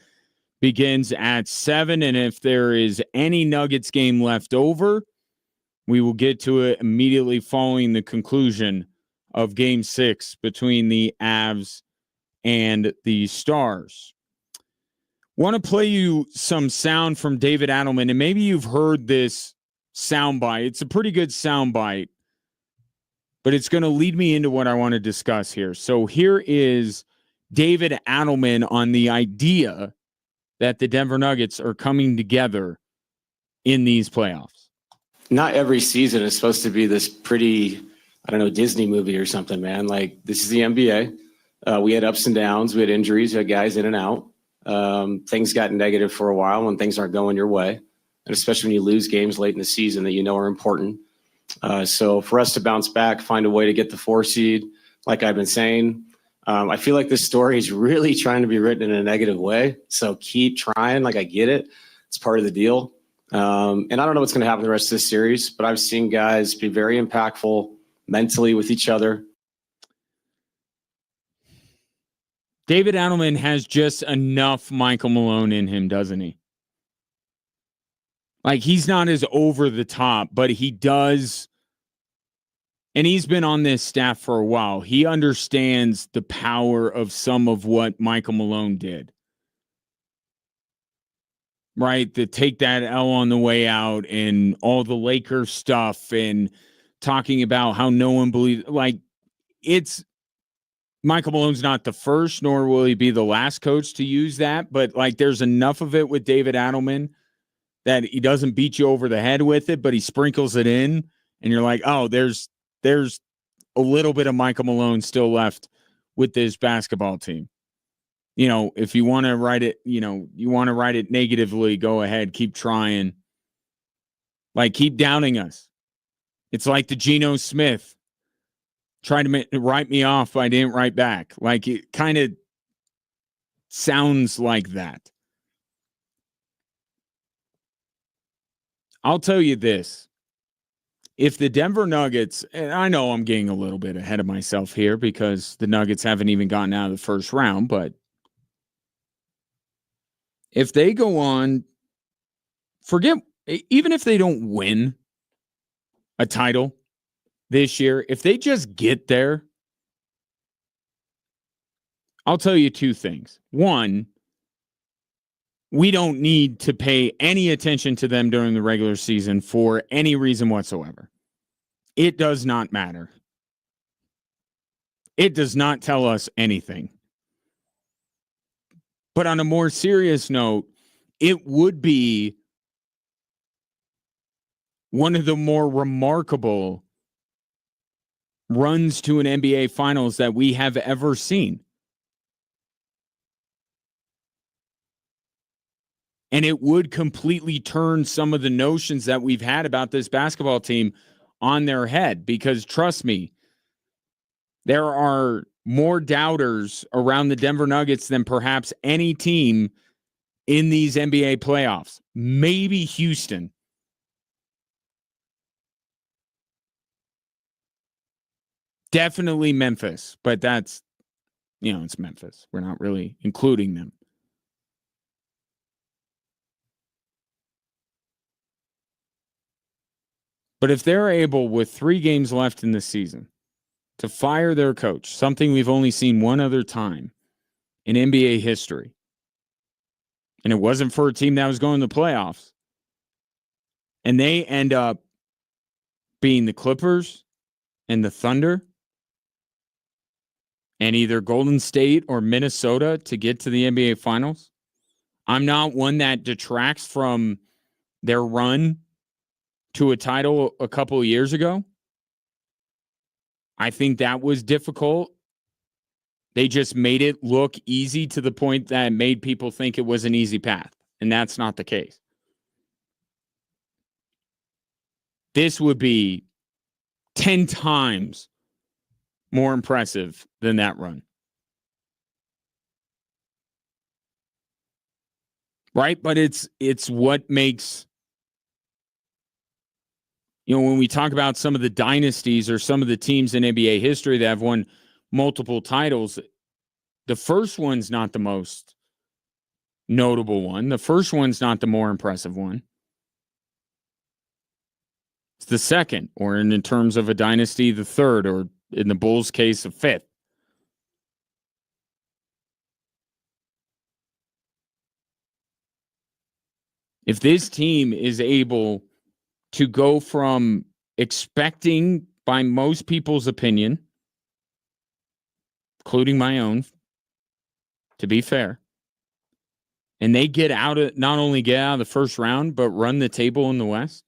begins at 7. And if there is any Nuggets game left over, we will get to it immediately following the conclusion of Game 6 between the Avs and the Stars. Want to play you some sound from David Adelman, and maybe you've heard this soundbite. It's a pretty good soundbite, but it's going to lead me into what I want to discuss here. So here is David Adelman on the idea that the Denver Nuggets are coming together in these playoffs.
Not every season is supposed to be this pretty, I don't know, Disney movie or something, man. Like, this is the NBA. We had ups and downs. We had injuries. We had guys in and out. Things got negative for a while when things aren't going your way. And especially when you lose games late in the season that you know are important. So for us to bounce back, find a way to get the 4 seed, like I've been saying, I feel like this story is really trying to be written in a negative way. So keep trying. Like, I get it. It's part of the deal. And I don't know what's going to happen the rest of this series, but I've seen guys be very impactful mentally with each other.
David Adelman has just enough Michael Malone in him, doesn't he? Like, he's not as over the top, but he does. And he's been on this staff for a while. He understands the power of some of what Michael Malone did. Right? To take that L on the way out and all the Lakers stuff and talking about how no one believes. Like, it's Michael Malone's not the first, nor will he be the last coach to use that. But, like, there's enough of it with David Adelman that he doesn't beat you over the head with it, but he sprinkles it in, and you're like, oh, there's a little bit of Michael Malone still left with this basketball team. You know, if you want to write it, you want to write it negatively, go ahead, keep trying. Like, keep doubting us. It's like the Geno Smith trying to write me off, but I didn't write back. Like, it kind of sounds like that. I'll tell you this. If the Denver Nuggets, and I know I'm getting a little bit ahead of myself here because the Nuggets haven't even gotten out of the first round, but if they go on, even if they don't win a title this year, if they just get there, I'll tell you 2 things. One, we don't need to pay any attention to them during the regular season for any reason whatsoever. It does not matter. It does not tell us anything. But on a more serious note, it would be one of the more remarkable runs to an NBA Finals that we have ever seen. And it would completely turn some of the notions that we've had about this basketball team on their head. Because trust me, there are more doubters around the Denver Nuggets than perhaps any team in these NBA playoffs. Maybe Houston. Definitely Memphis. But that's, it's Memphis. We're not really including them. But if they're able, with 3 games left in the season, to fire their coach, something we've only seen one other time in NBA history, and it wasn't for a team that was going to the playoffs, and they end up being the Clippers and the Thunder and either Golden State or Minnesota to get to the NBA Finals, I'm not one that detracts from their run to a title a couple of years ago. I think that was difficult. They just made it look easy to the point that made people think it was an easy path, and that's not the case. This would be 10 times more impressive than that run. Right? But it's what makes when we talk about some of the dynasties or some of the teams in NBA history that have won multiple titles, the first one's not the most notable one. The first one's not the more impressive one. It's the second, or in terms of a dynasty, the third, or in the Bulls' case, the fifth. If this team is able to go from expecting, by most people's opinion, including my own, to be fair, and they not only get out of the first round, but run the table in the West,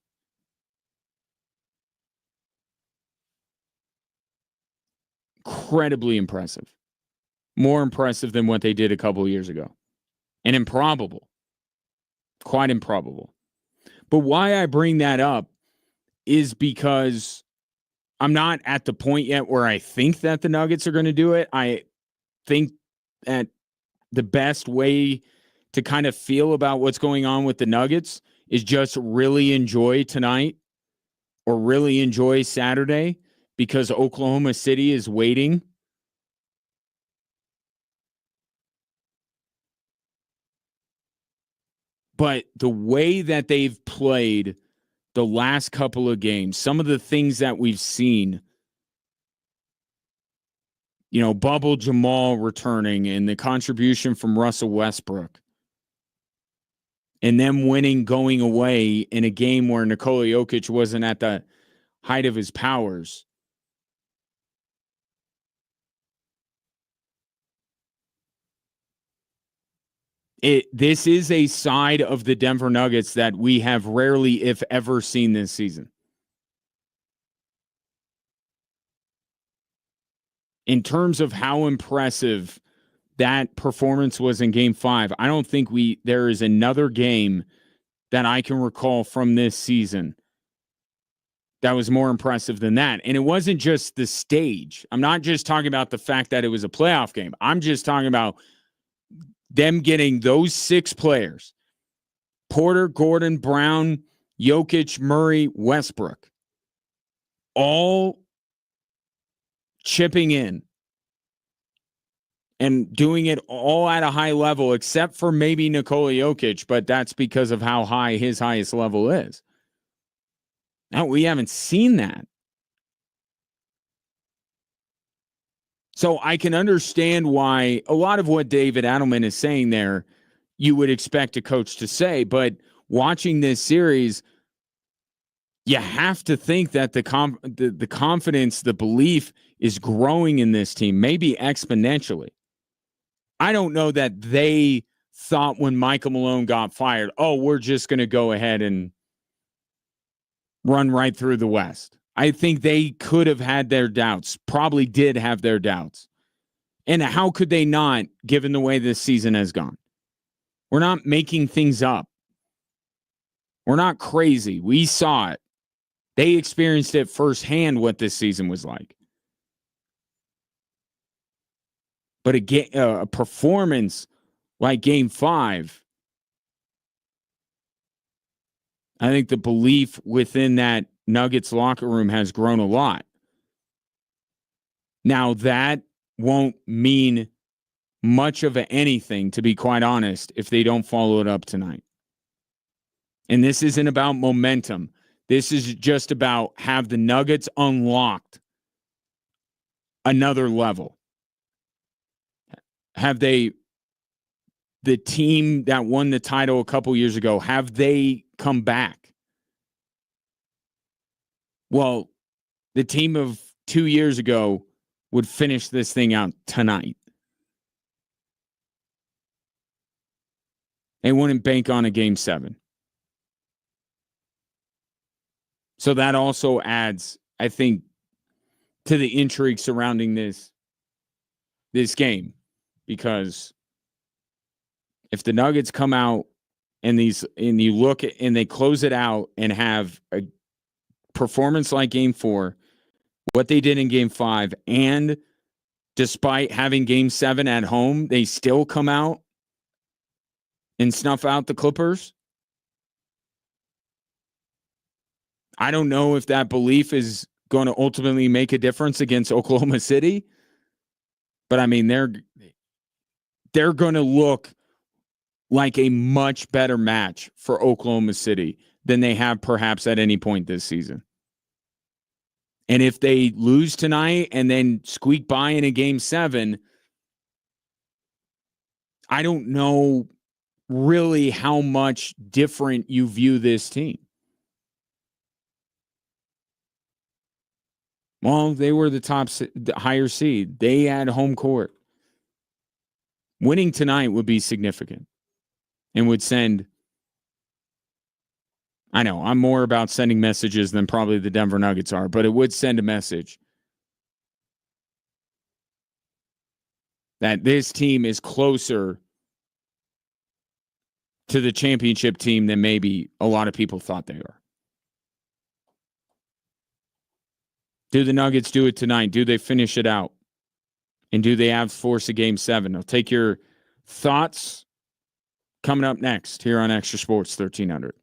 incredibly impressive. More impressive than what they did a couple of years ago. And improbable. Quite improbable. But why I bring that up is because I'm not at the point yet where I think that the Nuggets are going to do it. I think that the best way to kind of feel about what's going on with the Nuggets is just really enjoy tonight or really enjoy Saturday, because Oklahoma City is waiting. But the way that they've played the last couple of games, some of the things that we've seen, Bubble Jamal returning and the contribution from Russell Westbrook, and them winning going away in a game where Nikola Jokic wasn't at the height of his powers. This is a side of the Denver Nuggets that we have rarely, if ever, seen this season. In terms of how impressive that performance was in Game 5, I don't think there is another game that I can recall from this season that was more impressive than that. And it wasn't just the stage. I'm not just talking about the fact that it was a playoff game. I'm just talking about them getting those 6 players, Porter, Gordon, Brown, Jokic, Murray, Westbrook, all chipping in and doing it all at a high level, except for maybe Nikola Jokic, but that's because of how high his highest level is. Now, we haven't seen that. So I can understand why a lot of what David Adelman is saying there, you would expect a coach to say, but watching this series, you have to think that the confidence, the belief is growing in this team, maybe exponentially. I don't know that they thought when Michael Malone got fired, we're just going to go ahead and run right through the West. I think they could have had their doubts, probably did have their doubts. And how could they not, given the way this season has gone? We're not making things up. We're not crazy. We saw it. They experienced it firsthand what this season was like. But a performance like Game 5, I think the belief within that Nuggets locker room has grown a lot. Now, that won't mean much of anything, to be quite honest, if they don't follow it up tonight. And this isn't about momentum. This is just about have the Nuggets unlocked another level. Have the team that won the title a couple years ago, have they come back? Well, the team of 2 years ago would finish this thing out tonight. They wouldn't bank on a Game 7. So that also adds, I think, to the intrigue surrounding this game. Because if the Nuggets come out and you look at, and they close it out and have a performance like Game 4, what they did in Game 5, and despite having Game 7 at home, they still come out and snuff out the Clippers, I don't know if that belief is going to ultimately make a difference against Oklahoma City, but I mean, they're going to look like a much better match for Oklahoma City than they have perhaps at any point this season. And if they lose tonight and then squeak by in a game 7, I don't know really how much different you view this team. Well, they were the higher seed. They had home court. Winning tonight would be significant and would send, I know, I'm more about sending messages than probably the Denver Nuggets are, but it would send a message that this team is closer to the championship team than maybe a lot of people thought they are. Do the Nuggets do it tonight? Do they finish it out? And do they have force a game 7? I'll take your thoughts coming up next here on Extra Sports 1300.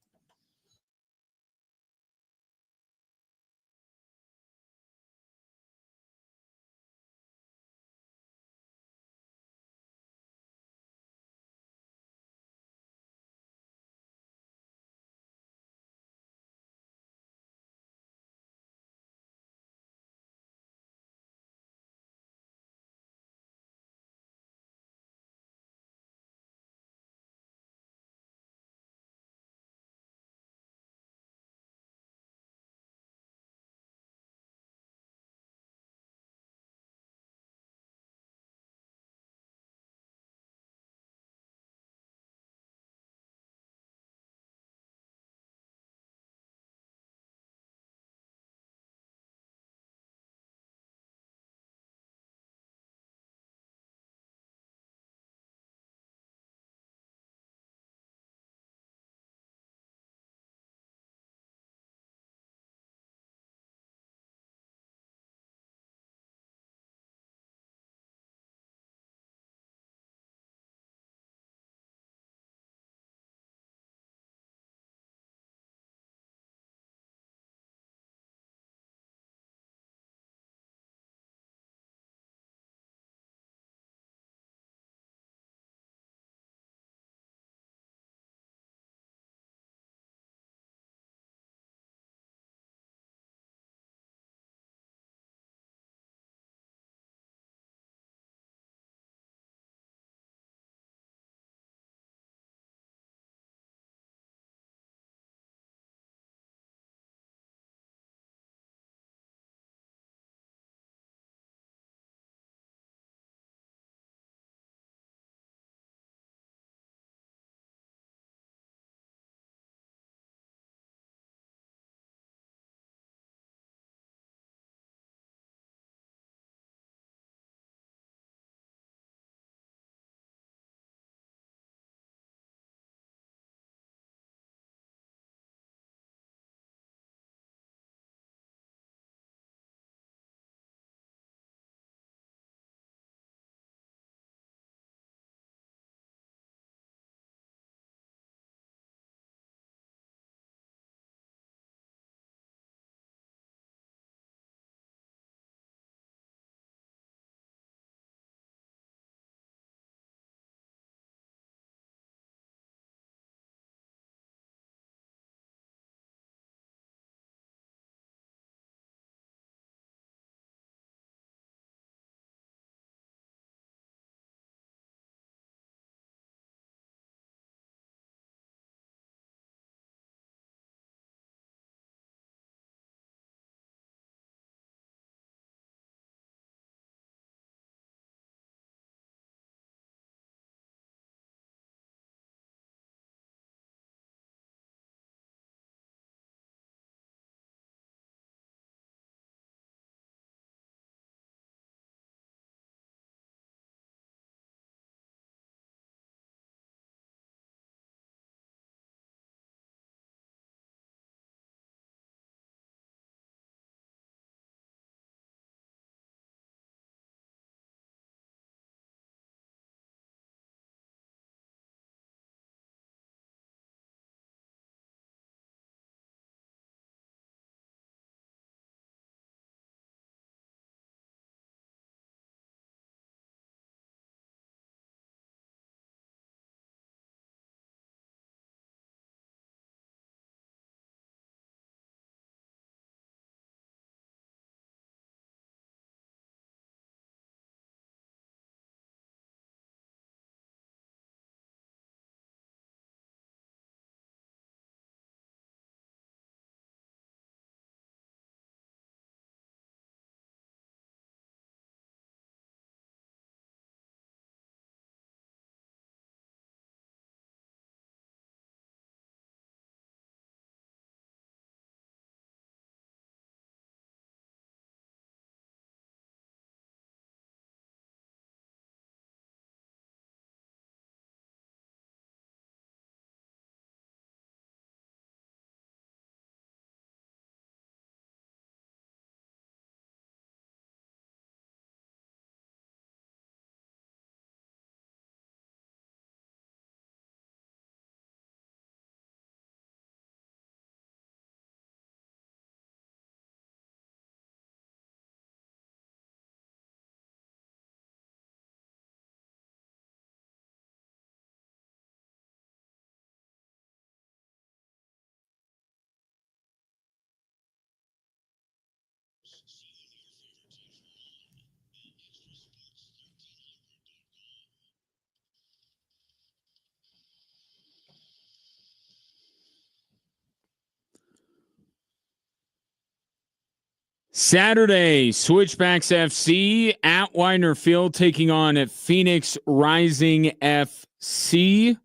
Saturday, Switchbacks FC at Widener Field taking on Phoenix Rising FC.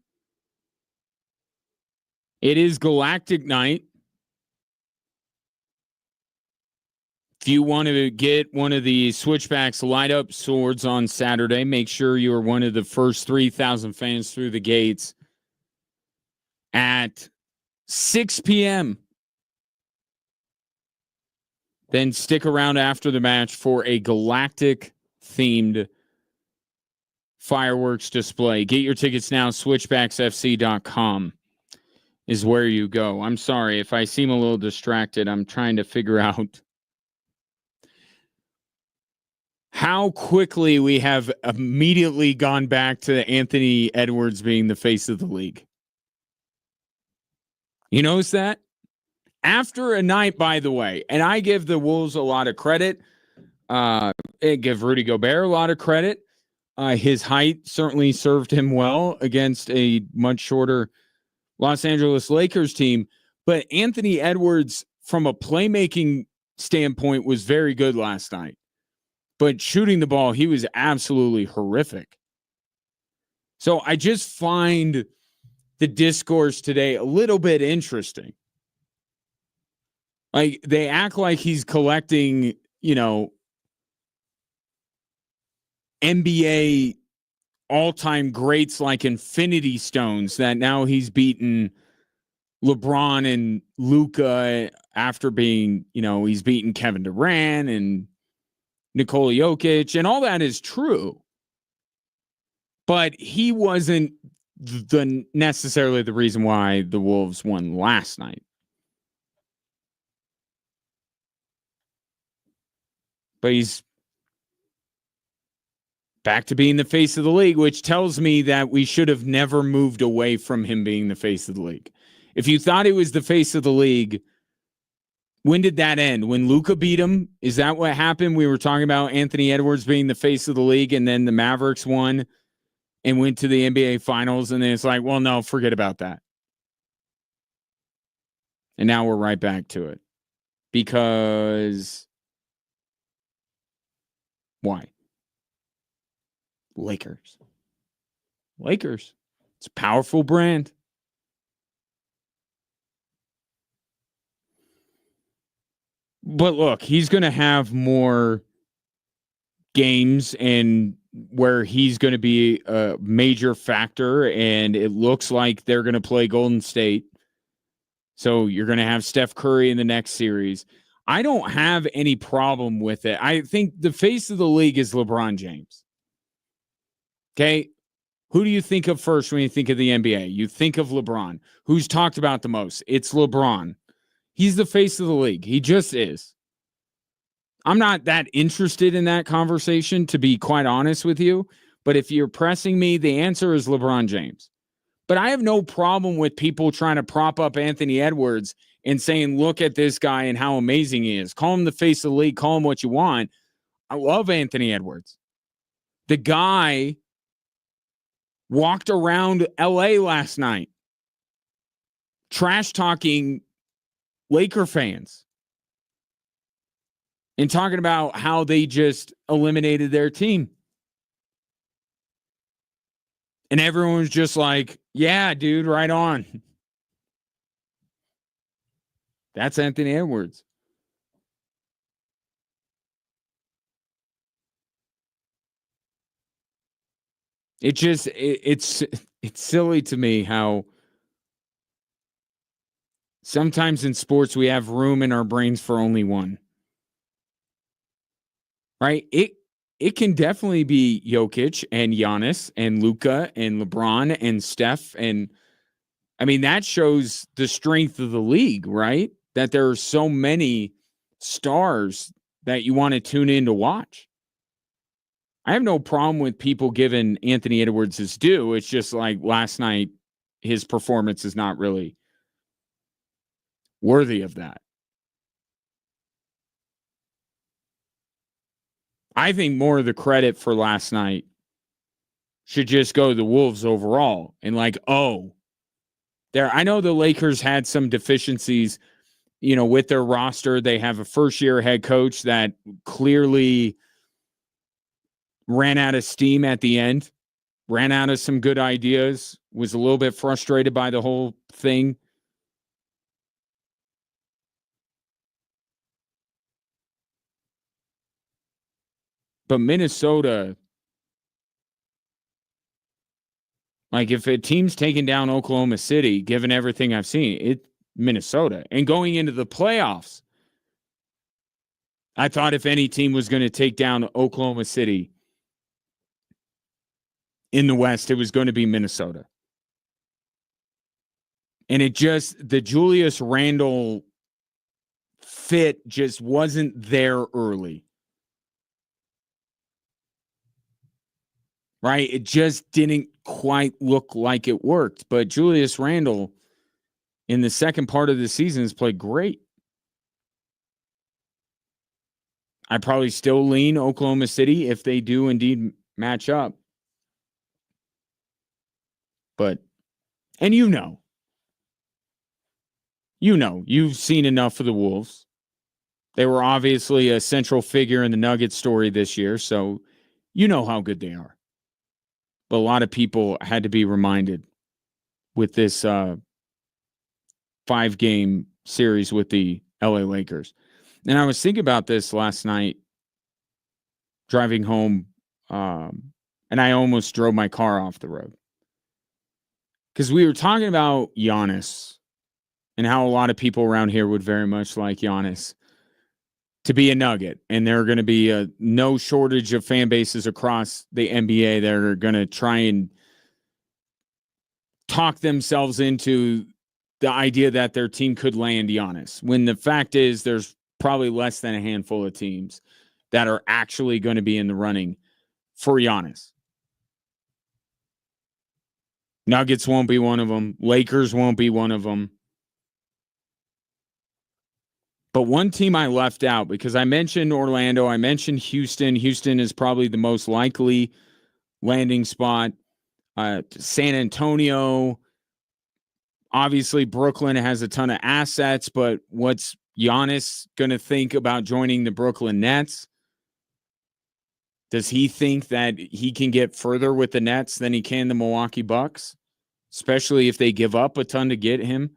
It is Galactic Night. If you want to get one of the Switchbacks light up swords on Saturday, make sure you are one of the first 3,000 fans through the gates at 6 p.m. Then stick around after the match for a Galactic-themed fireworks display. Get your tickets now. SwitchbacksFC.com is where you go. I'm sorry if I seem a little distracted. I'm trying to figure out how quickly we have immediately gone back to Anthony Edwards being the face of the league. You notice that? After a night, by the way, and I give the Wolves a lot of credit. I give Rudy Gobert a lot of credit. His height certainly served him well against a much shorter Los Angeles Lakers team. But Anthony Edwards, from a playmaking standpoint, was very good last night. But shooting the ball, he was absolutely horrific. So I just find the discourse today a little bit interesting. Like, they act like he's collecting, NBA all-time greats like Infinity Stones, that now he's beaten LeBron and Luka after being, he's beaten Kevin Durant and Nikola Jokic, and all that is true. But he wasn't necessarily the reason why the Wolves won last night. But he's back to being the face of the league, which tells me that we should have never moved away from him being the face of the league. If you thought he was the face of the league, when did that end? When Luka beat him? Is that what happened? We were talking about Anthony Edwards being the face of the league, and then the Mavericks won and went to the NBA Finals, and then it's like, well, no, forget about that. And now we're right back to it. Because why? Lakers. It's a powerful brand. But look, he's going to have more games and where he's going to be a major factor, and it looks like they're going to play Golden State. So you're going to have Steph Curry in the next series. I don't have any problem with it. I think the face of the league is LeBron James. Okay? Who do you think of first when you think of the NBA? You think of LeBron. Who's talked about the most? It's LeBron. He's the face of the league. He just is. I'm not that interested in that conversation, to be quite honest with you. But if you're pressing me, the answer is LeBron James. But I have no problem with people trying to prop up Anthony Edwards and saying, look at this guy and how amazing he is. Call him the face of the league. Call him what you want. I love Anthony Edwards. The guy walked around LA last night trash talking Laker fans and talking about how they just eliminated their team. And everyone was just like, yeah, dude, right on. That's Anthony Edwards. It's silly to me how sometimes in sports we have room in our brains for only one. Right? It can definitely be Jokic and Giannis and Luka and LeBron and Steph. And I mean, that shows the strength of the league, right? That there are so many stars that you want to tune in to watch. I have no problem with people giving Anthony Edwards his due. It's just like last night, his performance is not really worthy of that. I think more of the credit for last night should just go to the Wolves overall. And like, I know the Lakers had some deficiencies with their roster, they have a first-year head coach that clearly ran out of steam at the end, ran out of some good ideas, was a little bit frustrated by the whole thing. But Minnesota, like if a team's taking down Oklahoma City, given everything I've seen, it's Minnesota. And going into the playoffs, I thought if any team was going to take down Oklahoma City in the West, it was going to be Minnesota. And the Julius Randle fit just wasn't there early. Right? It just didn't quite look like it worked. But Julius Randle in the second part of the season has played great. I probably still lean Oklahoma City if they do indeed match up. But, and you've seen enough of the Wolves. They were obviously a central figure in the Nuggets story this year, so you know how good they are. But a lot of people had to be reminded with this 5-game series with the LA Lakers. And I was thinking about this last night driving home, and I almost drove my car off the road. Because we were talking about Giannis and how a lot of people around here would very much like Giannis to be a Nugget. And there are going to be no shortage of fan bases across the NBA that are going to try and talk themselves into the idea that their team could land Giannis. When the fact is there's probably less than a handful of teams that are actually going to be in the running for Giannis. Nuggets won't be one of them. Lakers won't be one of them. But one team I left out because I mentioned Orlando, I mentioned Houston. Houston is probably the most likely landing spot. San Antonio, obviously Brooklyn has a ton of assets, but what's Giannis going to think about joining the Brooklyn Nets? Does he think that he can get further with the Nets than he can the Milwaukee Bucks, especially if they give up a ton to get him?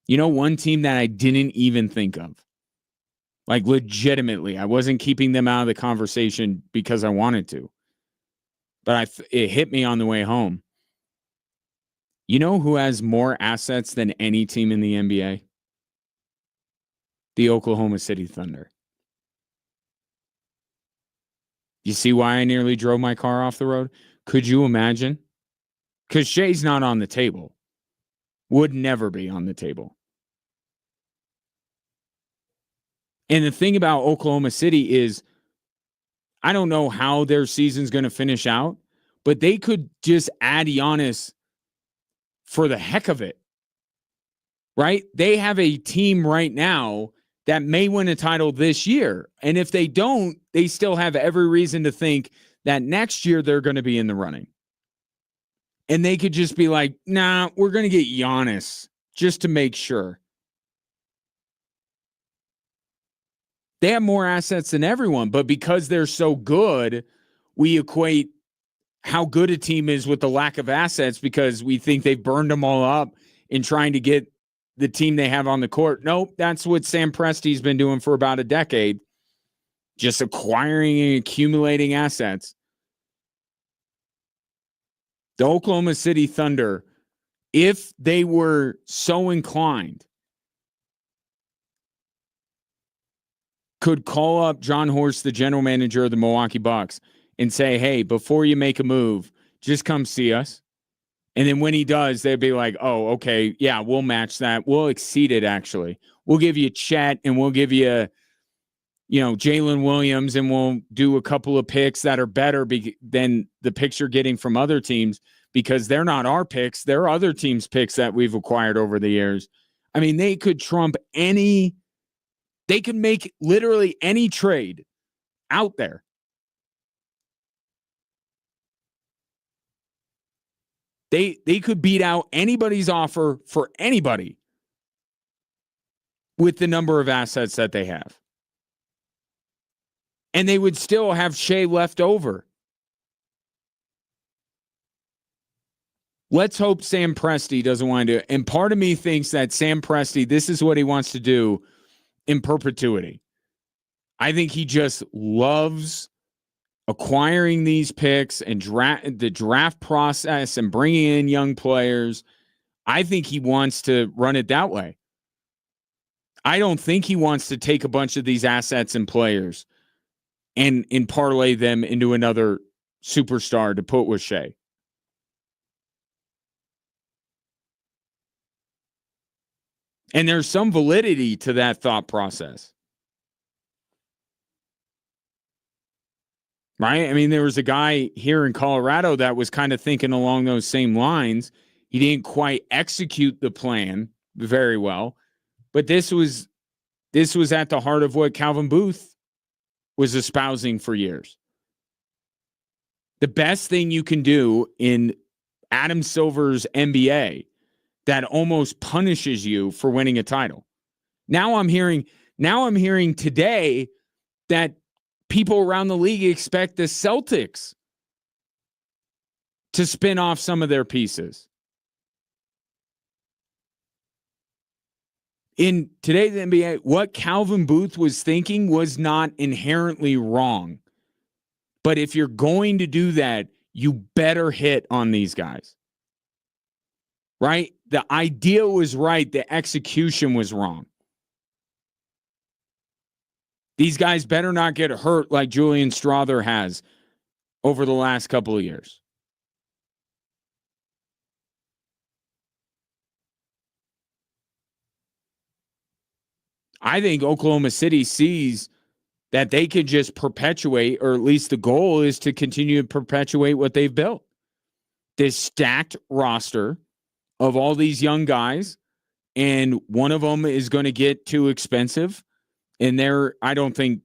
One team that I didn't even think of, like legitimately, I wasn't keeping them out of the conversation because I wanted to, but it hit me on the way home. You know who has more assets than any team in the NBA? The Oklahoma City Thunder. You see why I nearly drove my car off the road? Could you imagine? Because Shea's not on the table. Would never be on the table. And the thing about Oklahoma City is, I don't know how their season's going to finish out, but they could just add Giannis for the heck of it. Right? They have a team right now that may win a title this year. And if they don't, they still have every reason to think that next year they're going to be in the running. And they could just be like, nah, we're going to get Giannis just to make sure. They have more assets than everyone, but because they're so good, we equate how good a team is with the lack of assets because we think they've burned them all up in trying to get the team they have on the court. Nope, that's what Sam Presti's been doing for about a decade, just acquiring and accumulating assets. The Oklahoma City Thunder, if they were so inclined, could call up John Horst, the general manager of the Milwaukee Bucks, and say, hey, before you make a move, just come see us. And then when he does, they'd be like, oh, okay, yeah, we'll match that. We'll exceed it, actually. We'll give you Chet, and we'll give you, Jalen Williams, and we'll do a couple of picks that are better than the picks you're getting from other teams because they're not our picks. They're other teams' picks that we've acquired over the years. I mean, they could trump they could make literally any trade out there. They could beat out anybody's offer for anybody with the number of assets that they have. And they would still have Shea left over. Let's hope Sam Presti doesn't want to do it. And part of me thinks that Sam Presti, this is what he wants to do in perpetuity. I think he just loves acquiring these picks and the draft process and bringing in young players. I think he wants to run it that way. I don't think he wants to take a bunch of these assets and players and parlay them into another superstar to put with Shea. And there's some validity to that thought process. Right? I mean, there was a guy here in Colorado that was kind of thinking along those same lines. He didn't quite execute the plan very well, but this was at the heart of what Calvin Booth was espousing for years. The best thing you can do in Adam Silver's NBA that almost punishes you for winning a title. Now I'm hearing today that people around the league expect the Celtics to spin off some of their pieces. In today's NBA, what Calvin Booth was thinking was not inherently wrong. But if you're going to do that, you better hit on these guys. Right? The idea was right. The execution was wrong. These guys better not get hurt like Julian Strawther has over the last couple of years. I think Oklahoma City sees that they could just perpetuate, or at least the goal is to continue to perpetuate what they've built. This stacked roster of all these young guys, and one of them is going to get too expensive. And I don't think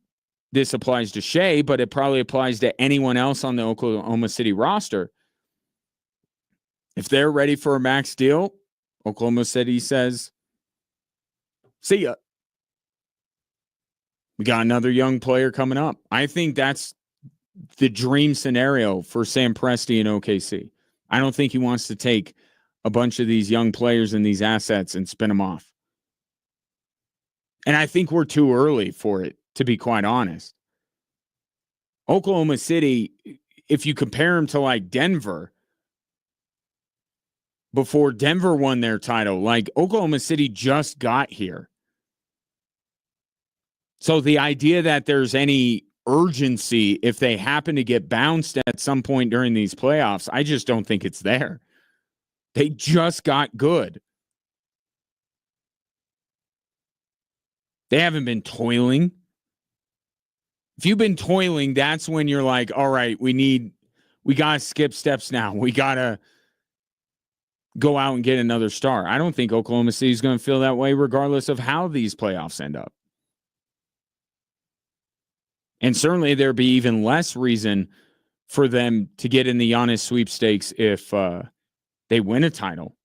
this applies to Shea, but it probably applies to anyone else on the Oklahoma City roster. If they're ready for a max deal, Oklahoma City says, see ya. We got another young player coming up. I think that's the dream scenario for Sam Presti in OKC. I don't think he wants to take a bunch of these young players and these assets and spin them off. And I think we're too early for it, to be quite honest. Oklahoma City, if you compare them to like Denver, before Denver won their title, like Oklahoma City just got here. So the idea that there's any urgency if they happen to get bounced at some point during these playoffs, I just don't think it's there. They just got good. They haven't been toiling. If you've been toiling, that's when you're like, all right, we got to skip steps now. We got to go out and get another star. I don't think Oklahoma City is going to feel that way regardless of how these playoffs end up. And certainly there'd be even less reason for them to get in the Giannis sweepstakes if they win a title.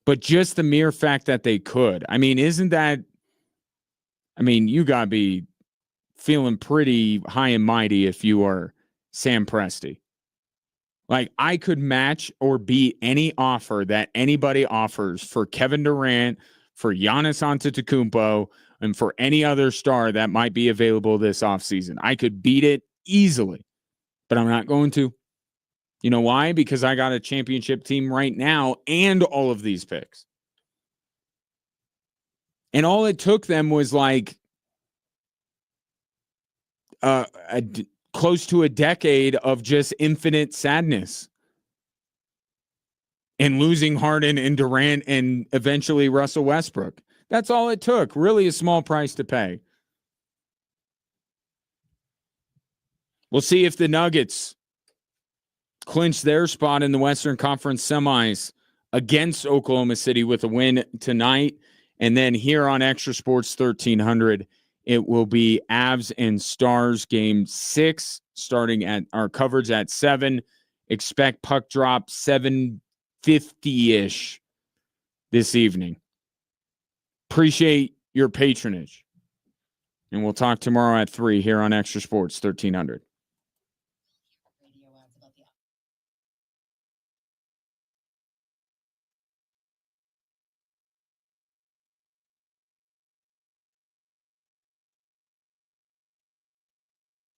But just the mere fact that they could. I mean, you got to be feeling pretty high and mighty if you are Sam Presti. Like, I could match or beat any offer that anybody offers for Kevin Durant, for Giannis Antetokounmpo, and for any other star that might be available this offseason. I could beat it easily, but I'm not going to. You know why? Because I got a championship team right now and all of these picks. And all it took them was like close to a decade of just infinite sadness and losing Harden and Durant and eventually Russell Westbrook. That's all it took. Really a small price to pay. We'll see if the Nuggets clinch their spot in the Western Conference semis against Oklahoma City with a win tonight. And then here on Extra Sports 1300, it will be Avs and Stars game 6, starting at our coverage at 7. Expect puck drop 7:50-ish this evening. Appreciate your patronage. And we'll talk tomorrow at 3 here on Extra Sports 1300.